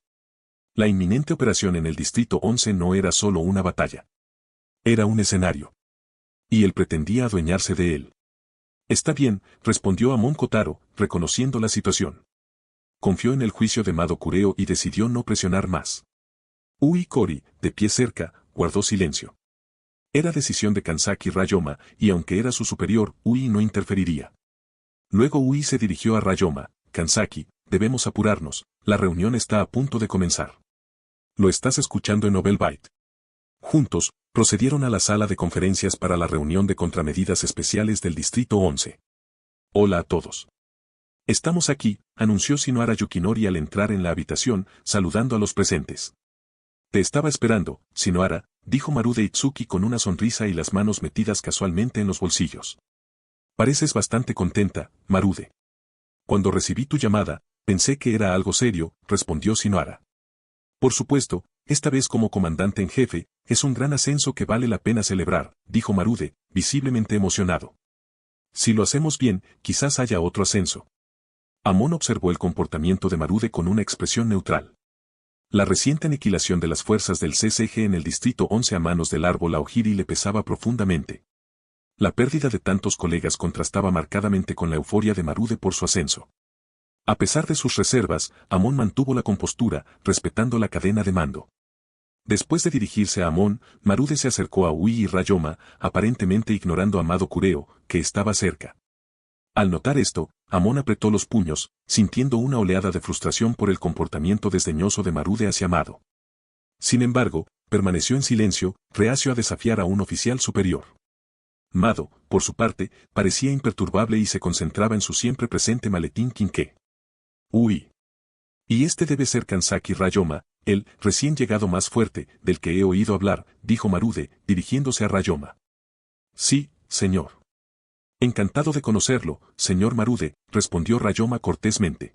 La inminente operación en el Distrito 11 no era solo una batalla. Era un escenario. Y él pretendía adueñarse de él. Está bien, respondió Amon Kotaro, reconociendo la situación. Confió en el juicio de Mado Kureo y decidió no presionar más. Ui Kori, de pie cerca, guardó silencio. Era decisión de Kanzaki Ryoma, y aunque era su superior, Ui no interferiría. Luego Ui se dirigió a Ryoma. Kanzaki, debemos apurarnos, la reunión está a punto de comenzar. Lo estás escuchando en Nobel Byte. Juntos, procedieron a la sala de conferencias para la reunión de contramedidas especiales del Distrito 11. Hola a todos. Estamos aquí, anunció Shinohara Yukinori al entrar en la habitación, saludando a los presentes. Te estaba esperando, Shinohara, dijo Marude Itsuki con una sonrisa y las manos metidas casualmente en los bolsillos. Pareces bastante contenta, Marude. Cuando recibí tu llamada, pensé que era algo serio, respondió Shinohara. Por supuesto, esta vez como comandante en jefe, es un gran ascenso que vale la pena celebrar, dijo Marude, visiblemente emocionado. Si lo hacemos bien, quizás haya otro ascenso. Amon observó el comportamiento de Marude con una expresión neutral. La reciente aniquilación de las fuerzas del CCG en el Distrito 11 a manos del árbol Aogiri le pesaba profundamente. La pérdida de tantos colegas contrastaba marcadamente con la euforia de Marude por su ascenso. A pesar de sus reservas, Amon mantuvo la compostura, respetando la cadena de mando. Después de dirigirse a Amon, Marude se acercó a Ui y Ryoma, aparentemente ignorando a Mado Kureo, que estaba cerca. Al notar esto, Amon apretó los puños, sintiendo una oleada de frustración por el comportamiento desdeñoso de Marude hacia Mado. Sin embargo, permaneció en silencio, reacio a desafiar a un oficial superior. Mado, por su parte, parecía imperturbable y se concentraba en su siempre presente maletín Quinké. Uy. Y este debe ser Kanzaki Ryoma, el recién llegado más fuerte, del que he oído hablar, dijo Marude, dirigiéndose a Ryoma. Sí, señor. Encantado de conocerlo, señor Marude, respondió Ryoma cortésmente.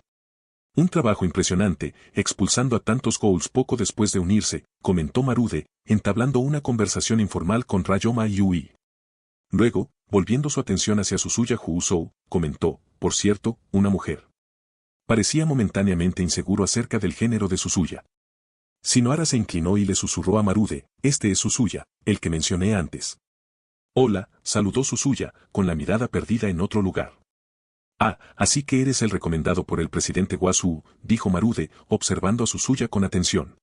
Un trabajo impresionante, expulsando a tantos ghouls poco después de unirse, comentó Marude, entablando una conversación informal con Ryoma y Ui. Luego, volviendo su atención hacia Suzuya Husou, comentó, por cierto, una mujer. Parecía momentáneamente inseguro acerca del género de Suzuya. Shinohara se inclinó y le susurró a Marude, este es Suzuya, el que mencioné antes. Hola, saludó Suzuya, con la mirada perdida en otro lugar. Ah, así que eres el recomendado por el presidente Wazoo, dijo Marude, observando a Suzuya con atención.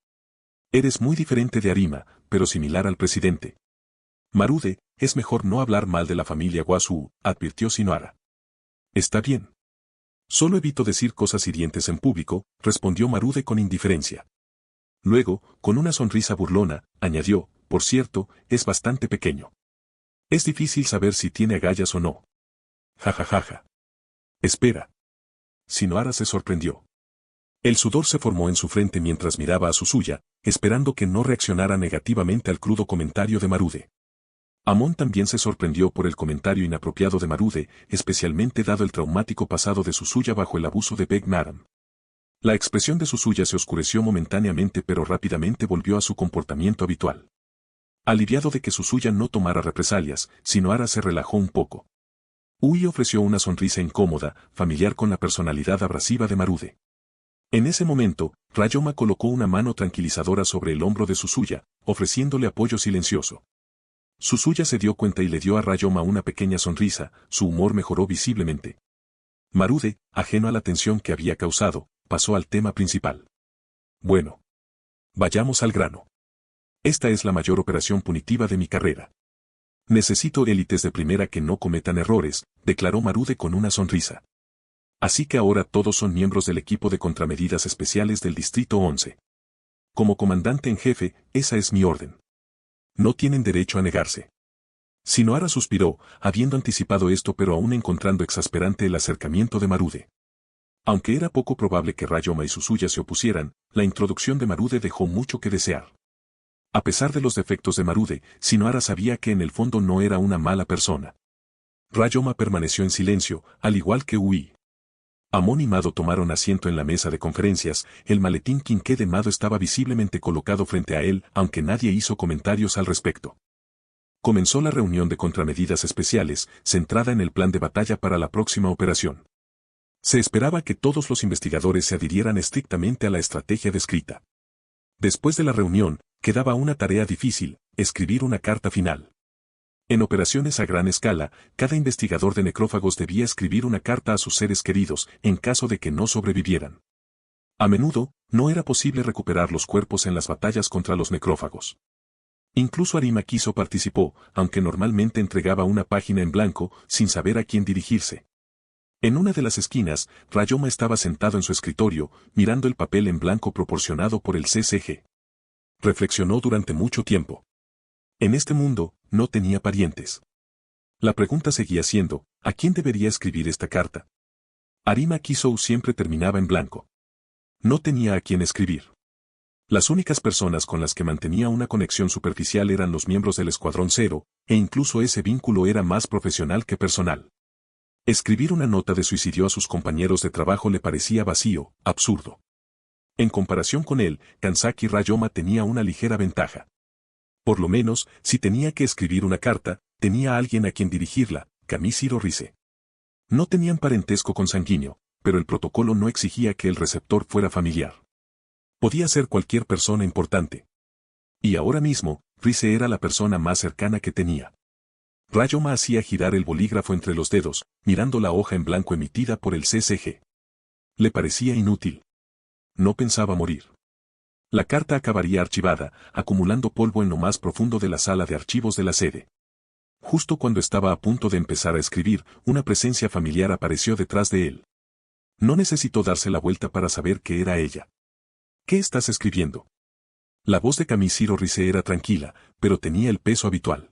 Eres muy diferente de Arima, pero similar al presidente. Marude, es mejor no hablar mal de la familia Wazoo, advirtió Shinohara. Está bien. Solo evito decir cosas hirientes en público, respondió Marude con indiferencia. Luego, con una sonrisa burlona, añadió, por cierto, es bastante pequeño. Es difícil saber si tiene agallas o no. Jajajaja. Espera. Shinohara se sorprendió. El sudor se formó en su frente mientras miraba a Suzuya, esperando que no reaccionara negativamente al crudo comentario de Marude. Amon también se sorprendió por el comentario inapropiado de Marude, especialmente dado el traumático pasado de Suzuya bajo el abuso de Beg Naram. La expresión de Suzuya se oscureció momentáneamente pero rápidamente volvió a su comportamiento habitual. Aliviado de que Suzuya no tomara represalias, Shinohara se relajó un poco. Ui ofreció una sonrisa incómoda, familiar con la personalidad abrasiva de Marude. En ese momento, Ryoma colocó una mano tranquilizadora sobre el hombro de Suzuya, ofreciéndole apoyo silencioso. Suzuya se dio cuenta y le dio a Ryoma una pequeña sonrisa, su humor mejoró visiblemente. Marude, ajeno a la tensión que había causado, pasó al tema principal. Bueno. Vayamos al grano. Esta es la mayor operación punitiva de mi carrera. Necesito élites de primera que no cometan errores, declaró Marude con una sonrisa. Así que ahora todos son miembros del equipo de contramedidas especiales del Distrito 11. Como comandante en jefe, esa es mi orden. No tienen derecho a negarse. Shinohara suspiró, habiendo anticipado esto pero aún encontrando exasperante el acercamiento de Marude. Aunque era poco probable que Ryoma y Suzuya se opusieran, la introducción de Marude dejó mucho que desear. A pesar de los defectos de Marude, Shinohara sabía que en el fondo no era una mala persona. Ryoma permaneció en silencio, al igual que Ui. Amon y Mado tomaron asiento en la mesa de conferencias, el maletín quinqué de Mado estaba visiblemente colocado frente a él, aunque nadie hizo comentarios al respecto. Comenzó la reunión de contramedidas especiales, centrada en el plan de batalla para la próxima operación. Se esperaba que todos los investigadores se adhirieran estrictamente a la estrategia descrita. Después de la reunión, quedaba una tarea difícil, escribir una carta final. En operaciones a gran escala, cada investigador de necrófagos debía escribir una carta a sus seres queridos, en caso de que no sobrevivieran. A menudo, no era posible recuperar los cuerpos en las batallas contra los necrófagos. Incluso Arima Kiso participó, aunque normalmente entregaba una página en blanco, sin saber a quién dirigirse. En una de las esquinas, Ryoma estaba sentado en su escritorio, mirando el papel en blanco proporcionado por el CCG. Reflexionó durante mucho tiempo. En este mundo, no tenía parientes. La pregunta seguía siendo, ¿a quién debería escribir esta carta? Arima Kiso siempre terminaba en blanco. No tenía a quién escribir. Las únicas personas con las que mantenía una conexión superficial eran los miembros del Escuadrón Cero, e incluso ese vínculo era más profesional que personal. Escribir una nota de suicidio a sus compañeros de trabajo le parecía vacío, absurdo. En comparación con él, Kansaki Ryoma tenía una ligera ventaja. Por lo menos, si tenía que escribir una carta, tenía a alguien a quien dirigirla, Kamishiro Rise. No tenían parentesco consanguíneo, pero el protocolo no exigía que el receptor fuera familiar. Podía ser cualquier persona importante. Y ahora mismo, Rise era la persona más cercana que tenía. Ryoma hacía girar el bolígrafo entre los dedos, mirando la hoja en blanco emitida por el CCG. Le parecía inútil. No pensaba morir. La carta acabaría archivada, acumulando polvo en lo más profundo de la sala de archivos de la sede. Justo cuando estaba a punto de empezar a escribir, una presencia familiar apareció detrás de él. No necesitó darse la vuelta para saber que era ella. ¿Qué estás escribiendo? La voz de Kamishiro Rise era tranquila, pero tenía el peso habitual.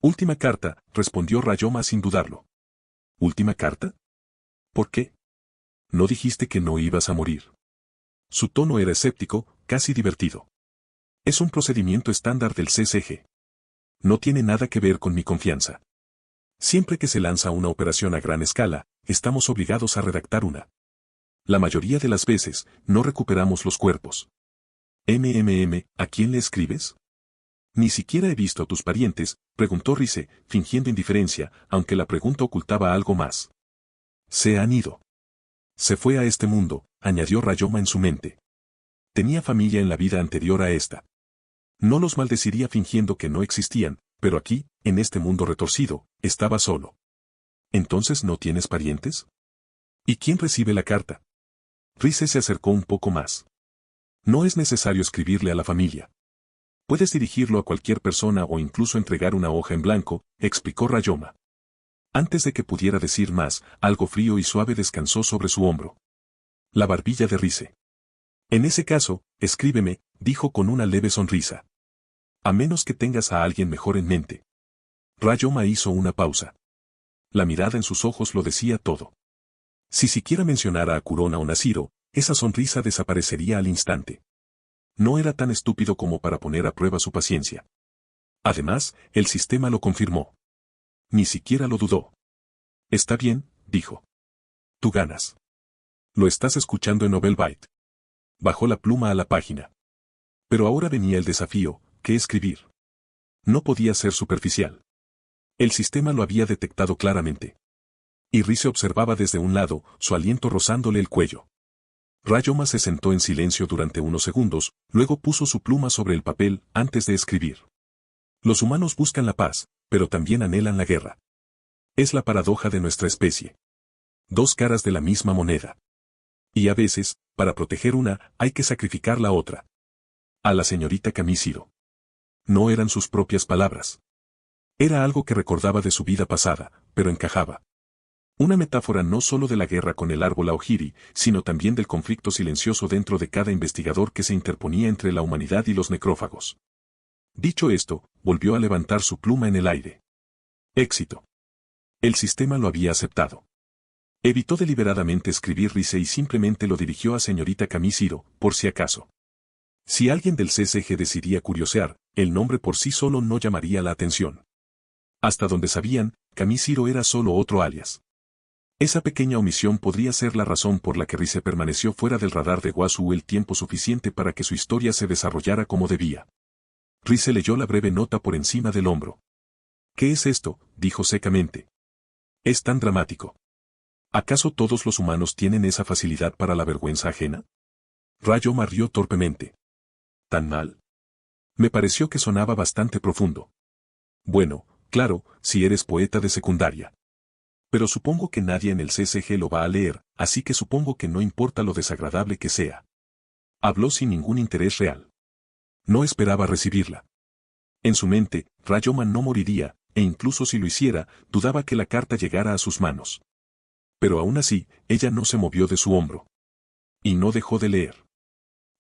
Última carta, respondió Ryoma sin dudarlo. ¿Última carta? ¿Por qué? ¿No dijiste que no ibas a morir? Su tono era escéptico, casi divertido. Es un procedimiento estándar del CCG. No tiene nada que ver con mi confianza. Siempre que se lanza una operación a gran escala, estamos obligados a redactar una. La mayoría de las veces, no recuperamos los cuerpos. ¿A quién le escribes? Ni siquiera he visto a tus parientes, preguntó Rise, fingiendo indiferencia, aunque la pregunta ocultaba algo más. Se han ido. Se fue a este mundo, añadió Rayoma en su mente. Tenía familia en la vida anterior a esta. No los maldeciría fingiendo que no existían, pero aquí, en este mundo retorcido, estaba solo. ¿Entonces no tienes parientes? ¿Y quién recibe la carta? Rize se acercó un poco más. No es necesario escribirle a la familia. Puedes dirigirlo a cualquier persona o incluso entregar una hoja en blanco, explicó Rayoma. Antes de que pudiera decir más, algo frío y suave descansó sobre su hombro. La barbilla de Rize. En ese caso, escríbeme, dijo con una leve sonrisa. A menos que tengas a alguien mejor en mente. Rayoma hizo una pausa. La mirada en sus ojos lo decía todo. Si siquiera mencionara a Kurona o Nashiro, esa sonrisa desaparecería al instante. No era tan estúpido como para poner a prueba su paciencia. Además, el sistema lo confirmó. Ni siquiera lo dudó. Está bien, dijo. Tú ganas. Lo estás escuchando en Novelbyte. Bajó la pluma a la página. Pero ahora venía el desafío, ¿qué escribir? No podía ser superficial. El sistema lo había detectado claramente. Y Rize observaba desde un lado, su aliento rozándole el cuello. Rayoma se sentó en silencio durante unos segundos, luego puso su pluma sobre el papel antes de escribir. Los humanos buscan la paz, pero también anhelan la guerra. Es la paradoja de nuestra especie. Dos caras de la misma moneda. Y a veces, para proteger una, hay que sacrificar la otra. A la señorita Kamishiro. No eran sus propias palabras. Era algo que recordaba de su vida pasada, pero encajaba. Una metáfora no solo de la guerra con el árbol Aogiri, sino también del conflicto silencioso dentro de cada investigador que se interponía entre la humanidad y los necrófagos. Dicho esto, volvió a levantar su pluma en el aire. Éxito. El sistema lo había aceptado. Evitó deliberadamente escribir Rize y simplemente lo dirigió a señorita Kamishiro, por si acaso. Si alguien del CCG decidía curiosear, el nombre por sí solo no llamaría la atención. Hasta donde sabían, Kamishiro era solo otro alias. Esa pequeña omisión podría ser la razón por la que Rize permaneció fuera del radar de Wasu el tiempo suficiente para que su historia se desarrollara como debía. Rize leyó la breve nota por encima del hombro. ¿Qué es esto?, dijo secamente. Es tan dramático. ¿Acaso todos los humanos tienen esa facilidad para la vergüenza ajena? Rayoma rió torpemente. ¿Tan mal? Me pareció que sonaba bastante profundo. Bueno, claro, si eres poeta de secundaria. Pero supongo que nadie en el CCG lo va a leer, así que supongo que no importa lo desagradable que sea. Habló sin ningún interés real. No esperaba recibirla. En su mente, Rayoma no moriría, e incluso si lo hiciera, dudaba que la carta llegara a sus manos. Pero aún así, ella no se movió de su hombro. Y no dejó de leer.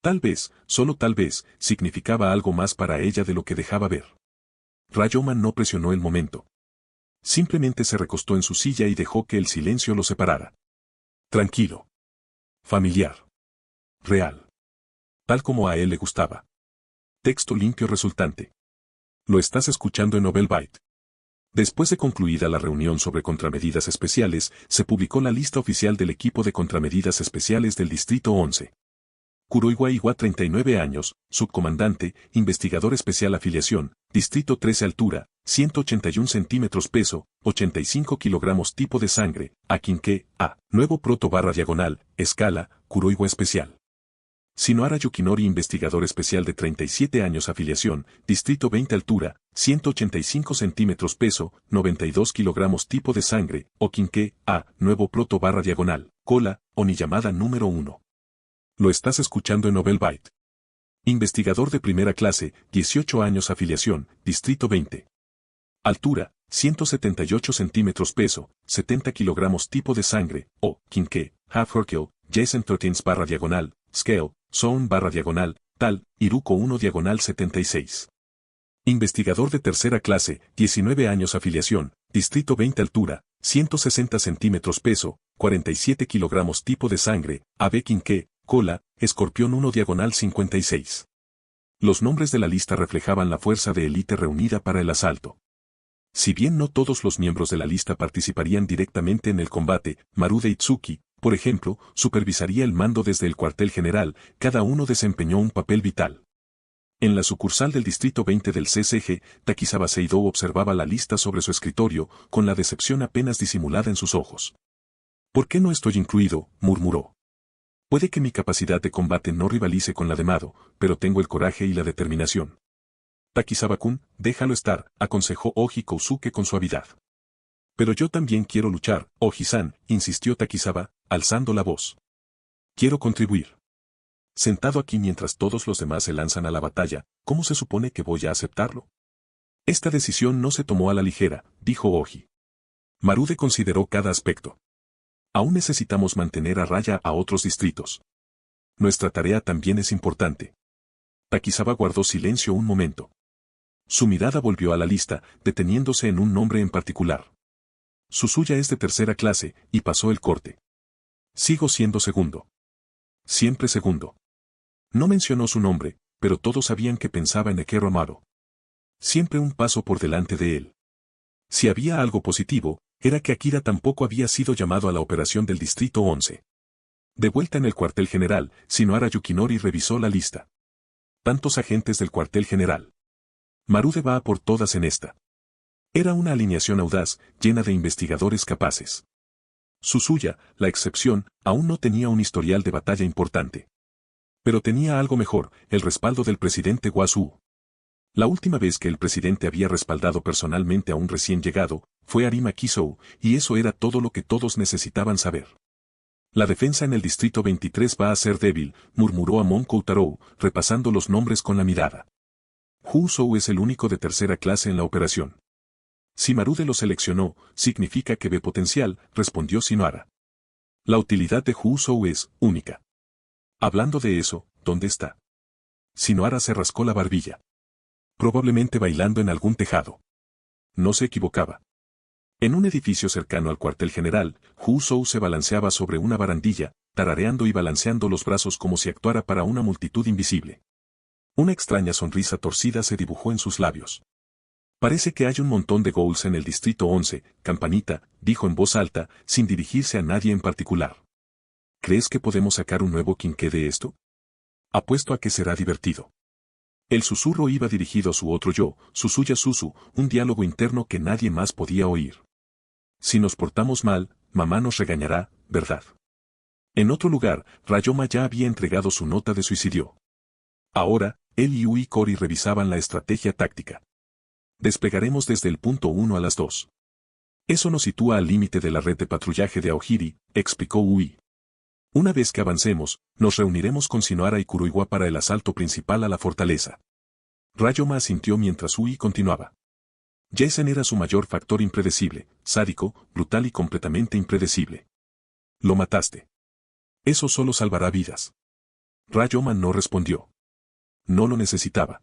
Tal vez, solo tal vez, significaba algo más para ella de lo que dejaba ver. Rayoma no presionó el momento. Simplemente se recostó en su silla y dejó que el silencio lo separara. Tranquilo. Familiar. Real. Tal como a él le gustaba. Texto limpio resultante. Lo estás escuchando en Novelbyte. Después de concluida la reunión sobre contramedidas especiales, se publicó la lista oficial del equipo de contramedidas especiales del Distrito 11. Kuroiwa Iwa 39 años, subcomandante, investigador especial afiliación, Distrito 13 altura, 181 centímetros peso, 85 kilogramos tipo de sangre, Akinke, A, nuevo proto barra diagonal, escala, Kuroiwa especial. Shinohara Yukinori investigador especial de 37 años afiliación, Distrito 20 altura, 185 centímetros peso, 92 kilogramos tipo de sangre, Okinke, A, nuevo proto barra diagonal, cola, Oniyamada número 1. Lo estás escuchando en Novelbyte. Investigador de primera clase, 18 años afiliación, Distrito 20. Altura, 178 centímetros peso, 70 kilogramos tipo de sangre, O, Kinke, Half Herkel, Jason 13 barra diagonal, Scale, Zone barra diagonal, tal, Iruko 1 diagonal 76. Investigador de tercera clase, 19 años afiliación, Distrito 20 altura, 160 centímetros peso, 47 kilogramos tipo de sangre, AB Kinke, cola, Escorpión 1 diagonal 56. Los nombres de la lista reflejaban la fuerza de élite reunida para el asalto. Si bien no todos los miembros de la lista participarían directamente en el combate, Marude Itsuki, por ejemplo, supervisaría el mando desde el cuartel general, cada uno desempeñó un papel vital. En la sucursal del Distrito 20 del CCG, Takizawa Seido observaba la lista sobre su escritorio, con la decepción apenas disimulada en sus ojos. ¿Por qué no estoy incluido?, murmuró. Puede que mi capacidad de combate no rivalice con la de Mado, pero tengo el coraje y la determinación. Takizawa-kun, déjalo estar, aconsejó Oji Kousuke con suavidad. Pero yo también quiero luchar, Oji-san, insistió Takizawa, alzando la voz. Quiero contribuir. Sentado aquí mientras todos los demás se lanzan a la batalla, ¿cómo se supone que voy a aceptarlo? Esta decisión no se tomó a la ligera, dijo Oji. Marude consideró cada aspecto. Aún necesitamos mantener a raya a otros distritos. Nuestra tarea también es importante. Takizawa guardó silencio un momento. Su mirada volvió a la lista, deteniéndose en un nombre en particular. Suzuya es de tercera clase, y pasó el corte. Sigo siendo segundo. Siempre segundo. No mencionó su nombre, pero todos sabían que pensaba en Ekero Amado. Siempre un paso por delante de él. Si había algo positivo, era que Akira tampoco había sido llamado a la operación del Distrito 11. De vuelta en el cuartel general, Shinohara Yukinori revisó la lista. Tantos agentes del cuartel general. Marude va a por todas en esta. Era una alineación audaz, llena de investigadores capaces. Suzuya, la excepción, aún no tenía un historial de batalla importante. Pero tenía algo mejor, el respaldo del presidente Wasu. La última vez que el presidente había respaldado personalmente a un recién llegado, fue Arima Kisou, y eso era todo lo que todos necesitaban saber. La defensa en el distrito 23 va a ser débil, murmuró Amon Koutarou, repasando los nombres con la mirada. Hu Sou es el único de tercera clase en la operación. Si Marude lo seleccionó, significa que ve potencial, respondió Shinohara. La utilidad de Hu Sou es única. Hablando de eso, ¿dónde está? Shinohara se rascó la barbilla. Probablemente bailando en algún tejado. No se equivocaba. En un edificio cercano al cuartel general, Hu Sou se balanceaba sobre una barandilla, tarareando y balanceando los brazos como si actuara para una multitud invisible. Una extraña sonrisa torcida se dibujó en sus labios. Parece que hay un montón de ghouls en el distrito 11, campanita, dijo en voz alta, sin dirigirse a nadie en particular. ¿Crees que podemos sacar un nuevo quinqué de esto? Apuesto a que será divertido. El susurro iba dirigido a su otro yo, Suzuya Suzu, un diálogo interno que nadie más podía oír. Si nos portamos mal, mamá nos regañará, ¿verdad? En otro lugar, Ryoma ya había entregado su nota de suicidio. Ahora, él y Ui Kori revisaban la estrategia táctica. Desplegaremos desde el punto 1 a las 2. Eso nos sitúa al límite de la red de patrullaje de Aogiri, explicó Ui. Una vez que avancemos, nos reuniremos con Shinohara y Kuroiwa para el asalto principal a la fortaleza. Ryoma asintió mientras Ui continuaba. Jason era su mayor factor impredecible, sádico, brutal y completamente impredecible. Lo mataste. Eso solo salvará vidas. Ryoma no respondió. No lo necesitaba.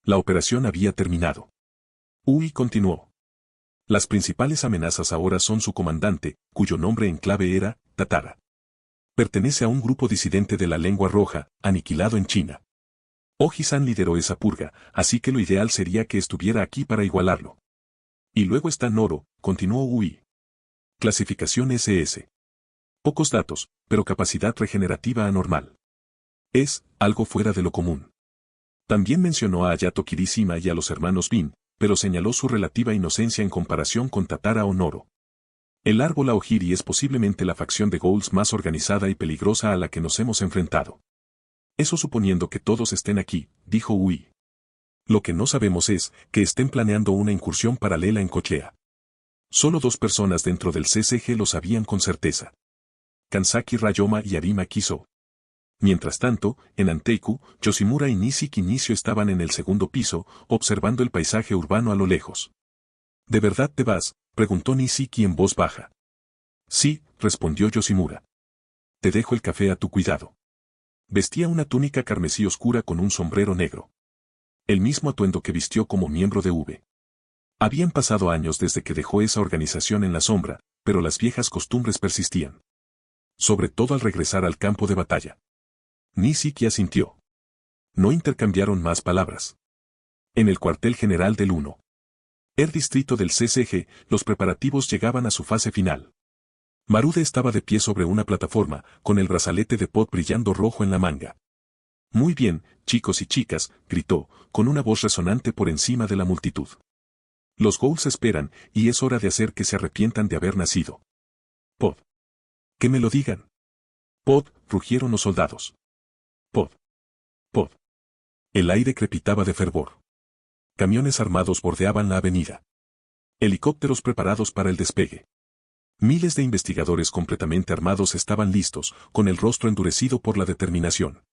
La operación había terminado. Ui continuó. Las principales amenazas ahora son su comandante, cuyo nombre en clave era Tatara. Pertenece a un grupo disidente de la lengua roja, aniquilado en China. Oji-san lideró esa purga, así que lo ideal sería que estuviera aquí para igualarlo. Y luego está Noro, continuó Ui. Clasificación SS. Pocos datos, pero capacidad regenerativa anormal. Es algo fuera de lo común. También mencionó a Ayato Kirishima y a los hermanos Bin, pero señaló su relativa inocencia en comparación con Tatara o Noro. El árbol Aogiri es posiblemente la facción de ghouls más organizada y peligrosa a la que nos hemos enfrentado. Eso suponiendo que todos estén aquí, dijo Ui. Lo que no sabemos es que estén planeando una incursión paralela en Cochea. Solo 2 personas dentro del CCG lo sabían con certeza. Kansaki Ryoma y Arima Kiso. Mientras tanto, en Anteiku, Yoshimura y Nishiki Nishio estaban en el segundo piso, observando el paisaje urbano a lo lejos. ¿De verdad te vas?, preguntó Nishiki en voz baja. Sí, respondió Yoshimura. Te dejo el café a tu cuidado. Vestía una túnica carmesí oscura con un sombrero negro. El mismo atuendo que vistió como miembro de V. Habían pasado años desde que dejó esa organización en la sombra, pero las viejas costumbres persistían. Sobre todo al regresar al campo de batalla. Nishiki asintió. No intercambiaron más palabras. En el cuartel general del 1. El distrito del CCG, los preparativos llegaban a su fase final. Marude estaba de pie sobre una plataforma, con el brazalete de Pot brillando rojo en la manga. Muy bien, chicos y chicas, gritó, con una voz resonante por encima de la multitud. Los ghouls esperan, y es hora de hacer que se arrepientan de haber nacido. Pot. Que me lo digan. Pod, rugieron los soldados. Pod. Pod. El aire crepitaba de fervor. Camiones armados bordeaban la avenida. Helicópteros preparados para el despegue. Miles de investigadores completamente armados estaban listos, con el rostro endurecido por la determinación.